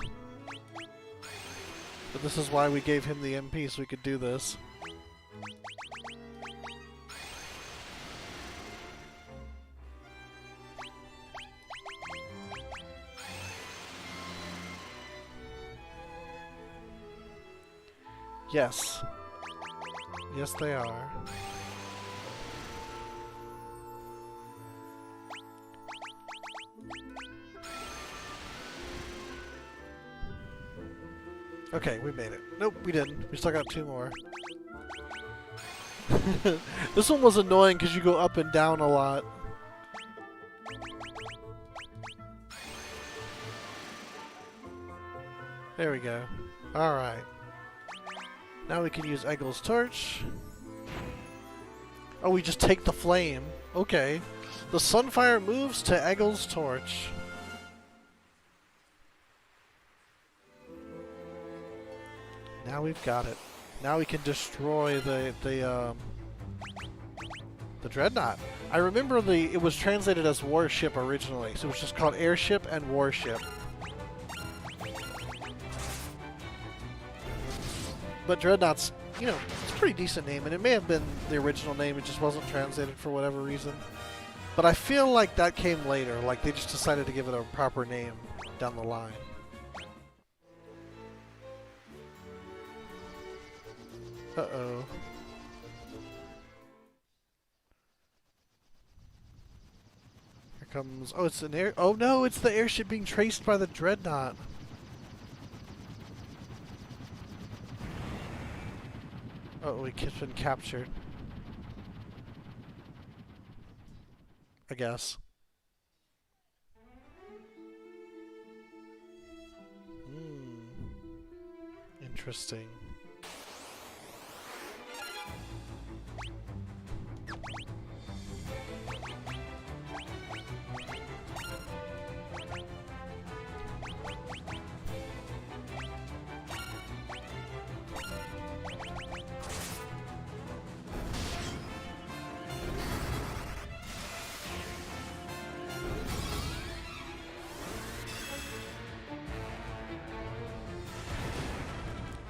But this is why we gave him the MP, so we could do this. Yes. Yes, they are. Okay, we made it. Nope, we didn't. We still got 2 more. This one was annoying because you go up and down a lot. There we go. Alright. Now we can use Eggel's torch. Oh, we just take the flame. Okay. The Sunfire moves to Eggel's torch. Now we've got it. Now we can destroy the Dreadnaught. I remember it was translated as warship originally, so it was just called airship and warship. But Dreadnaught's, you know, it's a pretty decent name, and it may have been the original name, it just wasn't translated for whatever reason. But I feel like that came later, like they just decided to give it a proper name down the line. Uh-oh. Here comes... Oh, it's an air... Oh no, it's the airship being traced by the Dreadnaught. Oh, it's been captured. I guess. Interesting.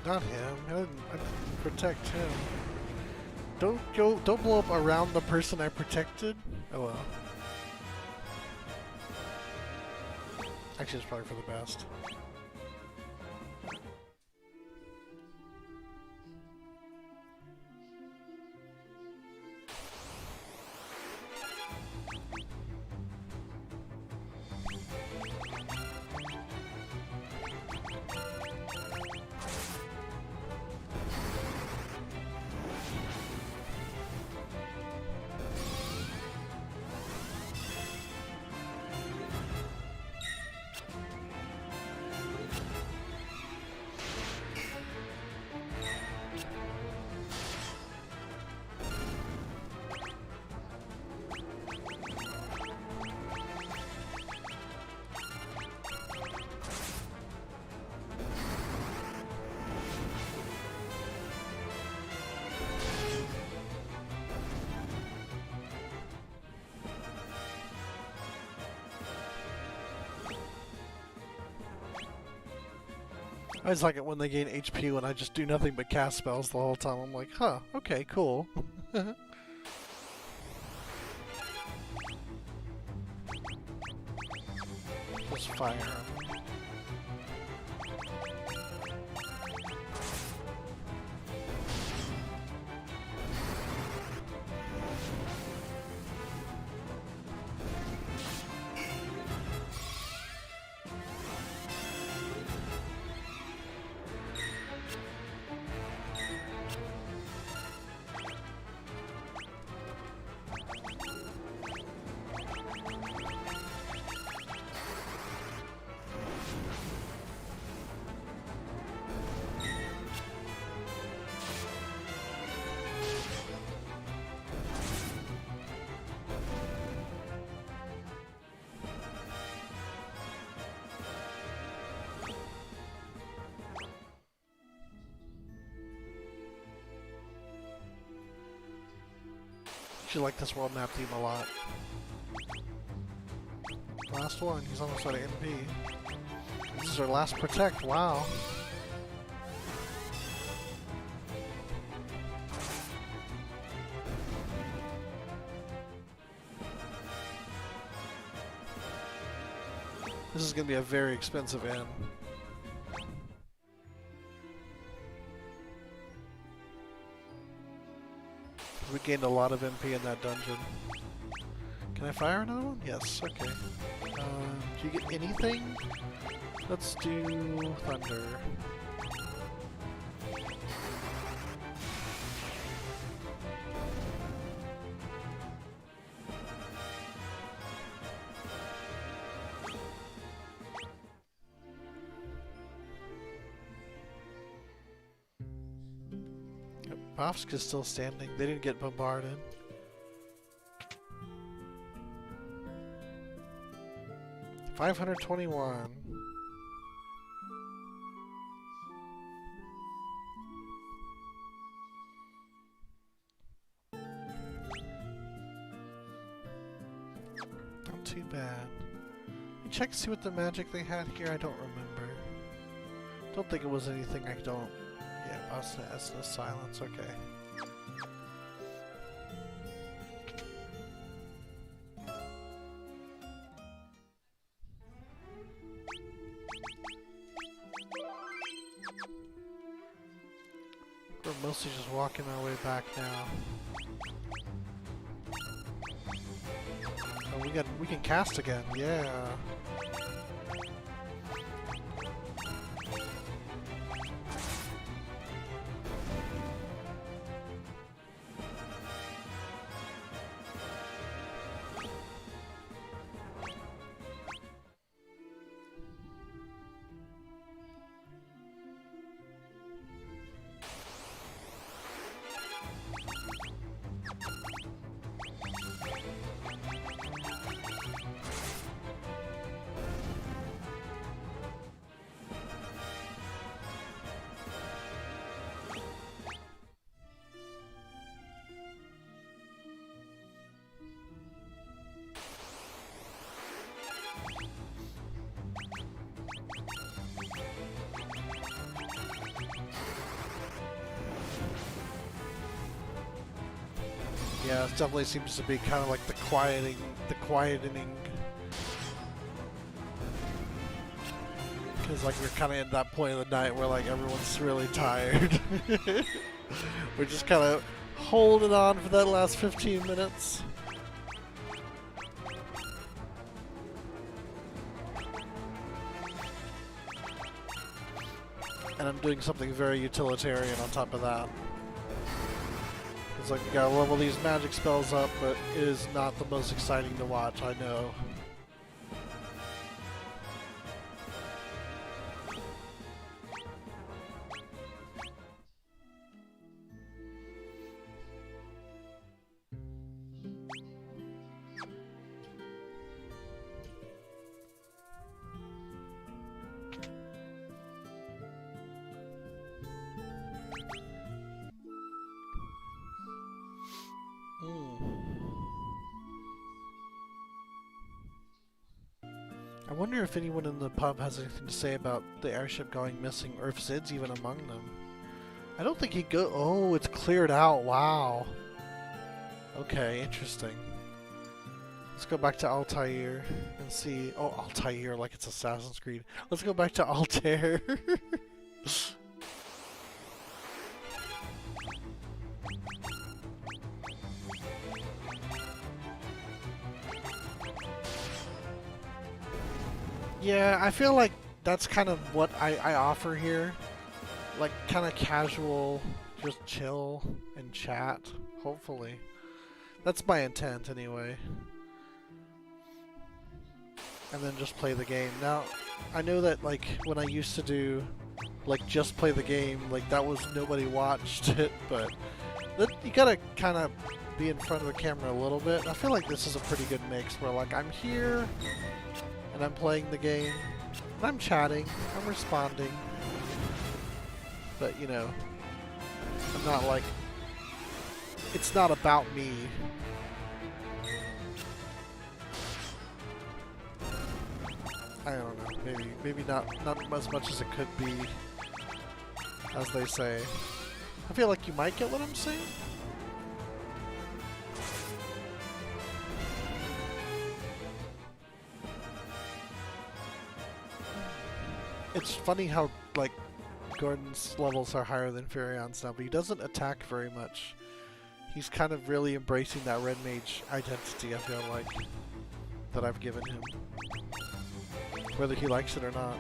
Not him. I didn't protect him. Don't blow up around the person I protected. Oh well. Actually, it's probably for the best. I always like it when they gain HP when I just do nothing but cast spells the whole time. I'm like, huh, okay, cool. Just fire him. I like this world map theme a lot. Last one, he's almost out of MP. This is our last protect, wow. This is going to be a very expensive inn. We gained a lot of MP in that dungeon. Can I fire another one? Yes, okay. Do you get anything? Let's do thunder. Bafsk is still standing. They didn't get bombarded. $521. Not too bad. Let me check to see what the magic they had here. I don't remember. Don't think it was anything I don't. Yeah, Bafsk silence. Okay. We're mostly just walking our way back now. Oh, we can cast again. Yeah. Yeah, it definitely seems to be kind of like the quietening. Because like we're kind of at that point of the night where like everyone's really tired. We're just kind of holding on for that last 15 minutes. And I'm doing something very utilitarian on top of that. It's like we gotta level these magic spells up, but it is not the most exciting to watch, I know. I wonder if anyone in the pub has anything to say about the airship going missing, or if Sid's even among them. I don't think he'd go. Oh, it's cleared out. Wow. Okay, interesting. Let's go back to Altair and see. Oh, Altair, like it's Assassin's Creed. Let's go back to Altair. Yeah, I feel like that's kind of what I offer here. Like, kind of casual, just chill and chat, hopefully. That's my intent, anyway. And then just play the game. Now, I know that, like, when I used to do, like, just play the game, like, that was, nobody watched it, but you gotta kind of be in front of the camera a little bit. I feel like this is a pretty good mix, where, like, I'm here, and I'm playing the game, and I'm chatting, I'm responding, but, you know, I'm not like, it's not about me. I don't know, maybe not as much as it could be, as they say. I feel like you might get what I'm saying. It's funny how, like, Gordon's levels are higher than Furion's now, but he doesn't attack very much. He's kind of really embracing that Red Mage identity, I feel like, that I've given him. Whether he likes it or not.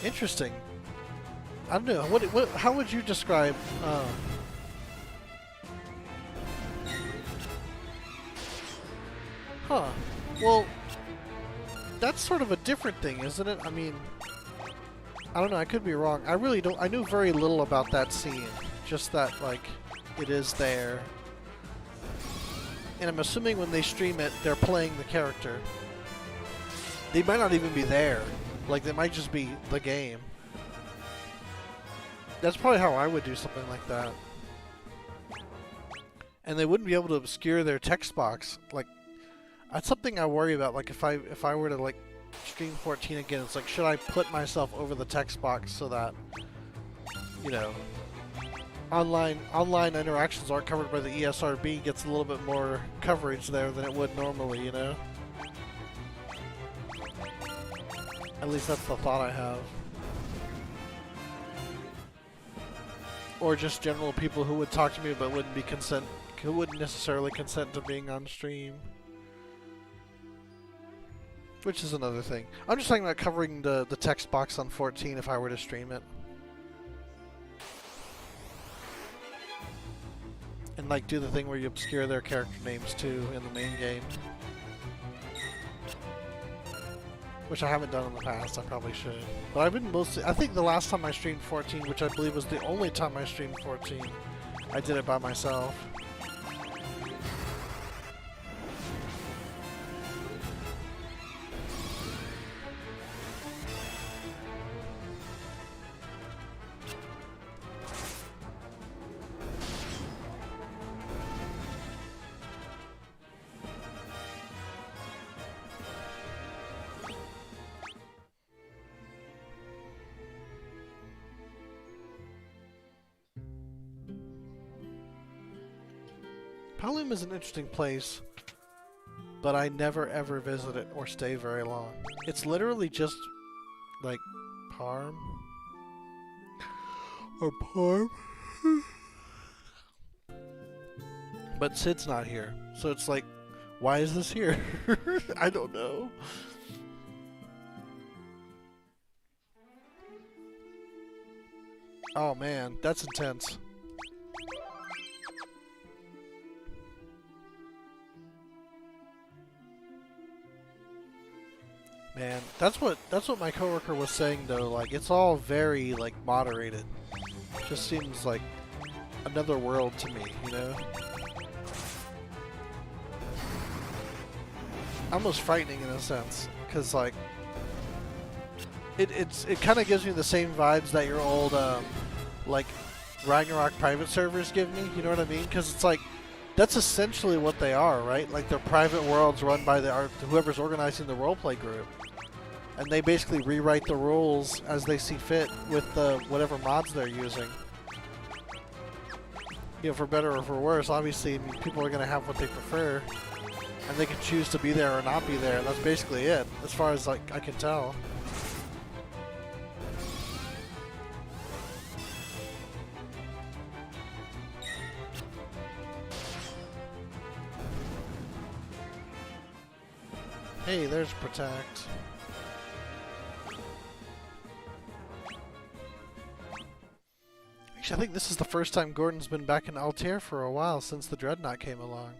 Interesting. I don't know. How would you describe... Huh. Well, that's sort of a different thing, isn't it? I mean, I don't know, I could be wrong. I really don't, I knew very little about that scene. Just that, like, it is there. And I'm assuming when they stream it, they're playing the character. They might not even be there. Like, they might just be the game. That's probably how I would do something like that. And they wouldn't be able to obscure their text box. Like, that's something I worry about. Like, if I were to, like, stream 14 again, it's like, should I put myself over the text box so that, you know, online interactions aren't covered by the ESRB, gets a little bit more coverage there than it would normally, you know? At least that's the thought I have. Or just general people who would talk to me but who wouldn't necessarily consent to being on stream. Which is another thing. I'm just talking about covering the text box on 14 if I were to stream it. And like do the thing where you obscure their character names too in the main game. Which I haven't done in the past, I probably should. But I've been mostly, I think the last time I streamed 14, which I believe was the only time I streamed 14, I did it by myself. Palum is an interesting place, but I never ever visit it or stay very long. It's literally just like Parm or Parm. But Sid's not here, so it's like, why is this here? I don't know. Oh man, that's intense. Man, that's what my coworker was saying though, like it's all very like moderated. Just seems like another world to me, you know? Almost frightening in a sense, cuz like it kind of gives me the same vibes that your old like Ragnarok private servers give me. You know what I mean? Because it's like, that's essentially what they are, right? Like they're private worlds run by whoever's organizing the roleplay group. And they basically rewrite the rules as they see fit with whatever mods they're using. You know, for better or for worse, obviously, I mean, people are going to have what they prefer. And they can choose to be there or not be there. And that's basically it, as far as like I can tell. Hey, there's Protect. Actually, I think this is the first time Gordon's been back in Altair for a while since the Dreadnaught came along.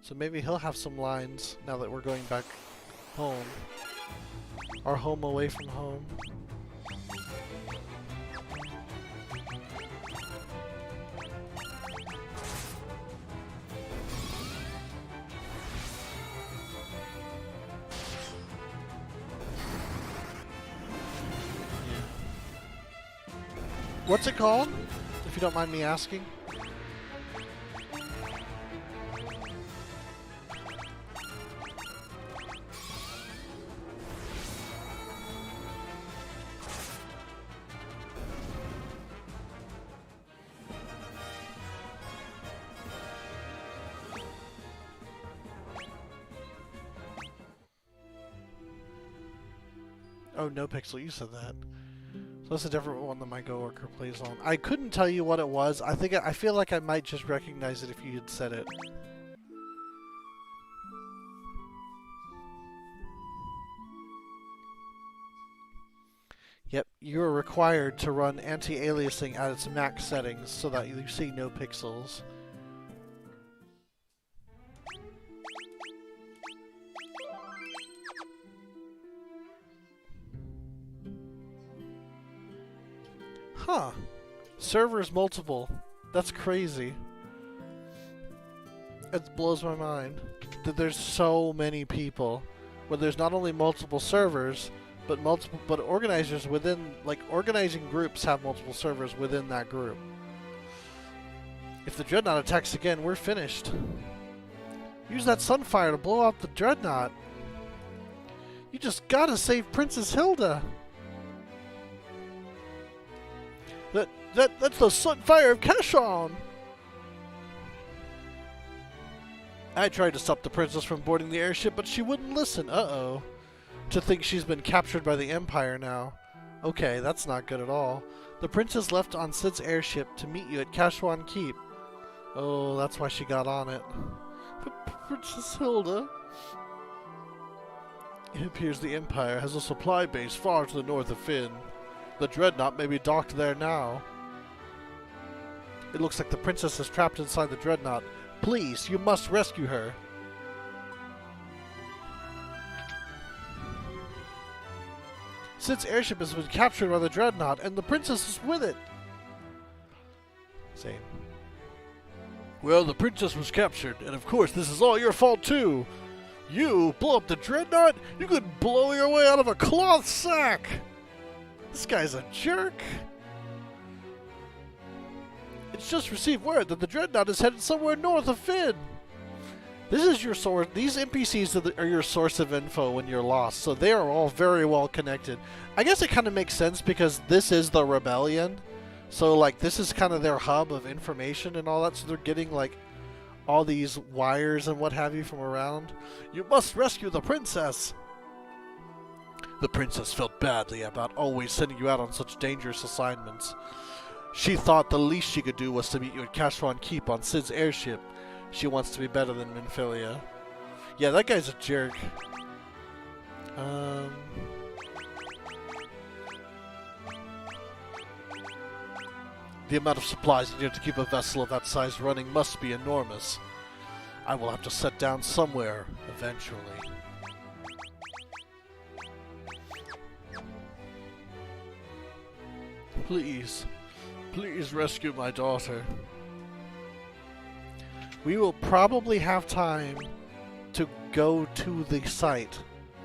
So maybe he'll have some lines now that we're going back home. Our home away from home. What's it called? If you don't mind me asking. Oh, no pixel, you said that. So that's a different one that my coworker plays on. I couldn't tell you what it was. I feel like I might just recognize it if you had said it. Yep, you are required to run anti-aliasing at its max settings so that you see no pixels. Huh. Servers multiple. That's crazy. It blows my mind that there's so many people. Where there's not only multiple servers, but organizers within, like, organizing groups have multiple servers within that group. If the Dreadnaught attacks again, we're finished. Use that sunfire to blow out the Dreadnaught. You just gotta save Princess Hilda. That's the sunfire of Cashon! I tried to stop the princess from boarding the airship, but she wouldn't listen. Uh-oh. To think she's been captured by the Empire now. Okay, that's not good at all. The princess left on Sid's airship to meet you at Cashwan Keep. Oh, that's why she got on it. But Princess Hilda... It appears the Empire has a supply base far to the north of Fynn. The Dreadnaught may be docked there now. It looks like the princess is trapped inside the Dreadnaught. Please, you must rescue her. Sid's airship has been captured by the Dreadnaught, and the princess is with it. Same. Well, the princess was captured, and of course this is all your fault too. You blow up the Dreadnaught? You could blow your way out of a cloth sack! This guy's a jerk. It's just received word that the Dreadnaught is headed somewhere north of Fynn. This is your source. These NPCs are your source of info when you're lost, so they are all very well connected. I guess it kind of makes sense because this is the rebellion, so like this is kind of their hub of information and all that. So they're getting like all these wires and what have you from around. You must rescue the princess. The princess felt badly about always sending you out on such dangerous assignments. She thought the least she could do was to meet you at Cashwan Keep on Sid's airship. She wants to be better than Minfilia. Yeah, that guy's a jerk. The amount of supplies needed to keep a vessel of that size running must be enormous. I will have to set down somewhere, eventually. Please, please rescue my daughter. We will probably have time to go to the site,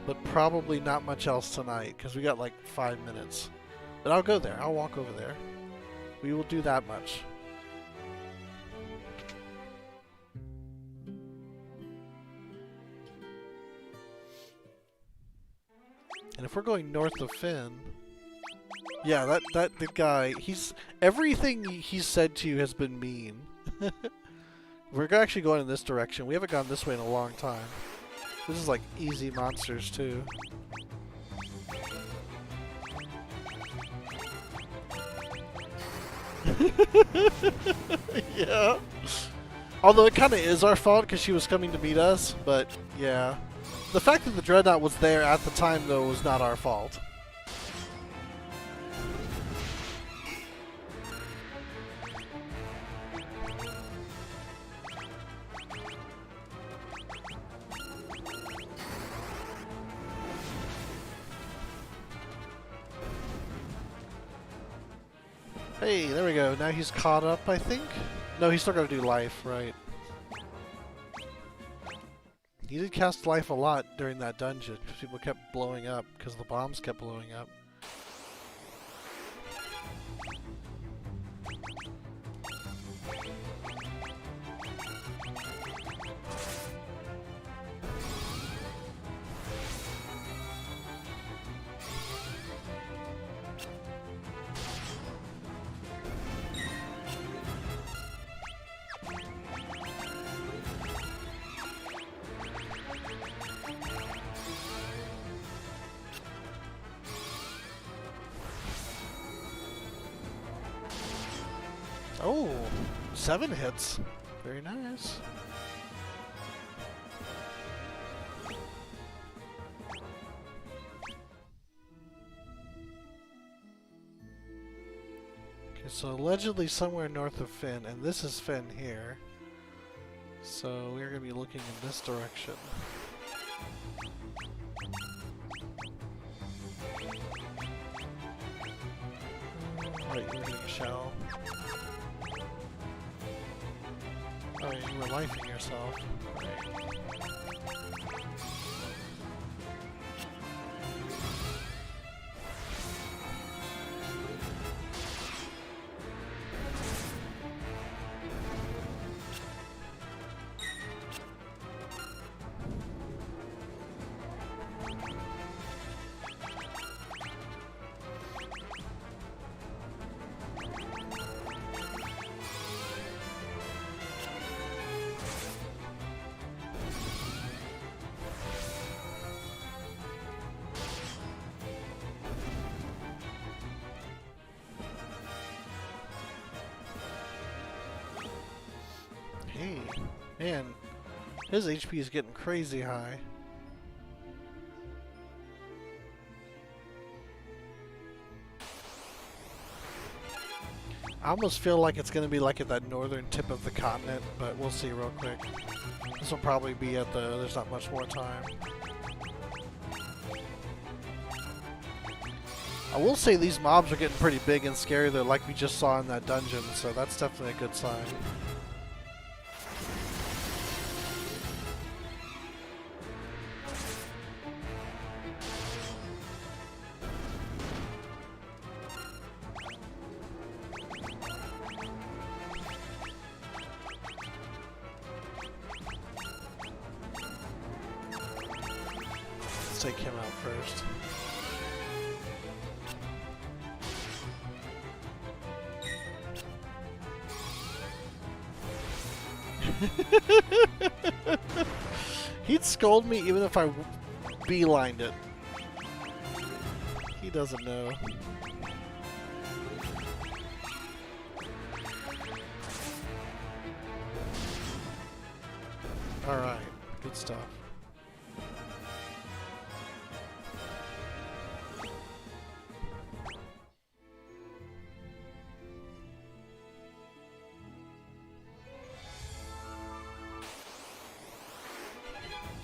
but probably not much else tonight, because we got like 5 minutes. But I'll go there. I'll walk over there. We will do that much. And if we're going north of Finn, yeah, the guy, everything he's said to you has been mean. We're actually going in this direction. We haven't gone this way in a long time. This is like easy monsters too. Yeah. Although it kind of is our fault because she was coming to meet us, but yeah. The fact that the Dreadnaught was there at the time, though, was not our fault. Hey, there we go. Now he's caught up, I think? No, he's still got to do life, right. He did cast life a lot during that dungeon. People kept blowing up because the bombs kept blowing up. Oh, 7 hits. Very nice. Okay, so allegedly somewhere north of Finn, and this is Finn here. So we're going to be looking in this direction. Right, you're getting a shell. Oh, you were lifing yourself. Right. Hey, man, his HP is getting crazy high. I almost feel like it's going to be like at that northern tip of the continent, but we'll see real quick. This will probably be at the... there's not much more time. I will say these mobs are getting pretty big and scary, though, like we just saw in that dungeon, so that's definitely a good sign. Let's take him out first. He'd scold me even if I beelined it. He doesn't know. Alright, good stuff.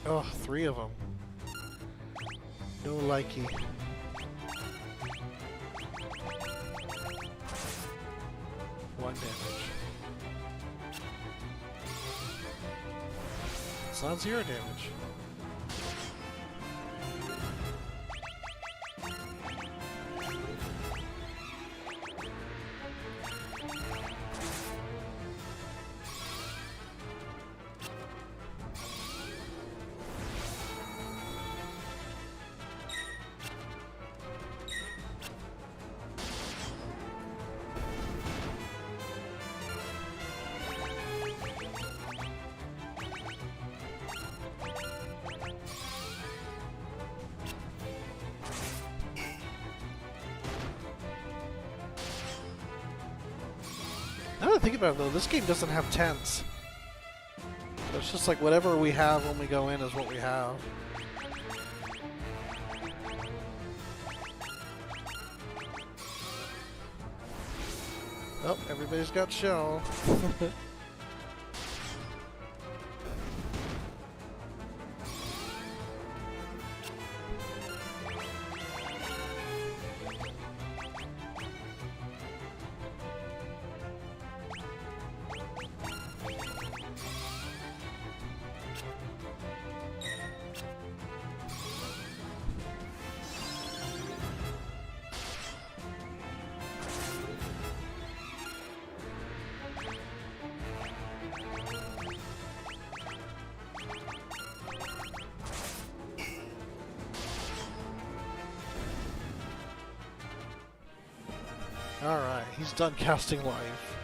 Oh, 3 of them. No likey. One damage. It's not 0 damage. Now that I think about it though, this game doesn't have tents. So it's just like whatever we have when we go in is what we have. Oh, everybody's got shell. Alright, he's done casting life.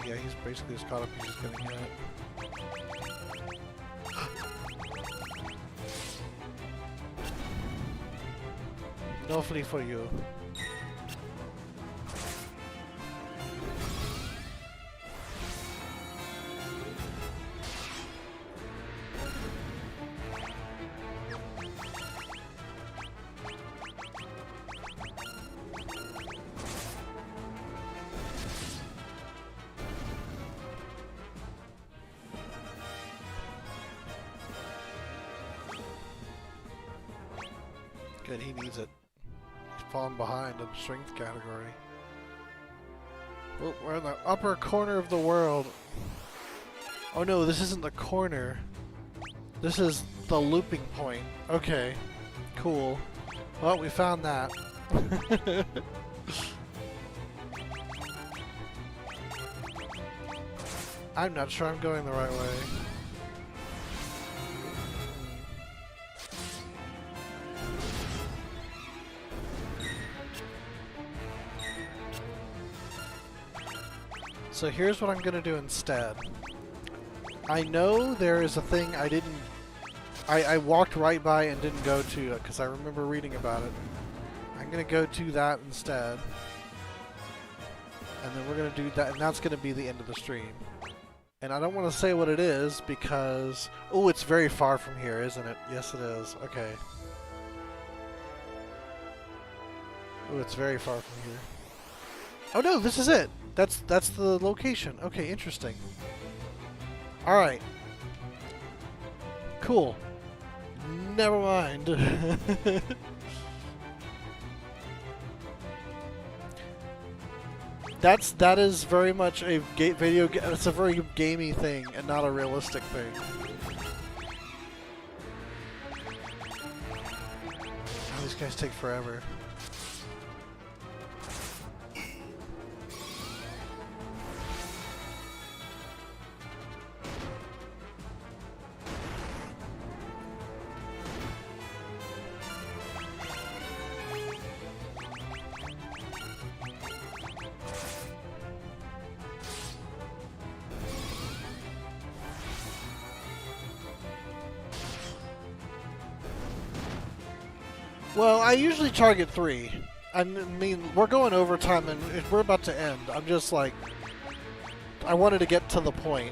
Yeah, he's basically as caught up as he's gonna get. No free for you. Good, he needs it. Fallen behind in the strength category. Oh, we're in the upper corner of the world. Oh no, this isn't the corner. This is the looping point. Okay, cool. Well, we found that. I'm not sure I'm going the right way. So here's what I'm gonna do instead. I know there is a thing I walked right by and didn't go to it because I remember reading about it. I'm gonna go to that instead. And then we're gonna do that, and that's gonna be the end of the stream. And I don't want to say what it is because... Oh, it's very far from here, isn't it? Yes, it is. Okay. Oh, it's very far from here. Oh no, this is it! That's the location. Okay, interesting. Alright. Cool. Never mind. That is very much a video. It's a very gamey thing and not a realistic thing. Oh, these guys take forever. Well, I usually target 3. I mean, we're going overtime and we're about to end. I'm just like... I wanted to get to the point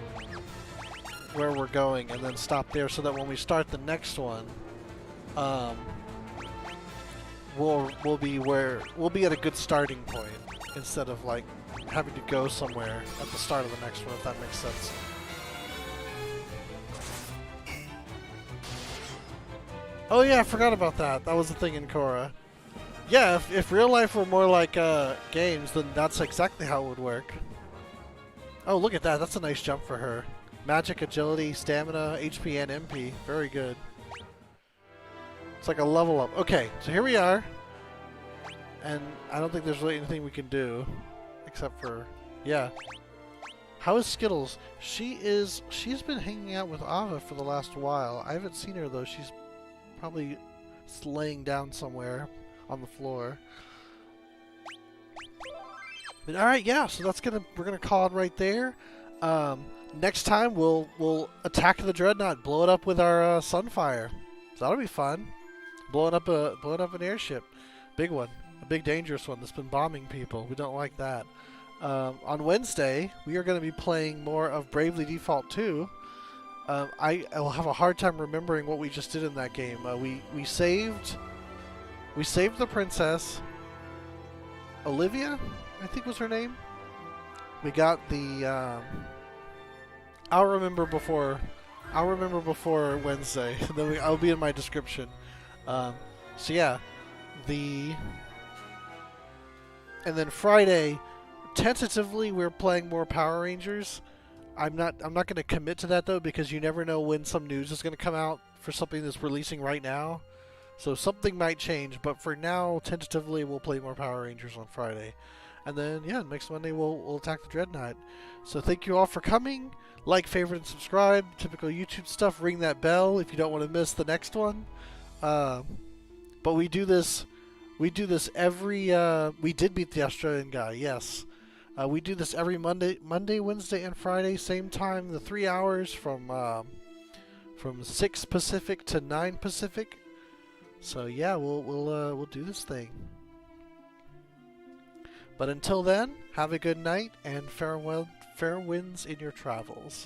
where we're going and then stop there so that when we start the next one, we'll be at a good starting point instead of like having to go somewhere at the start of the next one, if that makes sense. Oh yeah, I forgot about that. That was the thing in Korra. Yeah, if real life were more like games, then that's exactly how it would work. Oh, look at that. That's a nice jump for her. Magic, agility, stamina, HP, and MP. Very good. It's like a level up. Okay, so here we are. And I don't think there's really anything we can do. Except for... Yeah. How is Skittles? She's been hanging out with Ava for the last while. I haven't seen her though. She's probably laying down somewhere on the floor. But, all right, yeah. So we're gonna call it right there. Next time we'll attack the Dreadnought, blow it up with our Sunfire. So that'll be fun. Blowing up an airship, big one, a big dangerous one that's been bombing people. We don't like that. On Wednesday, we are going to be playing more of Bravely Default 2. I will have a hard time remembering what we just did in that game. We saved the princess, Olivia, I think was her name. We got the. I'll remember before Wednesday. Then I'll be in my description. So yeah, and then Friday, tentatively we're playing more Power Rangers. I'm not going to commit to that though, because you never know when some news is going to come out for something that's releasing right now. So something might change, but for now, tentatively we'll play more Power Rangers on Friday. And then yeah, next Monday we'll attack the Dreadnought. So thank you all for coming. Like, favorite, and subscribe. Typical YouTube stuff. Ring that bell if you don't want to miss the next one. But we do this every. We did beat the Australian guy, yes. We do this every Monday, Wednesday, and Friday, same time. The 3 hours from 6 Pacific to 9 Pacific. So yeah, we'll do this thing. But until then, have a good night and fair winds in your travels.